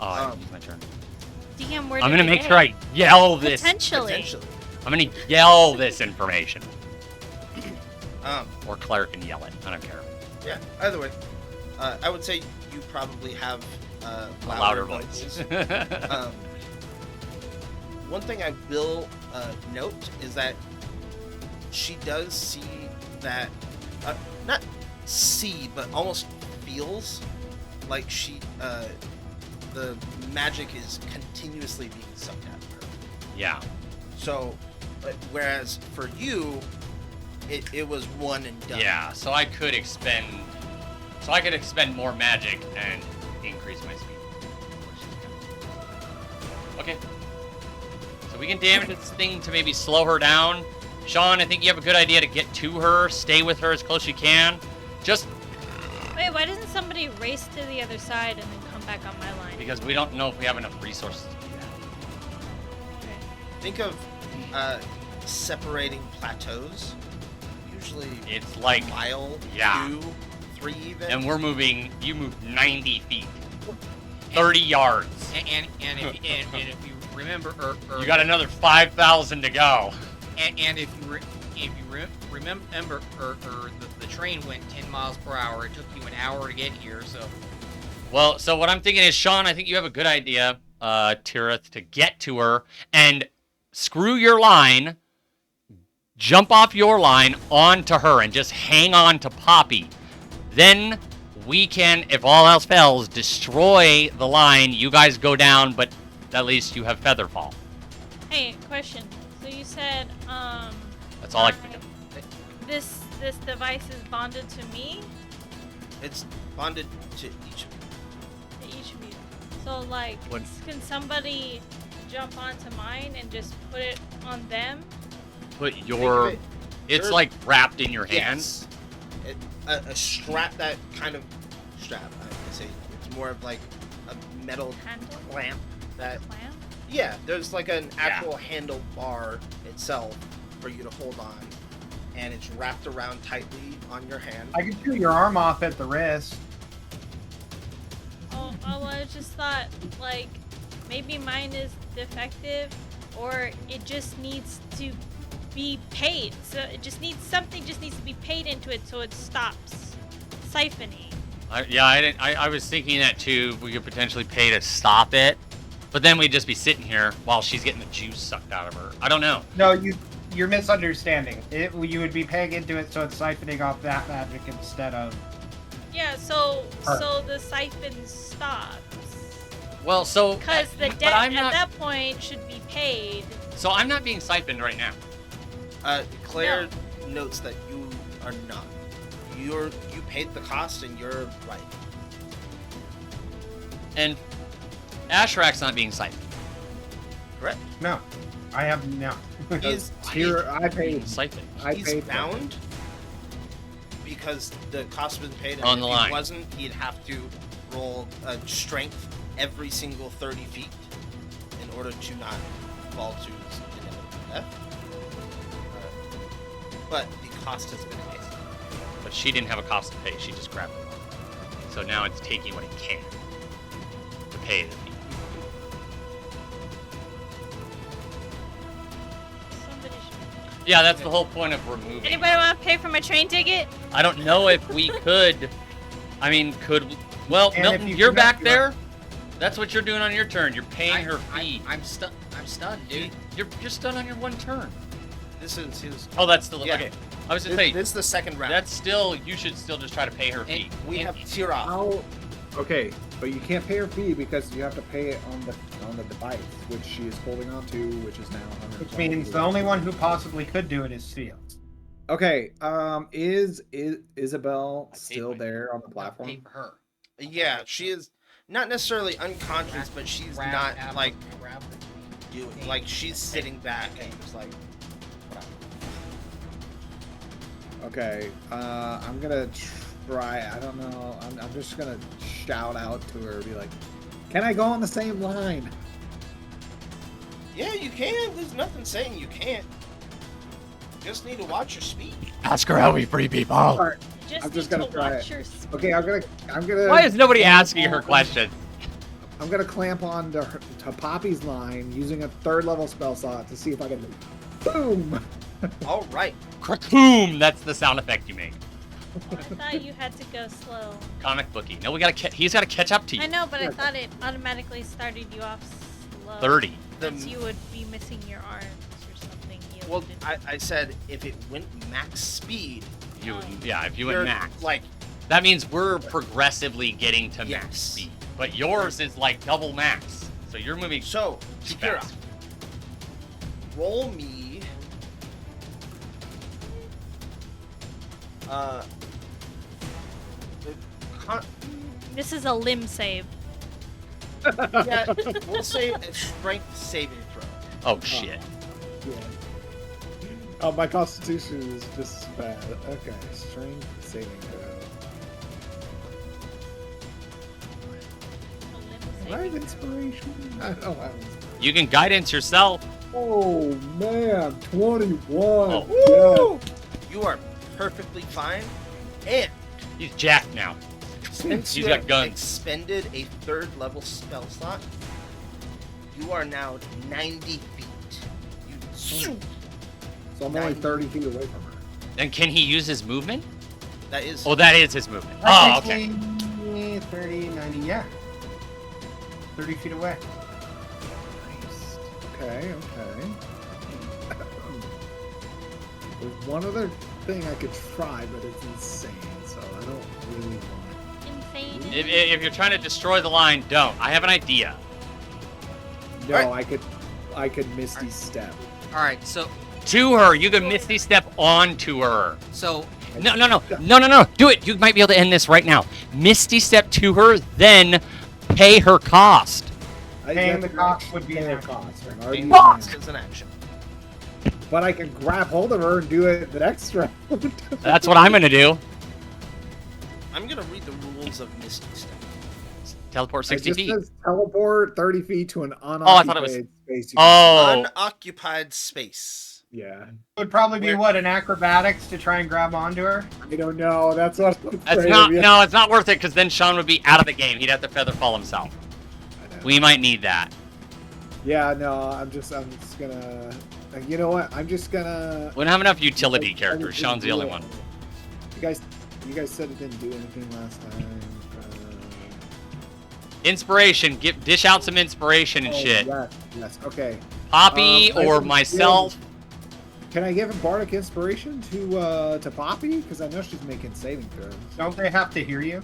Oh, I used my turn. DM, where I'm did gonna we make sure hit? I yell this. Potentially. I'm gonna yell this information. Um, Or Claire can yell it. I don't care. yeah. Either way, I would say you probably have A louder louder voice. vocals. One thing I will note is that she does see that, not see, but almost feels like the magic is continuously being sucked out of her. Yeah. So, whereas for you, it was one and done. Yeah. So I could expend. So I could expend more magic and increase my speed. Okay. So we can damage this thing to maybe slow her down. Sean, I think you have a good idea to get to her. Stay with her as close as you can. Just Wait, why doesn't somebody race to the other side and then come back on my line? because we don't know if we have enough resources to do that. Okay. Think of separating plateaus. Usually It's like, a mile, yeah. 2, 3 even. and we're moving. You moved 90 feet, 30 yards. And if you remember, You got another 5,000 to go. and if you remember, the train went 10 miles per hour. It took you an hour to get here, so. Well, so what I'm thinking is, Sean, I think you have a good idea, Tirith, to get to her and screw your line, jump off your line onto her, and just hang on to Poppy. Then we can, if all else fails, destroy the line. You guys go down, but at least you have Featherfall. Hey, question. So you said, That's all I can do. this device is bonded to me, It's bonded to each of you. to each of you. So like, What- can somebody jump onto mine and just put it on them? Put Think your. of it- It's your- like wrapped in your hands. Yes. A strap, that kind of strap. I say it's more of like a metal Handle? clamp. That Clamp? yeah, there's like an actual handle bar itself for you to hold on, and it's wrapped around tightly on your hand. I could chew your arm off at the wrist. Oh, I just thought like maybe mine is defective, or it just needs to be paid. So it just needs just needs to be paid into it so it stops siphoning. I was thinking that too. We could potentially pay to stop it, but then we'd just be sitting here while she's getting the juice sucked out of her. I don't know. No, you're misunderstanding. You would be paying into it so it's siphoning off that magic instead of. Yeah, so Her. the siphon stops. Well, so Because the but debt I'm at not. that point should be paid. So I'm not being siphoned right now. Claire notes that you are not. You paid the cost, and you're right. And Ashrak's not being siphoned. Correct. No, I have no. He's Here, I paid. Siphoned. I he's paid for it. bound because the cost was paid. And On the if line. he wasn't, he'd have to roll strength every single 30 feet in order to not fall to inevitable death. But the cost has been paid. But she didn't have a cost to pay. She just grabbed it. So now it's taking what it can to pay the fee. Somebody should. Yeah, that's the whole point of removing. Anybody want to pay for my train ticket? I don't know if we could. I mean, could we? Well, And Milton, if you you're forgot back your- there. That's what you're doing on your turn. You're paying her fee. I'm stunned, dude. You're stunned on your one turn. This is his. Oh, that's still Yeah. okay. I was just This, saying this is the second round. that's still. You should still just try to pay her fee. We have Tira. How? Okay, but you can't pay her fee because you have to pay it on the device, which she is holding on to, which is now 100. Which means the only one who possibly could do it is Seal. Okay, is Isabel I paid still my- there on the Pay platform? for her. Yeah, she is not necessarily unconscious, but she's Grab not apple, like grab the- you. Like she's sitting back and just like. Okay, I'm gonna try. I don't know. I'm just gonna shout out to her, be like, "Can I go on the same line?" Yeah, you can. There's nothing saying you can't. You just need to watch your speed. Ask her how we free people. Alright, Just I'm just need gonna to try watch it. your speed. okay, I'm gonna. Why is nobody asking her questions? I'm gonna clamp on to Poppy's line using a 3rd level spell slot to see if I can. Boom. All right. Krakoom! That's the sound effect you make. I thought you had to go slow. Comic booky. No, he's got to catch up to you. I know, but I thought it automatically started you off slow. 30. Since you would be missing your arms or something. You Well, didn't- I said if it went max speed, You, Oh. yeah, if you you're went max. like That means we're progressively getting to max Yes. speed. But yours is like double max. So you're moving so. too Shakira, fast. roll me. The con- This is a limb save. yeah, we'll say a strength saving throw. Oh, shit. Yeah. Oh, my constitution is just bad. Okay, strength saving throw. A limb Do I have saving. inspiration? I don't have inspiration. You can guidance yourself. Oh man, 21. Oh. Woo! You are perfectly fine. And He's jacked now. since He's you got have guns. expended a 3rd level spell slot, you are now 90 feet. You So I'm only 30 feet away from her. And can he use his movement? that is Oh, that is his movement. Oh, That okay. takes me 30, 90, yeah. 30 feet away. Nice. Okay, okay. There's one other thing I could try, but it's insane, so I don't really want Insane. If you're trying to destroy the line, don't. I have an idea. it. No, I could Misty Step. All right, so To her. You can Misty Step onto her. so No. Do it. You might be able to end this right now. Misty Step to her, then pay her cost. Paying the cost would be pay an the action. cost. I'm already being using lost it. as an action. But I can grab hold of her and do it the next round. That's what I'm going to do. I'm gonna read the rules of Misty Step. Teleport It 60 just feet. says teleport 30 feet to an I thought it was- unoccupied space. Oh. Unoccupied space. Yeah. It would probably be Where- what, an acrobatics to try and grab onto her? I don't know. That's what I'm That's afraid not. of. Yeah. No, it's not worth it because then Sean would be out of the game. He'd have to feather fall himself. I know. We might need that. Yeah, no, I'm just gonna. You know what? I'm just gonna. We don't have enough utility characters. Sean's the only one. You guys said it didn't do anything last time. Inspiration. Dish out some inspiration and Oh, shit. Yes. Okay. Poppy I or can myself. Can I give a bardic inspiration to Poppy? Because I know she's making saving throws. Don't they have to hear you?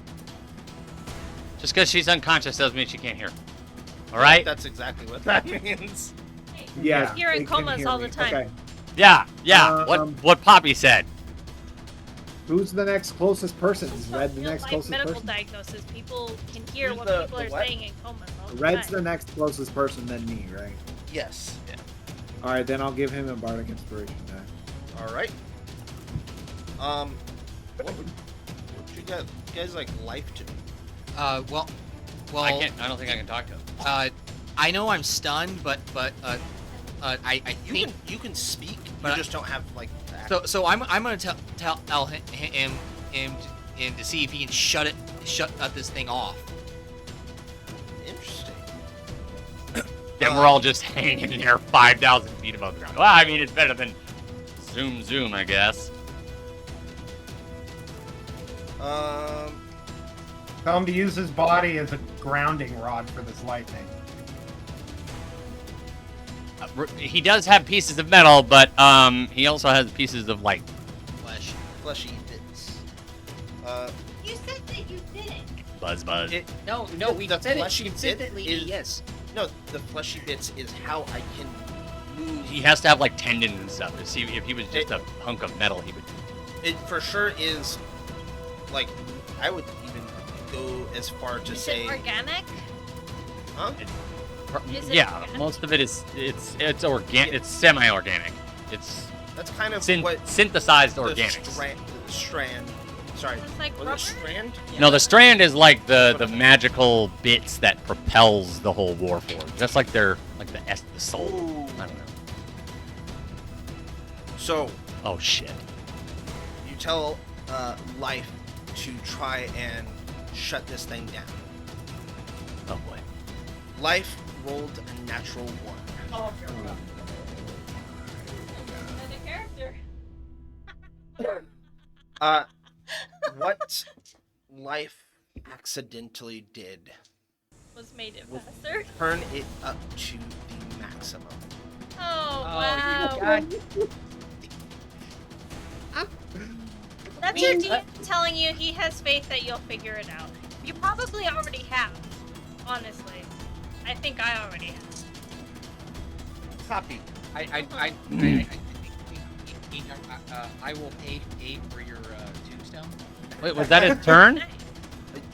Just because she's unconscious doesn't mean she can't hear. All right. That's exactly what that means. Yeah. You're in they can comas hear all me. the time. Okay. Yeah. Um, What Poppy said. Who's the next closest person? Is Also, Red the real next life closest medical person? diagnosis. People can hear Who's what the- people the are what? saying in comas all the Red's time. the next closest person than me, right? Yes. All right, then I'll give him a bardic inspiration. Then. All right. What would you guys like life to do? well, I can't. I don't think I can talk to him. I know I'm stunned, but I You think can speak, But you I- just don't have like. The action. so I'm gonna tell him to see if he can shut this thing off. Interesting. Then we're all just hanging in there 5,000 feet above the ground. Well, I mean, it's better than zoom, I guess. Tell him to use his body as a grounding rod for this lightning. He does have pieces of metal, but he also has pieces of like Flesh. Fleshy bits. You said that you didn't. buzz. No, we The said it fleshy bit consistently. is- Yes. No, the fleshy bits is how I can move. He has to have like tendons and stuff. If he was just a hunk of metal, he would. It for sure is, like, I would even go as far to Is say, it organic? huh? Is it Yeah, organic? most of it is it's organic. It's semi-organic. It's That's kind of syn- what synthesized the organics. the strand. Sorry, It's like was rubber? it strand? No, the strand is like the magical bits that propels the whole Warforged. That's like the soul. Ooh. I don't know. So Oh shit. you tell Life to try and shut this thing down. Oh boy. Life rolled a natural 1. Oh, Another character. What Life accidentally did Was made it faster. turn it up to the maximum. Oh, Oh, wow. God. That's your DM telling you he has faith that you'll figure it out. You probably already have. Honestly. I think I already have. Copy. I will pay for your tombstone. Wait, was that his turn?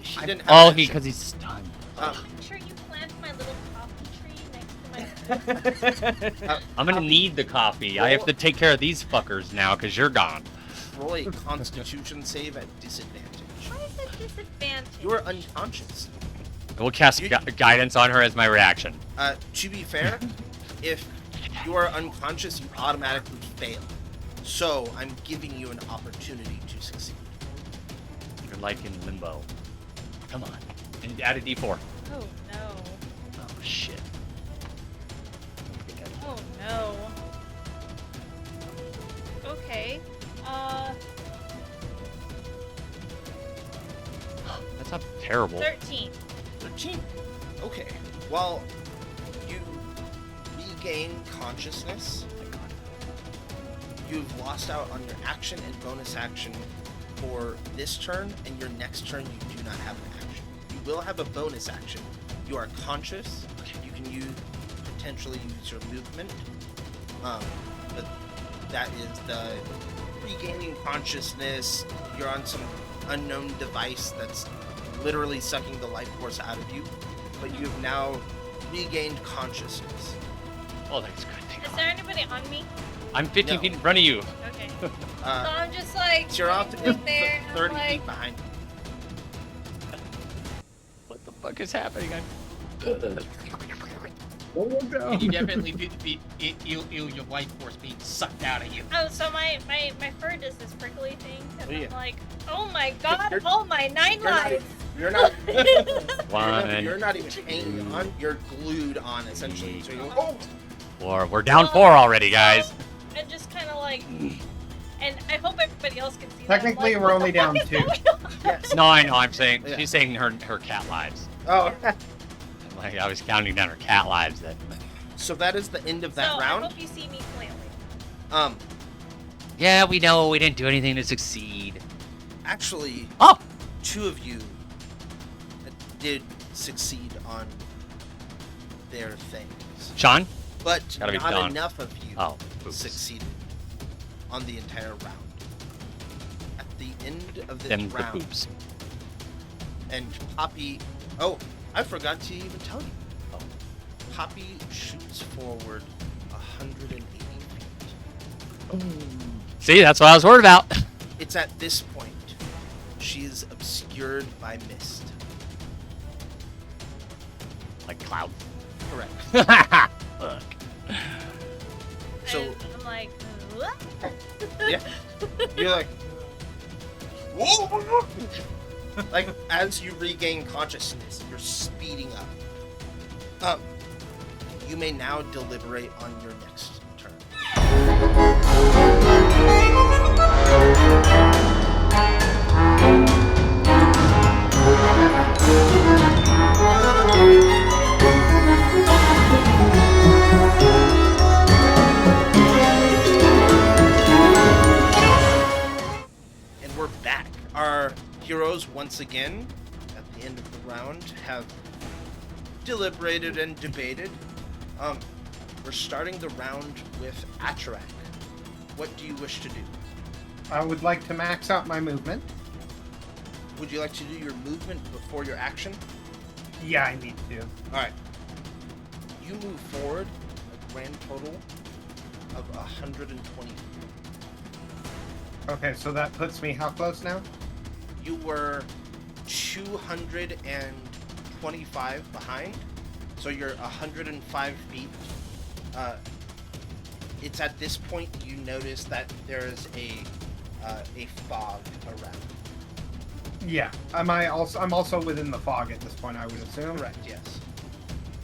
She didn't have Oh, an action. because he's stunned. Um, Make sure you plant my little coffee tree next to my I'm gonna need the coffee. I have to take care of these fuckers now because you're gone. roll a Constitution save at disadvantage. Why is it disadvantage? You are unconscious. We'll cast You- guidance on her as my reaction. To be fair, if you are unconscious, you automatically fail. So I'm giving you an opportunity to succeed. You're like in limbo. Come on. And add a d4. Oh no. Oh shit. Oh no. Okay. That's not terrible. 13. 13. Okay. Well, you regain consciousness. Oh my god. You've lost out on your action and bonus action for this turn, and your next turn you do not have an action. You will have a bonus action. You are conscious. You can potentially use your movement. But that is the regaining consciousness. You're on some unknown device that's literally sucking the life force out of you, but you have now regained consciousness. Oh, that's good. Thank Is God. there anybody on me? I'm 15 No. feet in front of you. Okay. So Uh, I'm just like so you're off right there. and I'm 30 like, feet behind. What the fuck is happening? And you definitely feel your life force being sucked out of you. Oh, so my fur does this prickly thing, and Oh, yeah. I'm like, oh my god, You're- oh my 9 you're not- lives. You're not. One, You're not even hanging on. You're glued on essentially. So you go. Oh. 4. We're down 4 already, guys. And just kind of like, and I hope everybody else can see. Technically, that. I'm we're like, only what the down fuck is 2. going on? Yes. No, I know. I'm saying Yeah. she's saying her cat lives. Oh. Like I was counting down her cat lives. That. So that is the end of that So round. I hope you see me clearly. Yeah, we know we didn't do anything to succeed. Actually, Oh, 2 of you did succeed on their things, Sean. but Gotta be not Don. enough of you Oh, oops. succeeded on the entire round. At the end of this Them the round, poops. and Poppy. Oh, I forgot to even tell you. Oh. Poppy shoots forward 180 feet. See, that's what I was worried about. It's at this point she is obscured by mist. Like cloud. Correct. Fuck. So And I'm like, what? yeah, you're like, whoa! Like as you regain consciousness, you're speeding up. You may now deliberate on your next turn. once again, at the end of the round, have deliberated and debated. We're starting the round with Atrak. What do you wish to do? I would like to max out my movement. Would you like to do your movement before your action? Yeah, I need to. Alright. You move forward a grand total of 120 feet. Okay, so that puts me how close now? You were 225 behind, so you're 105 feet. It's at this point you notice that there's a fog around. Yeah. I'm also within the fog at this point, I would assume. Correct, yes.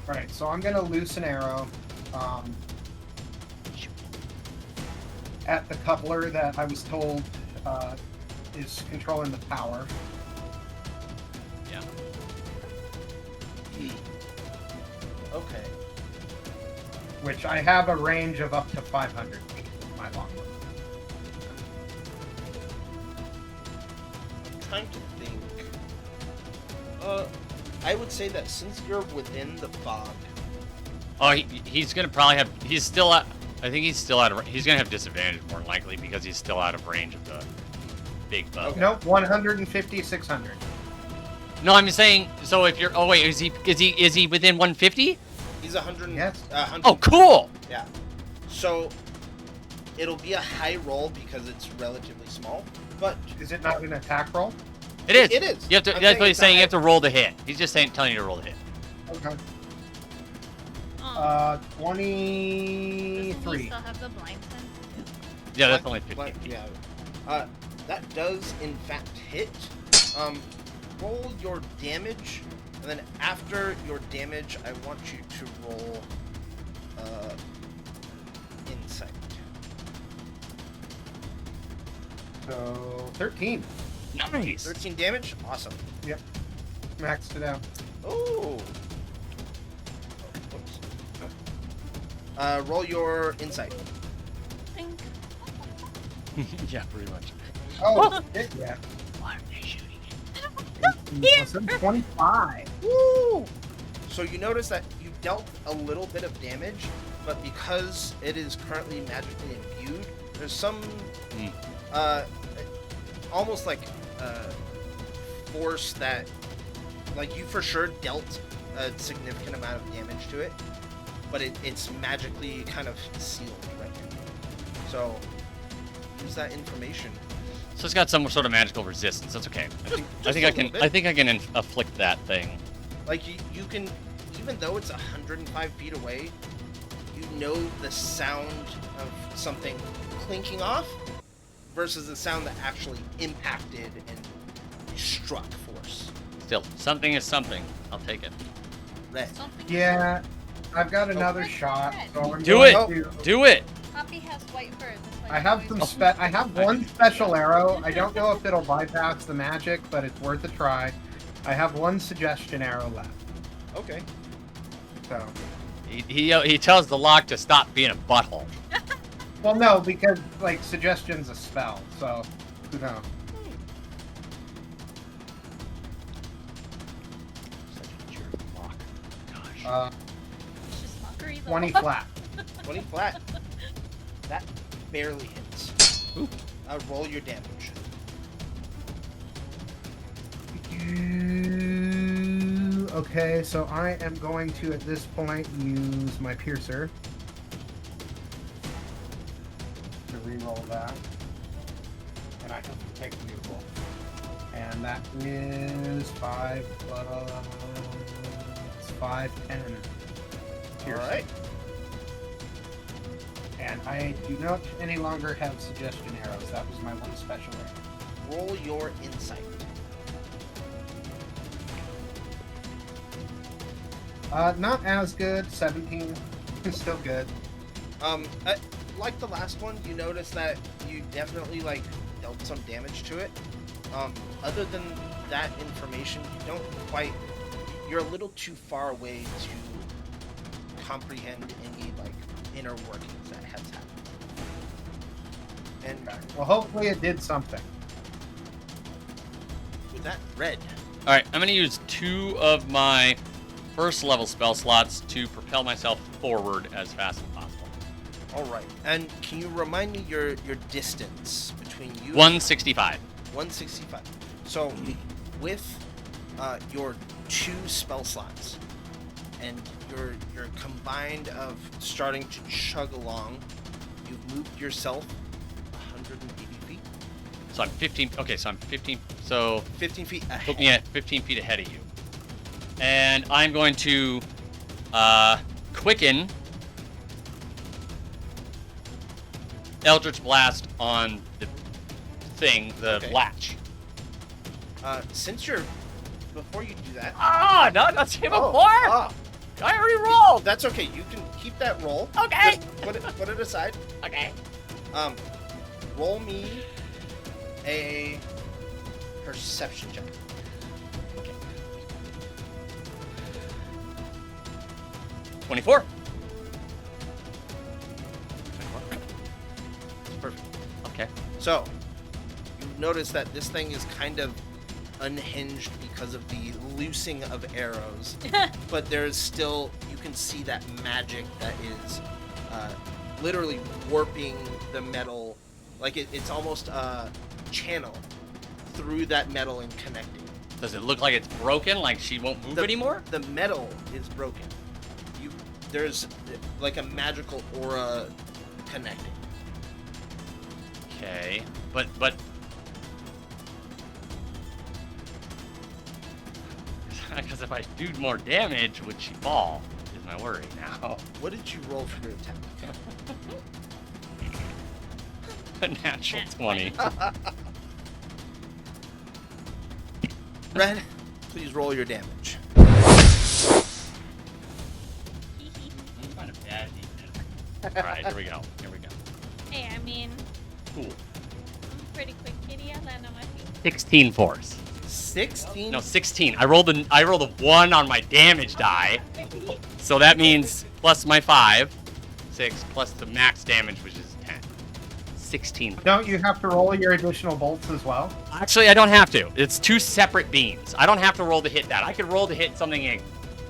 Alright, so I'm gonna loose an arrow at the coupler that I was told is controlling the power. Yeah. Okay. Which I have a range of up to 500 feet with my longbow. I'm trying to think. I would say that since you're within the fog, Oh, he's gonna probably have. He's still at. I think he's still out of. He's gonna have disadvantage more than likely because he's still out of range of the big bow. Okay. Nope, 150, 600. No, I'm saying. So if you're. Oh wait, is he within 150? he's 100. Yes. 100. Oh, cool. Yeah. So it'll be a high roll because it's relatively small, but Is it not an attack roll? It is. It is. You have to. I'm That's saying what he's it's saying. You not- have to roll the hit. He's just saying, telling you to roll the hit. Okay. Oh, 23. doesn't he still have the blind sense? Yeah, that's only But, 50. yeah. That does in fact hit. Roll your damage, and then after your damage, I want you to roll insight. So 13. Nice. 13 damage. Awesome. Maxed it out. Oh. Whoops. Roll your insight. Think. Yeah, pretty much. Oh, shit, yeah. Why are they shooting Plus 25. Woo! So you notice that you dealt a little bit of damage, but because it is currently magically imbued, there's some almost like force that, like, you for sure dealt a significant amount of damage to it, but it's magically kind of sealed right now. So use that information. So it's got some sort of magical resistance. That's okay. I think a I little can. bit. I think I can afflict that thing. Like, you can, even though it's 105 feet away, you know the sound of something clinking off versus the sound that actually impacted and struck force. Still, something is something. I'll take it. Red. Something Yeah, I've got another shot. So I'm Do going it. to- Do it. Poppy has white fur. That's why I have she some always- I have one special arrow. I don't know if it'll bypass the magic, but it's worth a try. I have one suggestion arrow left. Okay. So, He tells the lock to stop being a butthole. well, no, because like suggestion's a spell, so who knows? Such a jerk lock. Gosh. It's just mockery. though. 20 flat. 20 flat. That barely hits. Ooh. Roll your damage. Okay, so I am going to at this point use my piercer to re-roll that, and I have to take a new roll, and that is 5 plus 5, 10. Piercer. All right. And I do not any longer have suggestion arrows. That was my one special arrow. Roll your insight. Not as good. 17. Still good. Like the last one, you notice that you definitely like dealt some damage to it. Other than that information, you don't quite. You're a little too far away to comprehend any like inner workings that has happened. And Well, hopefully it did something. With that, Red. All right, I'm gonna use 2 of my first level spell slots to propel myself forward as fast as possible. All right. And can you remind me your distance between you? 165. 165. So, with your 2 spell slots and your combined of starting to chug along, you've moved yourself 180 feet. So I'm 15. Okay, so I'm 15. So 15 feet ahead. put me at 15 feet ahead of you, and I'm going to quicken Eldritch Blast on the thing, the Okay. latch. Since you're before you do that. Ah, no, that's him before. Ah, I already rolled. that's okay. You can keep that roll. Okay. Just put it aside. Okay. Roll me a perception check. 24. Perfect. Okay. So, you notice that this thing is kind of unhinged because of the loosing of arrows, but there's still, you can see that magic that is literally warping the metal, like it's almost a channel through that metal and connecting. Does it look like it's broken? Like she won't move anymore? The metal is broken. There's like a magical aura connecting. Okay. But because if I do more damage, would she fall? Is my worry now. What did you roll for your attack? A natural 20. Red, please roll your damage. I'm kind of bad at this. Alright, here we go. Here we go. Hey, I mean, Cool. I'm a pretty quick kitty. I land on my feet. 16 force. 16? No, 16. I rolled a 1 on my damage die. So that means plus my 5, 6, plus the max damage, which is 10. 16. Don't you have to roll your additional bolts as well? Actually, I don't have to. It's 2 separate beams. I don't have to roll to hit that. I could roll to hit something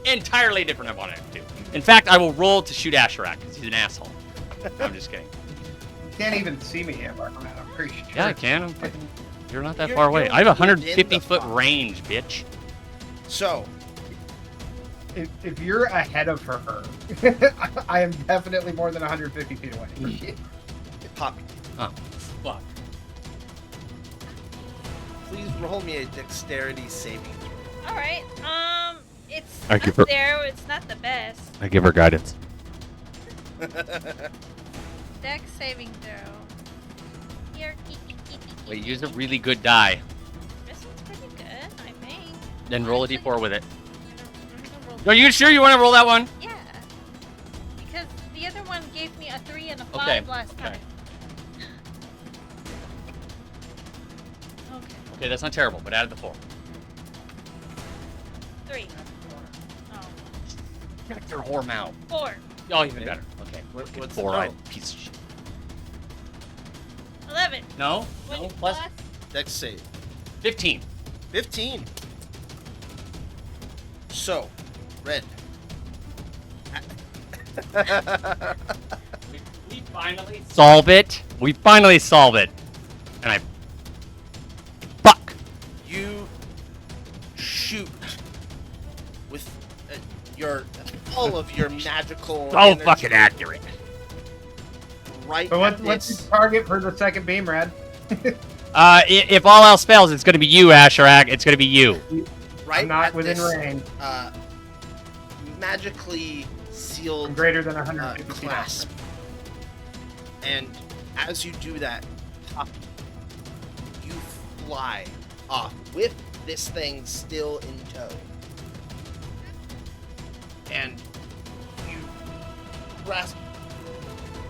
entirely different if I wanted to. In fact, I will roll to shoot Asherak because he's an asshole. I'm just kidding. You can't even see me yet, Mark. I'm pretty sure. Yeah, I can. You're not that You're- far away. you're I have a within 150 the foot fog. range, bitch. So, If you're ahead of her, I am definitely more than 150 feet away. Poppy, Oh, fuck. please roll me a dexterity saving throw. All right. It's I up give her- there. It's not the best. I give her guidance. Dex saving throw. Here, Wait, use a really good die. This one's pretty good, I think. Then roll a d4 with it. I'm gonna roll- Are you sure you want to roll that one? Yeah. Because the other one gave me a 3 and a 5 Okay, last okay. time. Okay. Okay, that's not terrible, but add the 4. 3. Oh. Shut your whore mouth. 4. Oh, even better. Okay. What's the 4, I total? piece of shit. 11. No? What No? Plus plus? Dex save. 15. 15. So, Red. We finally solve it. We finally solve it. And I... Fuck. You shoot with all of your magical So energy fucking accurate. right So at what's this. your target for the second beam, Red? If all else fails, it's gonna be you, Asherak. It's gonna be you. Right I'm not at within this, range. magically sealed I'm greater than uh, 150 feet. clasp. And as you do that, you fly off with this thing still in tow. And you grasp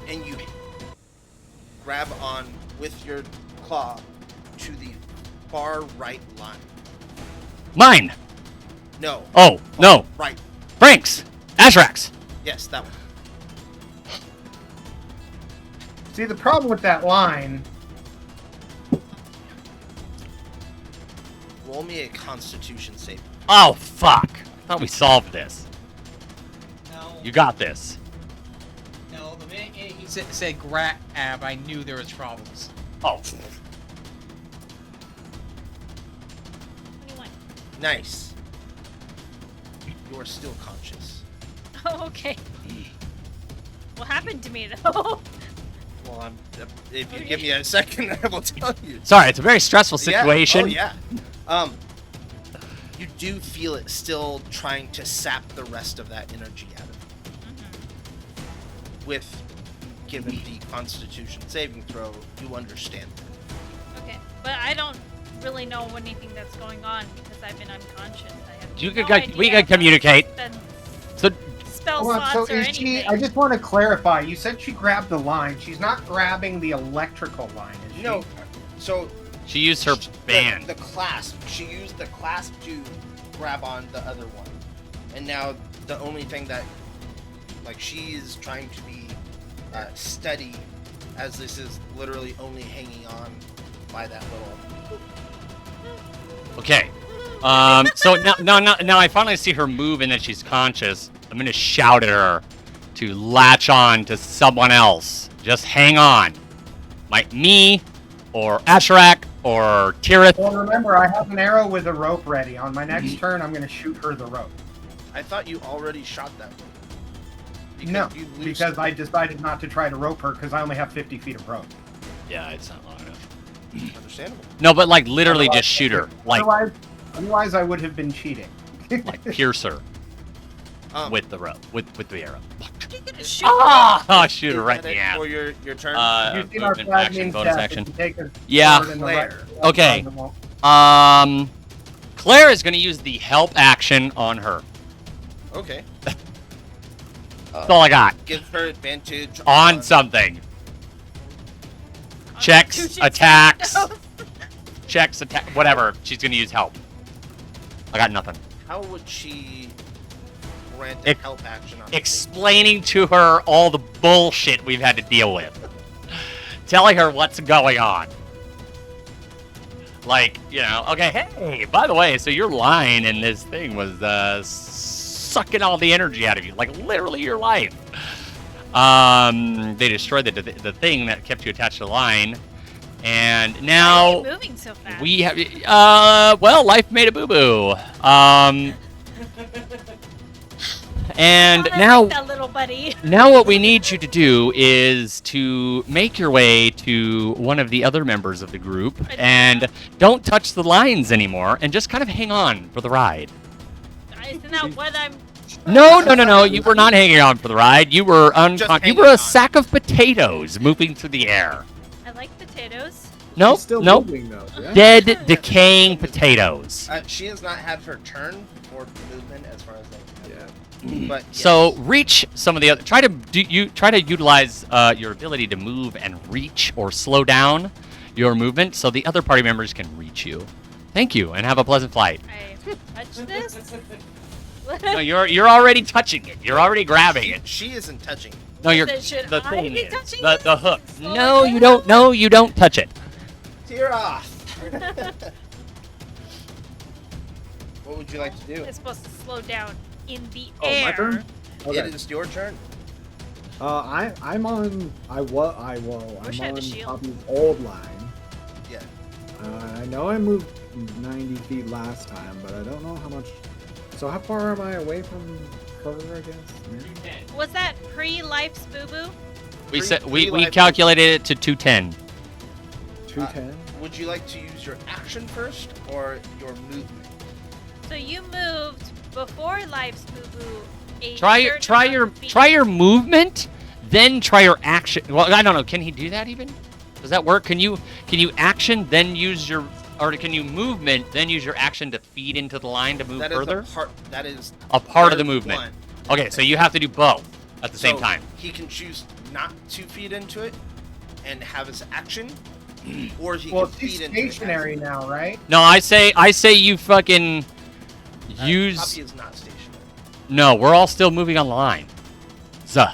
and you grab on with your claw to the far right line. Mine. No, Oh, no. right. Frank's. Asherak's. Yes, that one. See, the problem with that line roll me a Constitution save. Oh, fuck. I thought we solved this. No. You got this. No, the minute he said grab, I knew there was problems. Oh. 21. Nice. You are still conscious. Oh, okay. What happened to me though? Well, if you give me a second, I will tell you. Sorry, it's a very stressful situation. Yeah. Oh, yeah. You do feel it still trying to sap the rest of that energy out of you. With, given the Constitution saving throw, you understand that. Okay, but I don't really know anything that's going on because I've been unconscious. I have You no could- idea we can if I've communicate. spent So, spell Hold on, so slots or is anything. she? I just want to clarify. You said she grabbed the line. She's not grabbing the electrical line, is she? No. So she used her band. The clasp. She used the clasp to grab on the other one, and now the only thing that, like, she is trying to be steady, as this is literally only hanging on by that little. Okay. So now I finally see her move and that she's conscious. I'm gonna shout at her to latch on to someone else. Just hang on. Like me, or Asherak, or Tirith. Well, remember, I have an arrow with a rope ready. On my next turn, I'm going to shoot her the rope. I thought you already shot that one. Because No, you lose- because I decided not to try to rope her because I only have 50 feet of rope. Yeah, it's not long enough. Understandable. No, but like literally just shoot her. Like Otherwise, I would have been cheating. pierce her with the rope, with the arrow. You're gonna shoot Oh, shoot her Is right that in the it ass. for your turn? You've seen our Movement, flag action, name bonus test. action. If you take a Yeah. sword in the right Claire. Okay. it won't- Claire is gonna use the help action on her. Okay. That's all I got. Give her advantage On something. Checks, Constitution attacks. saving Checks, attack, whatever. She's gonna use help. I got nothing. How would she grant a Ex- help action on Explaining to her all the bullshit we've had to deal with. Telling her what's going on. Like, you know, okay, hey, by the way, so your line in this thing was sucking all the energy out of you. Like, literally your life. They destroyed the thing that kept you attached to the line. And Why now are you moving so fast? we have, well, life made a boo-boo. And Oh, I now, like that little buddy. now what we need you to do is to make your way to one of the other members of the group and don't touch the lines anymore and just kind of hang on for the ride. Isn't that what I'm? No. You were not hanging on for the ride. You were Just you hanging were a on. sack of potatoes moving through the air. I like potatoes. Nope, She's still nope. moving though. Yeah? Dead, decaying potatoes. She has not had her turn for movement as far as I know. Yeah. But So yes. reach some of the other. Try to utilize your ability to move and reach or slow down your movement so the other party members can reach you. Thank you, and have a pleasant flight. I touch this. No, you're already touching it. You're already grabbing it. She isn't touching. No, you're Then should the I thing be is, touching the this? hook. Oh No, my you don't. No, you don't touch it. Tear off. What would you like to do? It's supposed to slow down in the Oh, air. my turn? Okay. It is your turn. I'm on. I'm Wish I had on a shield. Poppy's old line. Yeah. I know I moved 90 feet last time, but I don't know how much. So how far am I away from her? I guess. Yeah. Was that pre-life's boo-boo? We Three- said we three life- calculated it to 210. 210. Would you like to use your action first or your movement? So you moved before life's boo-boo. a Try certain amount of feet. your movement, then try your action. Well, I don't know. Can he do that even? Does that work? Can you action then use your, or can you movement then use your action to feed into the line to move That is further? that is A part of the part movement. one. Okay, so you have to do both at the same So time. He can choose not to feed into it and have his action, or he Well, can she's feed into it. stationary now, right? No, I say you fucking use. Poppy is not stationary. No, we're all still moving on the line. Zuh.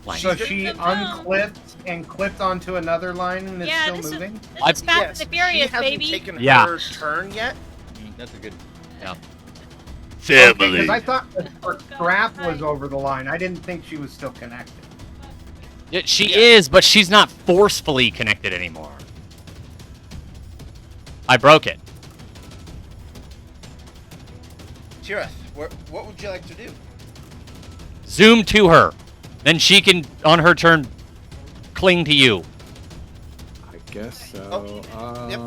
Line. So She's she good to know. unclipped and clipped onto another line and is Yeah, still this is moving? this is Fast Yes, and the Furious, she hasn't baby. taken Yeah. her turn yet, That's a good. Yeah. Because I thought her God, scrap was hi. over the line. I didn't think she was still connected. Yeah, she is, but she's not forcefully connected anymore. I broke it. Tirith, what would you like to do? Zoom to her. Then she can, on her turn, cling to you. I guess so. Oh, yep.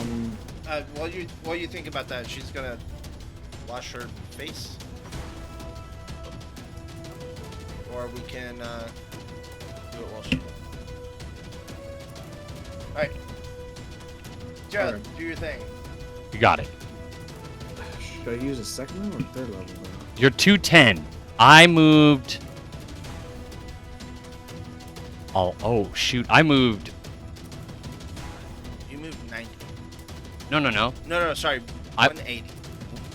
While you think about that, she's gonna wash her face, or we can do it while she. All right, Tirith, Alright. do your thing. You got it. Should I use a second level or third level? You're 210. I moved. Oh shoot! I moved. You moved 90. No. No, sorry, I- 180.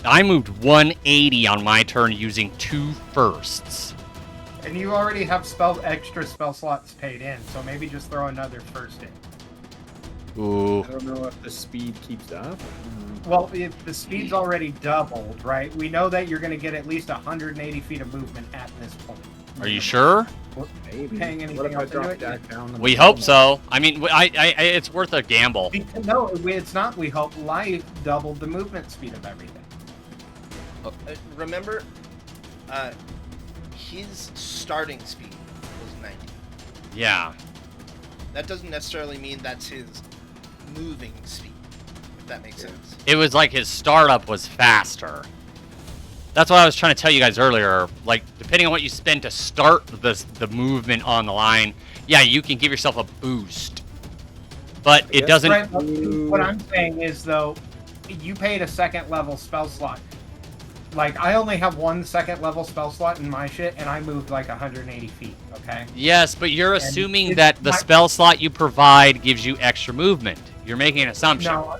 I moved 180 on my turn using 2 firsts. And you already have extra spell slots paid in, so maybe just throw another first in. Ooh. I don't know if the speed keeps up. Well, if the speed's already doubled, right? We know that you're going to get at least 180 feet of movement at this point. Are you sure? Maybe. Paying anything What if I else into drop it? back down? We hope so. I mean, it's worth a gamble. No, it's not. We hope life doubled the movement speed of everything. Remember, his starting speed was 90. Yeah. That doesn't necessarily mean that's his moving speed, if that makes sense. It was like his startup was faster. That's what I was trying to tell you guys earlier. Like, depending on what you spend to start the movement on the line, yeah, you can give yourself a boost. But it Yes, doesn't. Right, but what I'm saying is, though, you paid a second level spell slot. Like, I only have 1 second level spell slot in my shit, and I moved like 180 feet, okay? Yes, but you're And assuming it's that the my- spell slot you provide gives you extra movement. You're making an assumption. No,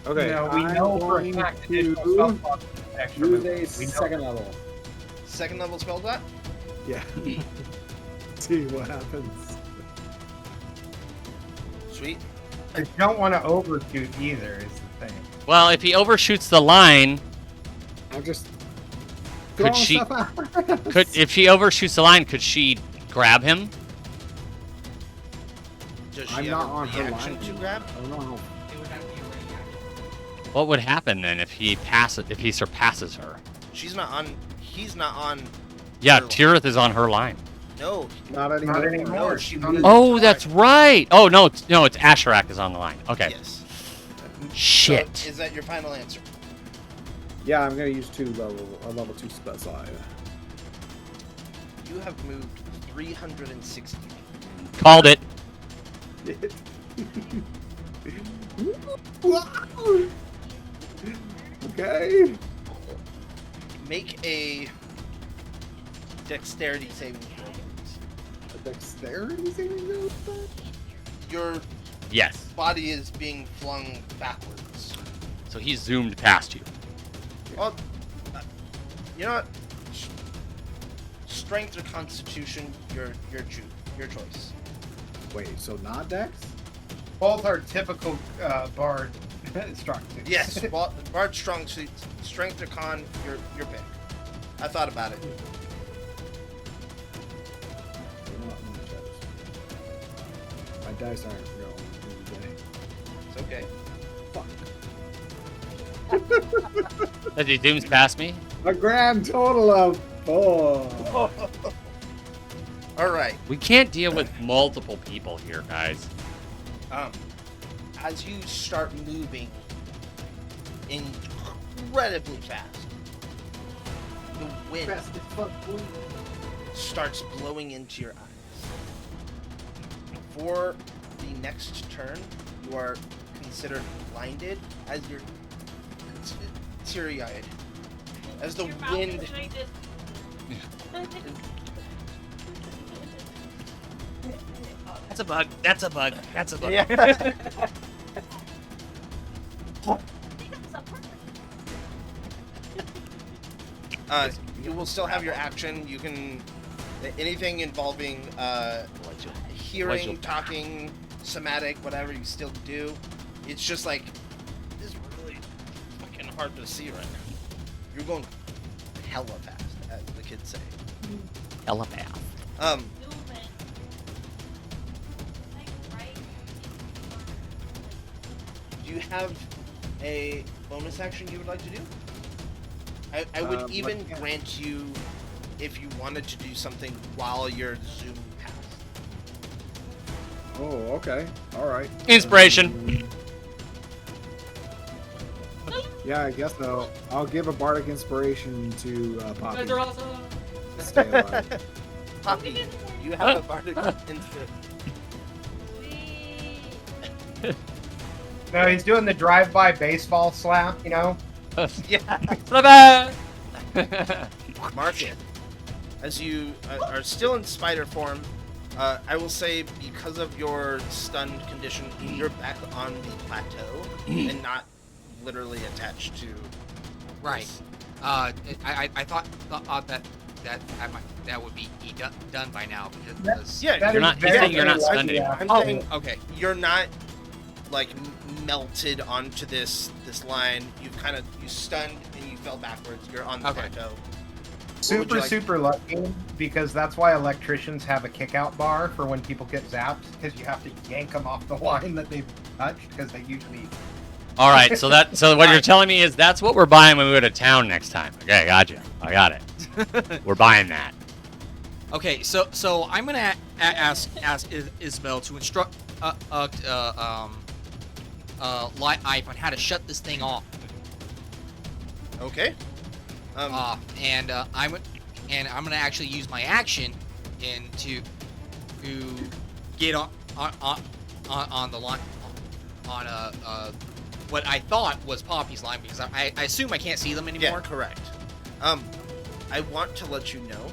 Okay. no, we I'm know for a going fact to additional spell slots give extra use movement. a We know second level. Second level spell slot? Yeah. See what happens. Sweet. I don't want to overshoot either, is the thing. Well, if he overshoots the line, I'm just. Could throwing she- stuff out. if she overshoots the line, could she grab him? Does she I'm have not a on her reaction line. to grab? I don't know how. It would have to be a reaction. What would happen then if he surpasses her? She's not on. He's not on. Yeah, Her line. Tirith is on her line. No. Not anymore. Not anymore. No, she She's on moved. the- Oh, that's right. Oh no, it's Asherak is on the line. Okay. Yes. Shit. So, is that your final answer? Yeah, I'm gonna use a level 2 spell slot. You have moved 360 feet. Called it. Okay. Make a dexterity saving throw, please. A dexterity saving throw? Your Yes. body is being flung backwards. So he zoomed past you. Well, you know what? Strength or Constitution, your choice. Wait, so not dex? Both are typical bard strong suits. Yes, Bard strong suits, strength or con, your pick. I thought about it. My dice aren't going today. It's okay. Fuck. That he zooms past me. A grand total of 4. All right. We can't deal with multiple people here, guys. As you start moving incredibly fast, the wind starts blowing into your eyes. For the next turn, you are considered blinded as you're teary-eyed. As the Your mouth wind is like this. That's a bug. That's a bug. That's a bug. Yeah. You will still have your action. You can anything involving hearing, talking, somatic, whatever you still do. It's just like this is really fucking hard to see right now. You're going hella fast, as the kids say. Telepath. Movement. Like right. Do you have a bonus action you would like to do? I would even what- grant you if you wanted to do something while you're zoomed past. Oh, okay. All right. Inspiration. Yeah, I guess so. I'll give a bardic inspiration to Poppy. Guys are awesome. to stay alive. Poppy, you have a bardic inspiration. Sweet. No, he's doing the drive-by baseball slap, you know? Yeah, Telepath. mark it. As you are still in spider form, I will say because of your stunned condition, you're back on the plateau and not literally attached to. Right. this. I thought that would be done by now because Yeah, That You're is not- he's very saying you're not lucky, stunned yeah. I'm Oh, saying okay. you're not like melted onto this line. You stunned and you fell backwards. You're on the Okay. plateau. Super, like- super lucky, because that's why electricians have a kick-out bar for when people get zapped, because you have to yank them off the line that they've touched, because they usually... All right, so what you're telling me is that's what we're buying when we go to town next time. Okay, gotcha. I got it. We're buying that. Okay, so I'm gonna ask Isabel to instruct Light Ive on how to shut this thing off. Okay. And I'm gonna actually use my action to get on the line on what I thought was Poppy's line, because I assume I can't see them Yeah, anymore. correct. I want to let you know.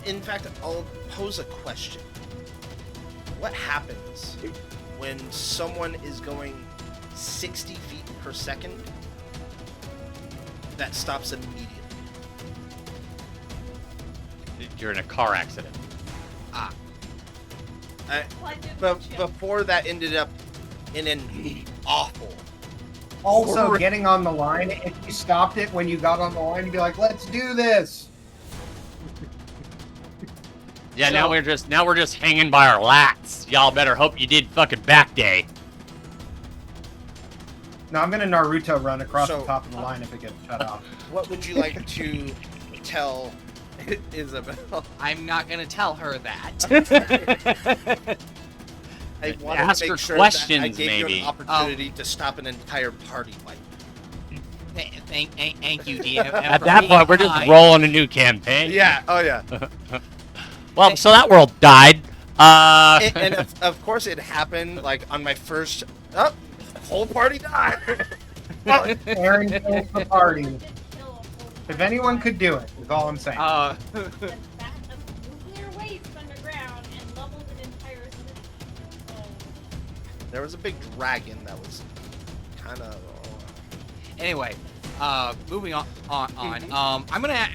In fact, I'll pose a question. What happens when someone is going 60 feet per second? That stops immediately. You're in a car accident. Before that ended up in an awful. Also, Horrific. getting on the line, if you stopped it when you got on the line, you'd be like, let's do this! Yeah, now we're just hanging by our lats. Y'all better hope you did fucking back day. No, I'm gonna Naruto run across So- the top of the line if it gets shut off. What would you like to tell Isabel? I'm not gonna tell her that. I want Ask to her make sure that I questions, gave you maybe. an opportunity to stop an entire party fight. Thank you, DM. At that point, we're just rolling a new campaign. Yeah. Oh yeah. Well, so that world died. And of course it happened like on my first. Oh, whole party died. Well, Aaron kills the party. Did kill a whole If anyone could do it, is all I'm saying. a vat of nuclear waste underground and leveled an entire city. So, there was a big dragon that was kind of. Anyway, moving on. I'm gonna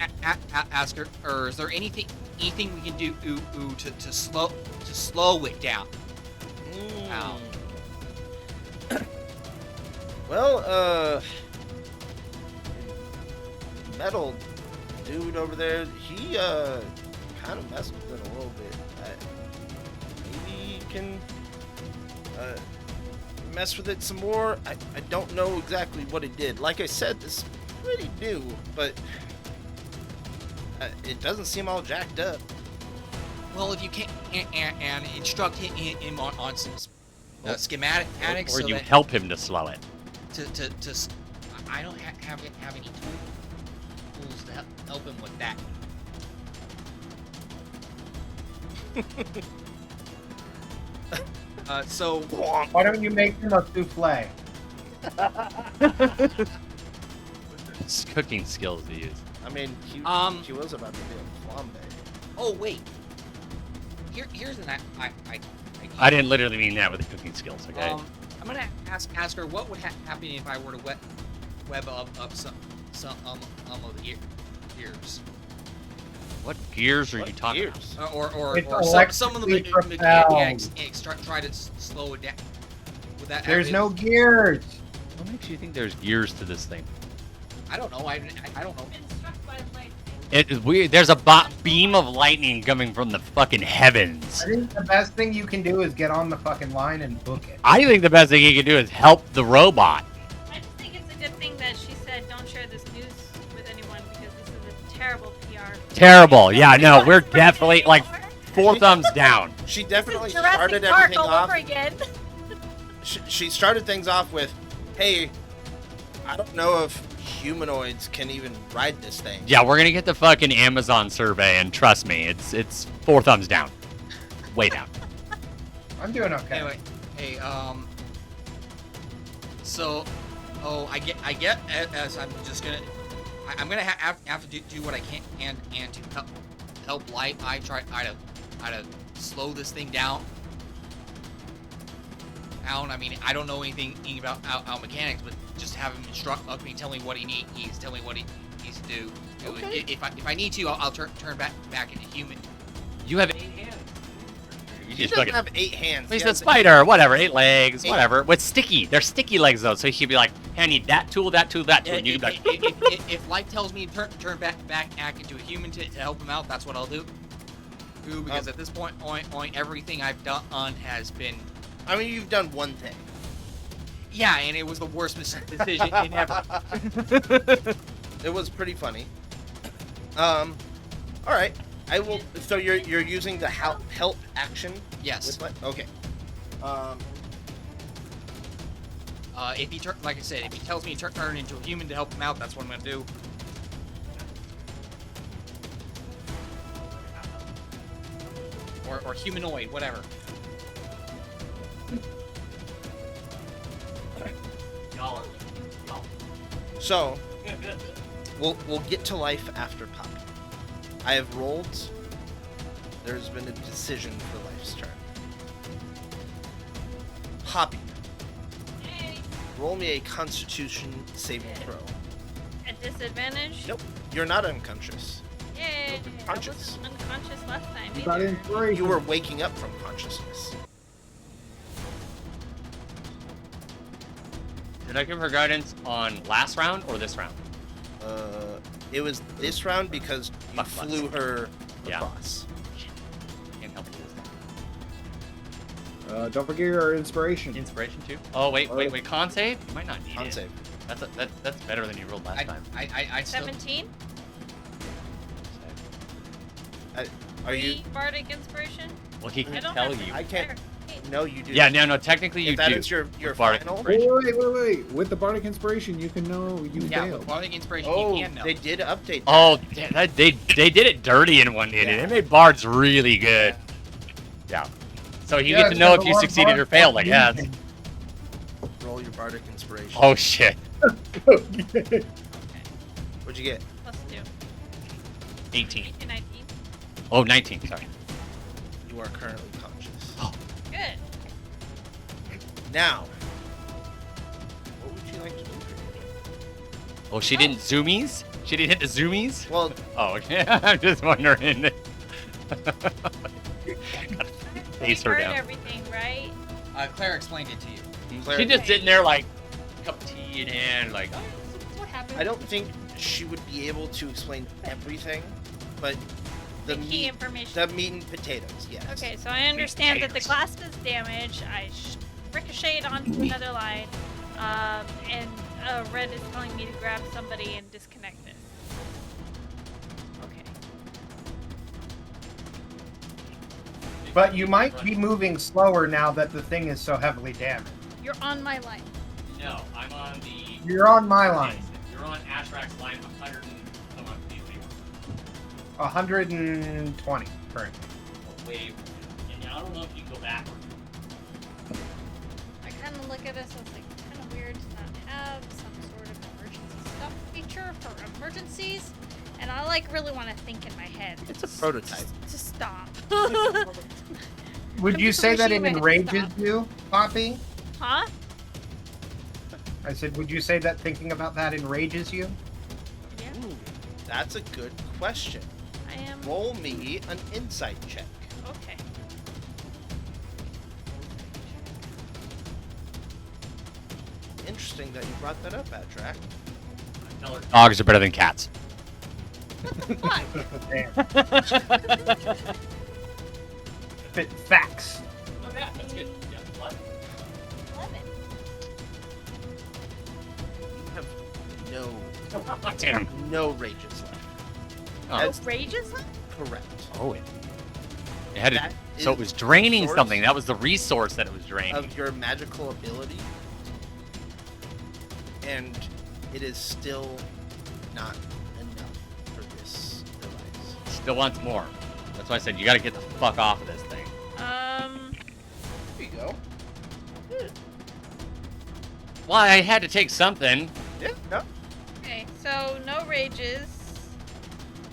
ask her, or is there anything we can do to slow it down? Ow. Well, metal dude over there, he kind of messed with it a little bit. Maybe he can mess with it some more. I don't know exactly what it did. Like I said, this is pretty new, but it doesn't seem all jacked up. Well, if you can and instruct him on some schematic Or so you that help him to slow it. I don't have any tools to help him with that. So Why don't you make him a souffle? It's cooking skills to use. I mean, he was about to do a flambe. oh wait, here's an I didn't literally mean that with the cooking skills, okay? I'm gonna ask her what would happen if I were to web up some of the gears, What gears are you What talking gears? about? or It's some of the electrically propelled. mechanics try to slow it down Would that There's have no it? gears. What makes you think there's gears to this thing? I don't know. I don't know. Been struck by lightning. It is weird. There's a beam of lightning coming from the fucking heavens. I think the best thing you can do is get on the fucking line and book it. I think the best thing you can do is help the robot. I just think it's a good thing that she said don't share this news with anyone because this is a terrible PR. Terrible. Yeah, no, we're definitely like 4 thumbs down. She This definitely is Jurassic started Park everything all off. over again. She started things off with, "Hey, I don't know if humanoids can even ride this thing." Yeah, we're gonna get the fucking Amazon survey, and trust me, it's 4 thumbs down, way down. I'm doing okay. Anyway, hey, so, I get, as I'm just gonna, I'm gonna have to do what I can and to help Light. I try to slow this thing down. I mean, I don't know anything about our mechanics, but just have him instruct me, tell me what he needs, tell me what he needs to do. Okay. If I need to, I'll turn back into human. You have 8 hands. You He just doesn't fucking. have 8 hands. He's He a has spider, whatever, 8 legs, 8. whatever. With sticky, they're sticky legs though, so he could be like, "Hey, I need that tool, that tool, that tool," and you can be like, If Light tells me to turn back into a human to help him out, that's what I'll do. Because at this point, everything I've done has been. I mean, you've done one thing. Yeah, and it was the worst decision in ever. It was pretty funny. All right. I will. So you're using the help action. Yes. Okay. If he like I said, if he tells me to turn into a human to help him out, that's what I'm gonna do. Or humanoid, whatever. So we'll get to life after Poppy. I have rolled. There's been a decision for life's turn. Poppy, Yay. roll me a Constitution saving throw. At disadvantage? Nope, you're not unconscious. Yay. I Unconscious. wasn't unconscious last time You got either. inspiration. You were waking up from consciousness. "Did I give her guidance on last round or this round?" It was this round because you Fuck. flew her Yeah. across. Can't help you this time. Don't forget your inspiration. Inspiration too. Oh wait, con save. You might not need Con it. save. That's better than you rolled last time. I still. 17? Are you? Free Bardic Inspiration? Well, he I can don't tell have you. I can't. No, you do. Yeah, no, technically you If that do. is your With Bardic final. Inspiration. Wait. With the bardic inspiration, you can know you Yeah, failed. with bardic inspiration, Oh, you can know. they did update. Oh, they did it dirty in one, didn't it? They made bards really good. Yeah. So you Yeah, get to it's know got if a you lot of succeeded or bards failed, I fucking guess. using. Roll your bardic inspiration. Oh shit. What'd you get? Plus 2. 18. 19. Oh, 19. Sorry. You are currently conscious. Good. Now, what would you like to do for me? Oh, she didn't zoomies? She didn't hit the zoomies? Well, Oh, okay. I'm just wondering. Face her Heard down. everything, right? Claire explained it to you. Claire, She just sitting there like, cup of tea in hand, like, oh, This is what happened. I don't think she would be able to explain everything, but The key information. the meat and potatoes, yes. Okay, so I understand that the glass is damaged. I ricocheted onto another line, and Red is telling me to grab somebody and disconnect this. Okay. But you might be moving slower now that the thing is so heavily damaged. You're on my line. no, I'm on the. You're on my line. You're on Ashrak's line 100 and come on, please. 120 currently. Away. And I don't know if you can go backwards. I kind of look at this as like kind of weird to not have some sort of emergency stuff feature for emergencies, and I like really want to think in my head. It's a prototype. To stop. Would you say that it Computer enrages stop. you, Poppy? Huh? I said, would you say that thinking about that enrages you? Yeah. Ooh, that's a good question. I am. Roll me an insight check. Okay. interesting that you brought that up, Atrak. Dogs are better than cats. Damn. Facts. That's good. Yeah, 11. You have Damn. no rages left. Oh. That's Outrageous? correct. Oh, it had That so it is was draining source something. That was the resource that it was draining. Of your magical ability, and it is still not enough for this device. Still wants more. That's why I said you got to get the fuck off of this thing. There you go. Well, I had to take something, Yeah, no. Okay, so no rages.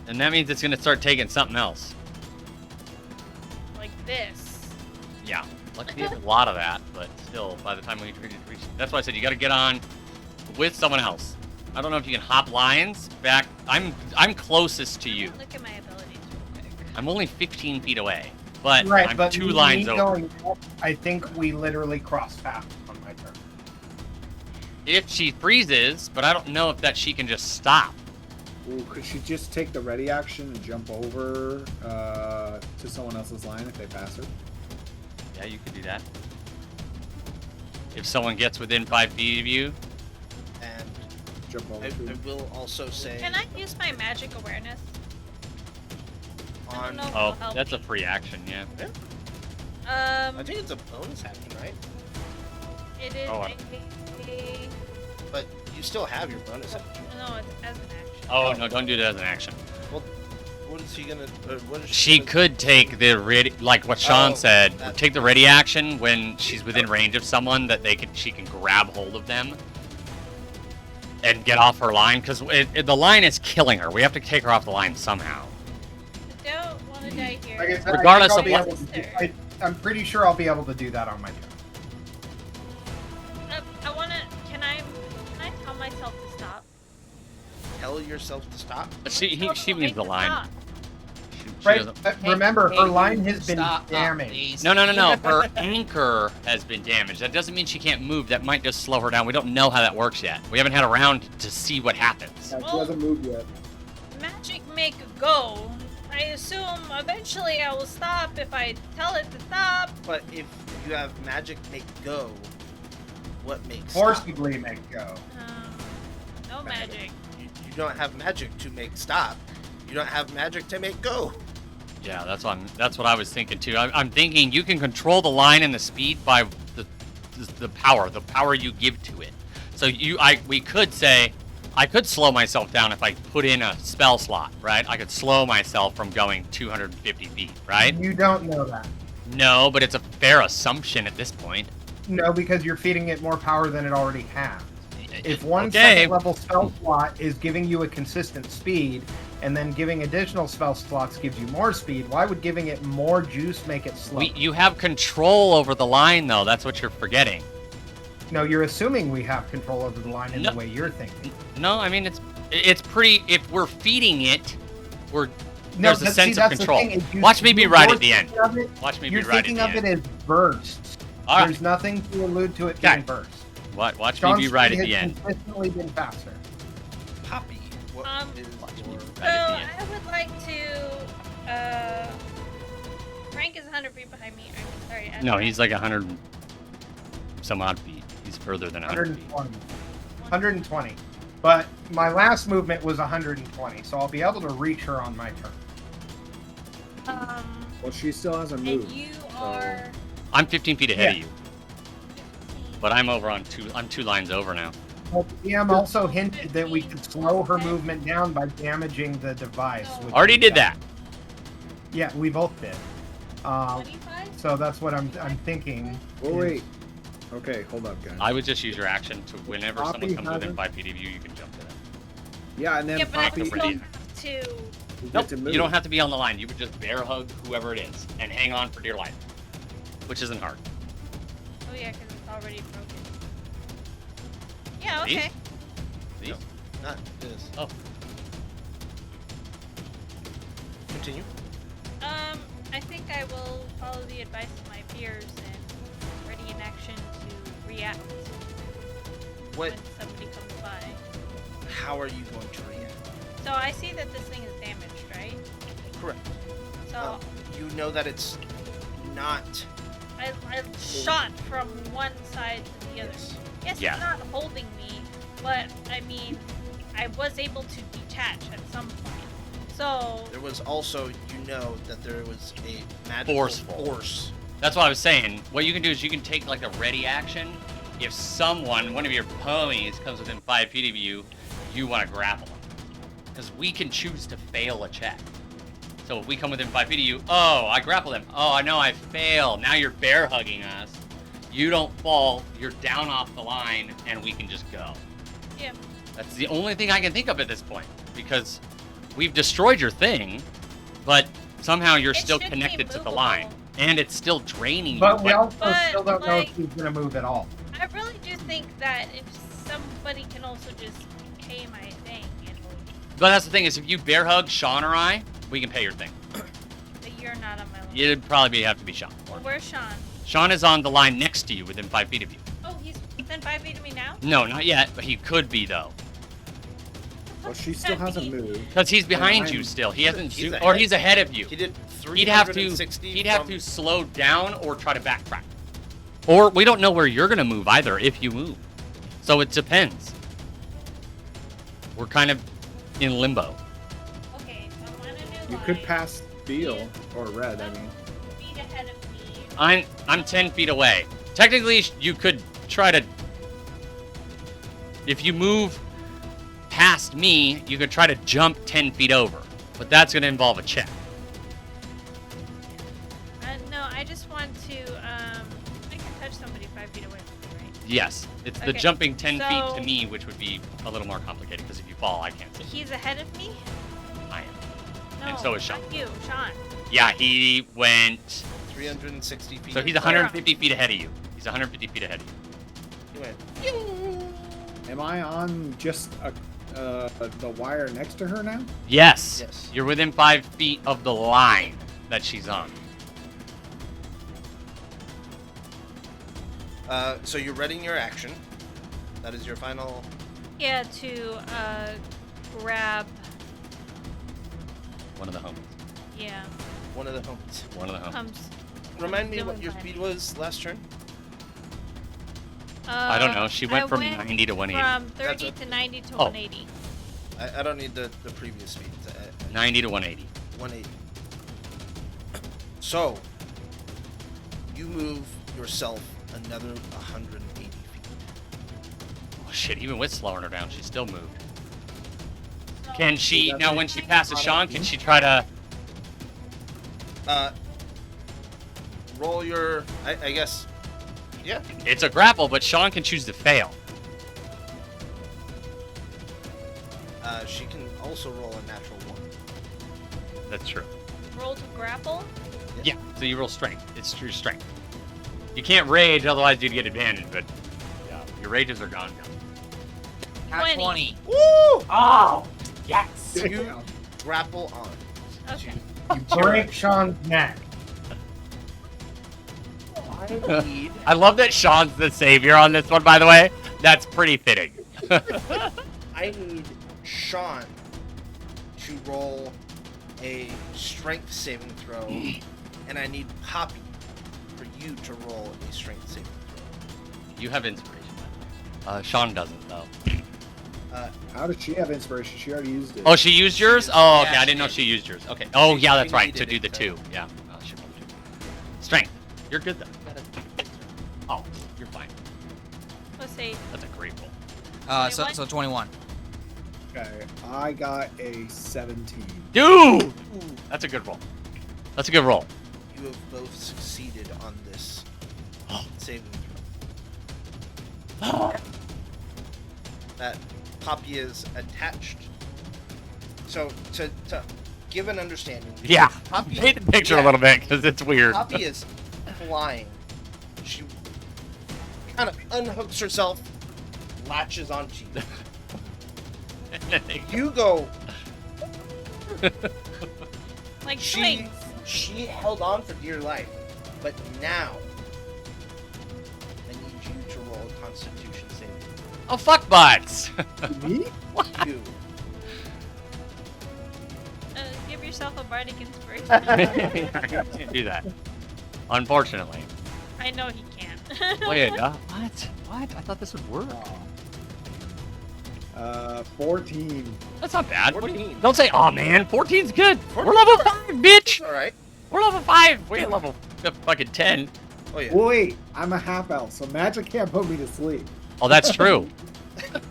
and that means it's gonna start taking something else. Like this. Yeah. Luckily, a lot of that, but still, by the time we reach, that's why I said you got to get on with someone else. I don't know if you can hop lines back. I'm closest to you. Look at my abilities real quick. I'm only 15 feet away, but Right, I'm but 2 me lines over. going up, I think we literally crossed paths on my turn. If she freezes, but I don't know if that she can just stop. Ooh, could she just take the ready action and jump over to someone else's line if they pass her? Yeah, you could do that. If someone gets within 5 feet of you, And Jump over I to will also say Can I use my magic awareness? I on. don't know if oh, it'll help that's a me. free action, yeah. I think it's a bonus action, right? It is Oh, a... But you still have your bonus action. No, it's as an action. Oh, no, don't do that as an action. Well, what is she gonna? What is She gonna- could take the ready, like what Sean Oh, said, that- take the ready action when she's within range of someone that she can grab hold of them and get off her line, because the line is killing her. We have to take her off the line somehow. I don't want to die here. Like I said, Regardless I think I'll of be what- able to I'm pretty sure I'll be able to do that on my turn. I want to... Can I tell myself to stop? Tell yourself to stop. She Tell means me the to line. stop. She Right? doesn't- Remember, her line has been Stop, damaged. please. No. Her anchor has been damaged. That doesn't mean she can't move. That might just slow her down. We don't know how that works yet. We haven't had a round to see what happens. Yeah, she Well- hasn't moved yet. Magic make go. I assume eventually I will stop if I tell it to stop. But if you have magic make go, what makes Forcibly make go. No magic. You don't have magic to make stop. You don't have magic to make go. Yeah, that's what I was thinking too. I'm thinking you can control the line and the speed by the power you give to it. So we could say I could slow myself down if I put in a spell slot, right? I could slow myself from going 250 feet, right? You don't know that. No, but it's a fair assumption at this point. No, because you're feeding it more power than it already has. If one Okay. second level spell slot is giving you a consistent speed, and then giving additional spell slots gives you more speed, why would giving it more juice make it slow? You have control over the line, though. That's what you're forgetting. No, you're assuming we have control over the line in No. the way you're thinking. No, I mean it's pretty. If we're feeding it, No, there's a but sense see, of that's the control. thing, is Watch me be you're right at the end. thinking of it- Watch me be You're right at thinking the of end. it as bursts. All right. There's nothing to allude to it Okay. being bursts. Watch me Sean's be right at speed the has end. consistently been faster. Poppy, what is Watch me your... be So right at the end. I would like to. Frank is 100 feet behind me. I'm sorry. No, he's like 100 and some odd feet. He's further than 100 feet. 120. But my last movement was 120, so I'll be able to reach her on my turn. Well, she still hasn't And moved. you so- are. I'm 15 feet ahead of Yeah. you, but I'm over on two. I'm 2 lines over now. But the DM also hinted that we could slow her movement down by damaging the device. which Already we did that. Yeah, we both did. 25? So that's what I'm thinking. Oh is- wait. Okay, hold up, guys. I would just use your action to whenever Poppy someone comes within hasn't- 5 feet of you, you can jump to them. Yeah, and then Yeah, but I Poppy, would Poppy- still ready. have to. you get Nope, to move. you don't have to be on the line. You would just bear hug whoever it is and hang on for dear life, which isn't hard. Oh yeah, because it's already broken. Yeah. These? Okay. See? Not this. Oh, Continue. I think I will follow the advice of my peers and ready in action to react. What? when somebody comes by. How are you going to react? So I see that this thing is damaged, right? Correct. So You know that it's not. I shot from one side to the other. Yes. Yes, Yeah. it's not holding me, but I mean, I was able to detach at some point. So There was also, you know, that there was a magical Forceful. force. That's what I was saying. What you can do is you can take like a ready action. If someone, one of your ponies, comes within 5 feet of you, you want to grapple them. Because we can choose to fail a check. So if we come within 5 feet of you, oh, I grapple them. Oh, I know I failed. Now you're bear hugging us. You don't fall. You're down off the line, and we can just go. yeah, That's the only thing I can think of at this point. Because we've destroyed your thing, but somehow you're It still should be connected to the movable. line. And it's still draining you. But we also But, still don't know if like- he's gonna move at all. I really do think that if somebody can also just pay my thing, But that's the thing is, if you bear hug Sean or I, we can pay your thing. but you're not on my level. It'd probably have to be Sean. Well, where's Sean? Sean is on the line next to you, within 5 feet of you. Oh, he's within 5 feet of me now? No, not yet, but he could be though, Well, she still hasn't moved. because he's behind I'm- you still. He hasn't, He's or ahead. he's ahead of you. He did He'd have to 360. he'd have from- to slow down or try to backtrack. Or we don't know where you're gonna move either if you move. So it depends. We're kind of in limbo. Okay, so I'm on a new You line. could pass Steel or Red. I Some mean, feet ahead of me. I'm 10 feet away. Technically, you could try to. If you move past me, you could try to jump 10 feet over, but that's gonna involve a check. No, I just want to, I can touch somebody 5 feet away from me, right? Yes, it's the Okay, jumping 10 feet so- to me, which would be a little more complicated because if you fall, I can't see. He's ahead of me? I am. No, And so is Sean. not you, Sean. Yeah, he went. 360 feet. So he's 150 feet ahead of you. He's 150 feet ahead of you. He went. am I on just the wire next to her now? Yes. Yes. You're within 5 feet of the line that she's on. So you're readying your action. That is your final. Yeah, to, grab, One of the homies. yeah, One of the homies. One of the homies. comes. Remind me doing what your fine. speed was last turn. I don't know. She went I from 90 to 180. From That's 30 it. to 90 to Oh. 180. I don't need the previous speed. 90 to 180. 180. So, you move yourself another 180 feet. Oh shit! Even with slowing her down, she still moved. So- Can she That's now? it. When she passes Sean, can she try to? Roll your. I guess. Yeah. It's a grapple, but Sean can choose to fail. She can also roll a natural 1. That's true. Roll to grapple? Yeah. So you roll strength. It's true strength. You can't rage, otherwise you'd get advantage. But yeah, your rages are gone now. At 20. 20. Woo! Oh yes. You grapple on. Okay. You break Sean's neck. I need. I love that Sean's the savior on this one. By the way, that's pretty fitting. I need Sean to roll a strength saving throw, and I need Poppy for you to roll a strength saving throw. You have inspiration. Sean doesn't though. How did she have inspiration? She already used it. Oh, she used yours? Oh, okay. Yeah, I didn't know she she used yours. Okay. Oh, She- yeah, she that's right. To needed do it, the so- 2. Yeah. Oh, she rolled 2. Strength. You're good though. Oh, you're fine. Let's see. That's a great roll. So 21. Okay, I got a 17. Dude! That's a good roll. That's a good roll. You have both succeeded on this saving throw. That Poppy is attached. So to give an understanding. Yeah. Poppy, Paint the picture yeah, a little bit because it's weird. Poppy is flying. She kind of unhooks herself, latches onto you. You go. Like She swings. she held on for dear life, but now I need you to roll a Constitution saving. Oh, fuck butts. Me? You. Give yourself a bardic inspiration. Can't do that. Unfortunately. I know he can. Wait, what? What? I thought this would work. 14. That's not bad. What do you- 14. Don't say, oh man, 14's good. 14's We're level 5, bitch. All right. We're level 5. We're level fucking 10. Oh yeah. Wait, I'm a half elf, so magic can't put me to sleep. Oh, that's true.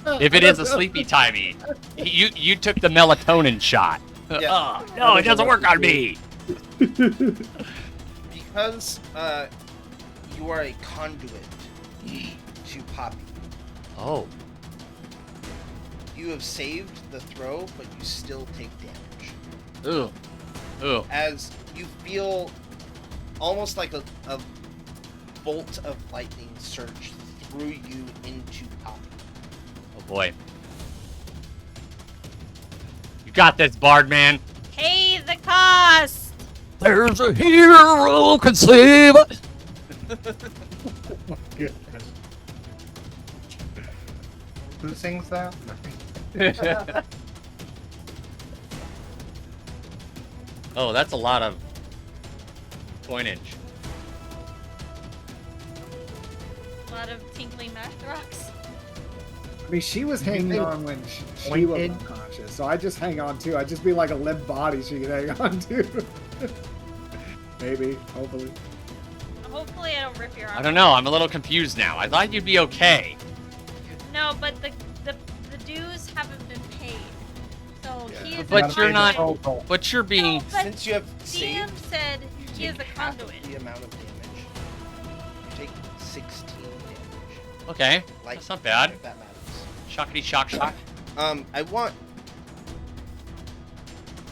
If it is a sleepy timey, you took the melatonin shot. Yeah. Oh, no, it doesn't work on me. Because you are a conduit to Poppy. Oh. You have saved the throw, but you still take damage. Ooh. Ooh. As you feel almost like a bolt of lightning surge through you into Poppy. Oh boy. You got this, Bard man. Pay the cost. There's a hero can save us. Who sings that? Oh, that's a lot of coinage. A lot of tinkling math rocks. I mean, she was hanging on when she was Pointed. unconscious, so I just hang on too. I'd just be like a limp body she could hang on to. Maybe, hopefully. Hopefully I don't rip your arm. I don't know. I'm a little confused now. I thought you'd be okay. No, but the dues haven't been paid. So Yeah. he is But a you're not- conduit. But you're being. No, but Since you have DM saved, said he you is a take half conduit. the amount of damage. You take 16 damage. Okay. Like, That's not bad. If that matters. Shockity shock shock. I want.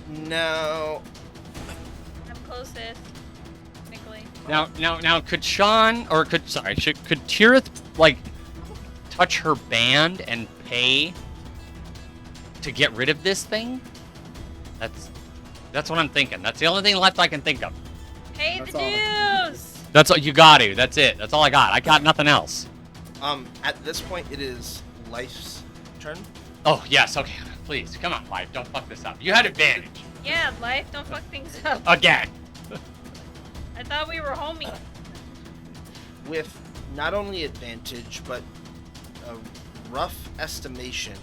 No. I'm closest. Technically. Now, could Sean or could Tirith like touch her band and pay to get rid of this thing? That's what I'm thinking. That's the only thing left I can think of. Pay That's the all. dues. That's all you got to. That's it. That's all I got. I got nothing else. At this point, it is Life's turn. Oh yes. Okay. Please come on, Life. Don't fuck this up. You had advantage Yeah, life, don't fuck things up. again. I thought we were homies. With not only advantage, but a rough estimation,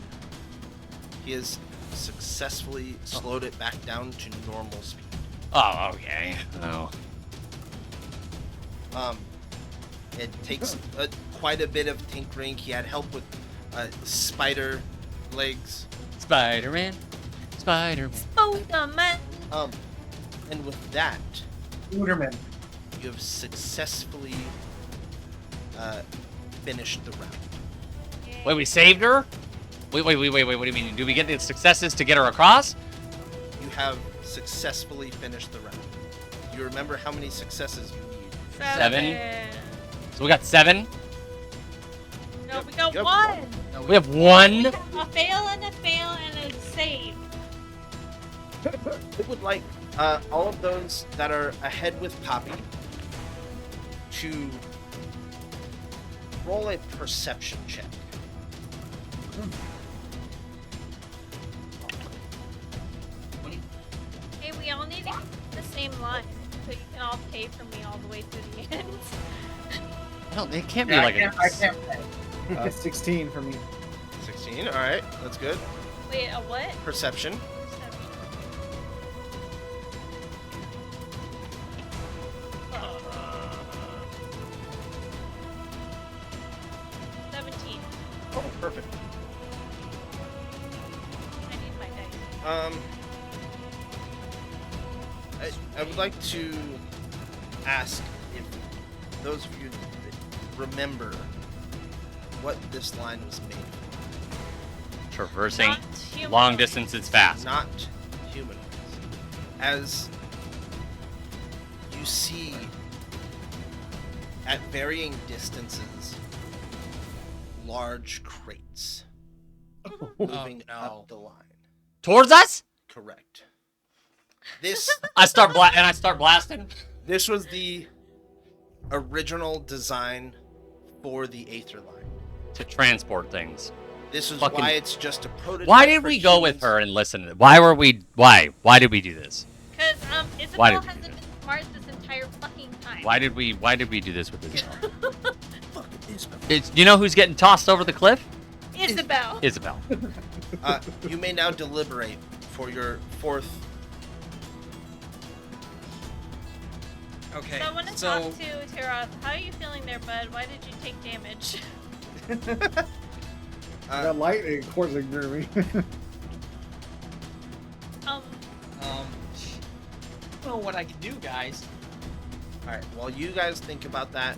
he has successfully slowed it back down to normal speed. Oh, okay. Oh. It takes quite a bit of tinkering. He had help with spider legs. Spider-Man. Spider-Man. Spider-Man. And with that, Uderman. you have successfully finished the round. Wait, we saved her? Wait. What do you mean? Do we get the successes to get her across? You have successfully finished the round. Do you remember how many successes you need? 7. So we got 7. No, we got Yep. 1. We have 1. A fail and a fail and a save. I would like all of those that are ahead with Poppy to roll a perception check. Hey, we all need to keep the same line so you can all pay for me all the way through the end. No, it can't be Yeah, like I a. can't pay. 16 for me. 16. All right, that's good. Wait, a what? Perception. 17. Oh, perfect. I need my dice. I would like to ask if those of you that remember what this line was made for. Traversing Not human. long distances fast. Not humanoids. As you see at varying distances large crates moving no. up the line. Towards us? Correct. This I start blasting. this was the original design for the Aether line. to transport things. This is Fucking- why it's just a prototype. Why did for we go with humans. her and listen to it? Why did we do this? Because Why Isabel did we hasn't do been smart this entire fucking time. Why did we do this with Isabel? Fucking Isabel. You know who's getting tossed over the cliff? Isabel. Isabel. You may now deliberate for your fourth. Okay. So I want to talk to Tara. How are you feeling there, bud? Why did you take damage? I got lightning coursing through me. Um, I don't know what I can do, guys. All right. While you guys think about that,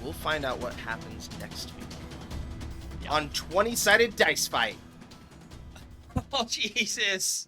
we'll find out what happens next week on 20-sided dice fight. Oh, Jesus.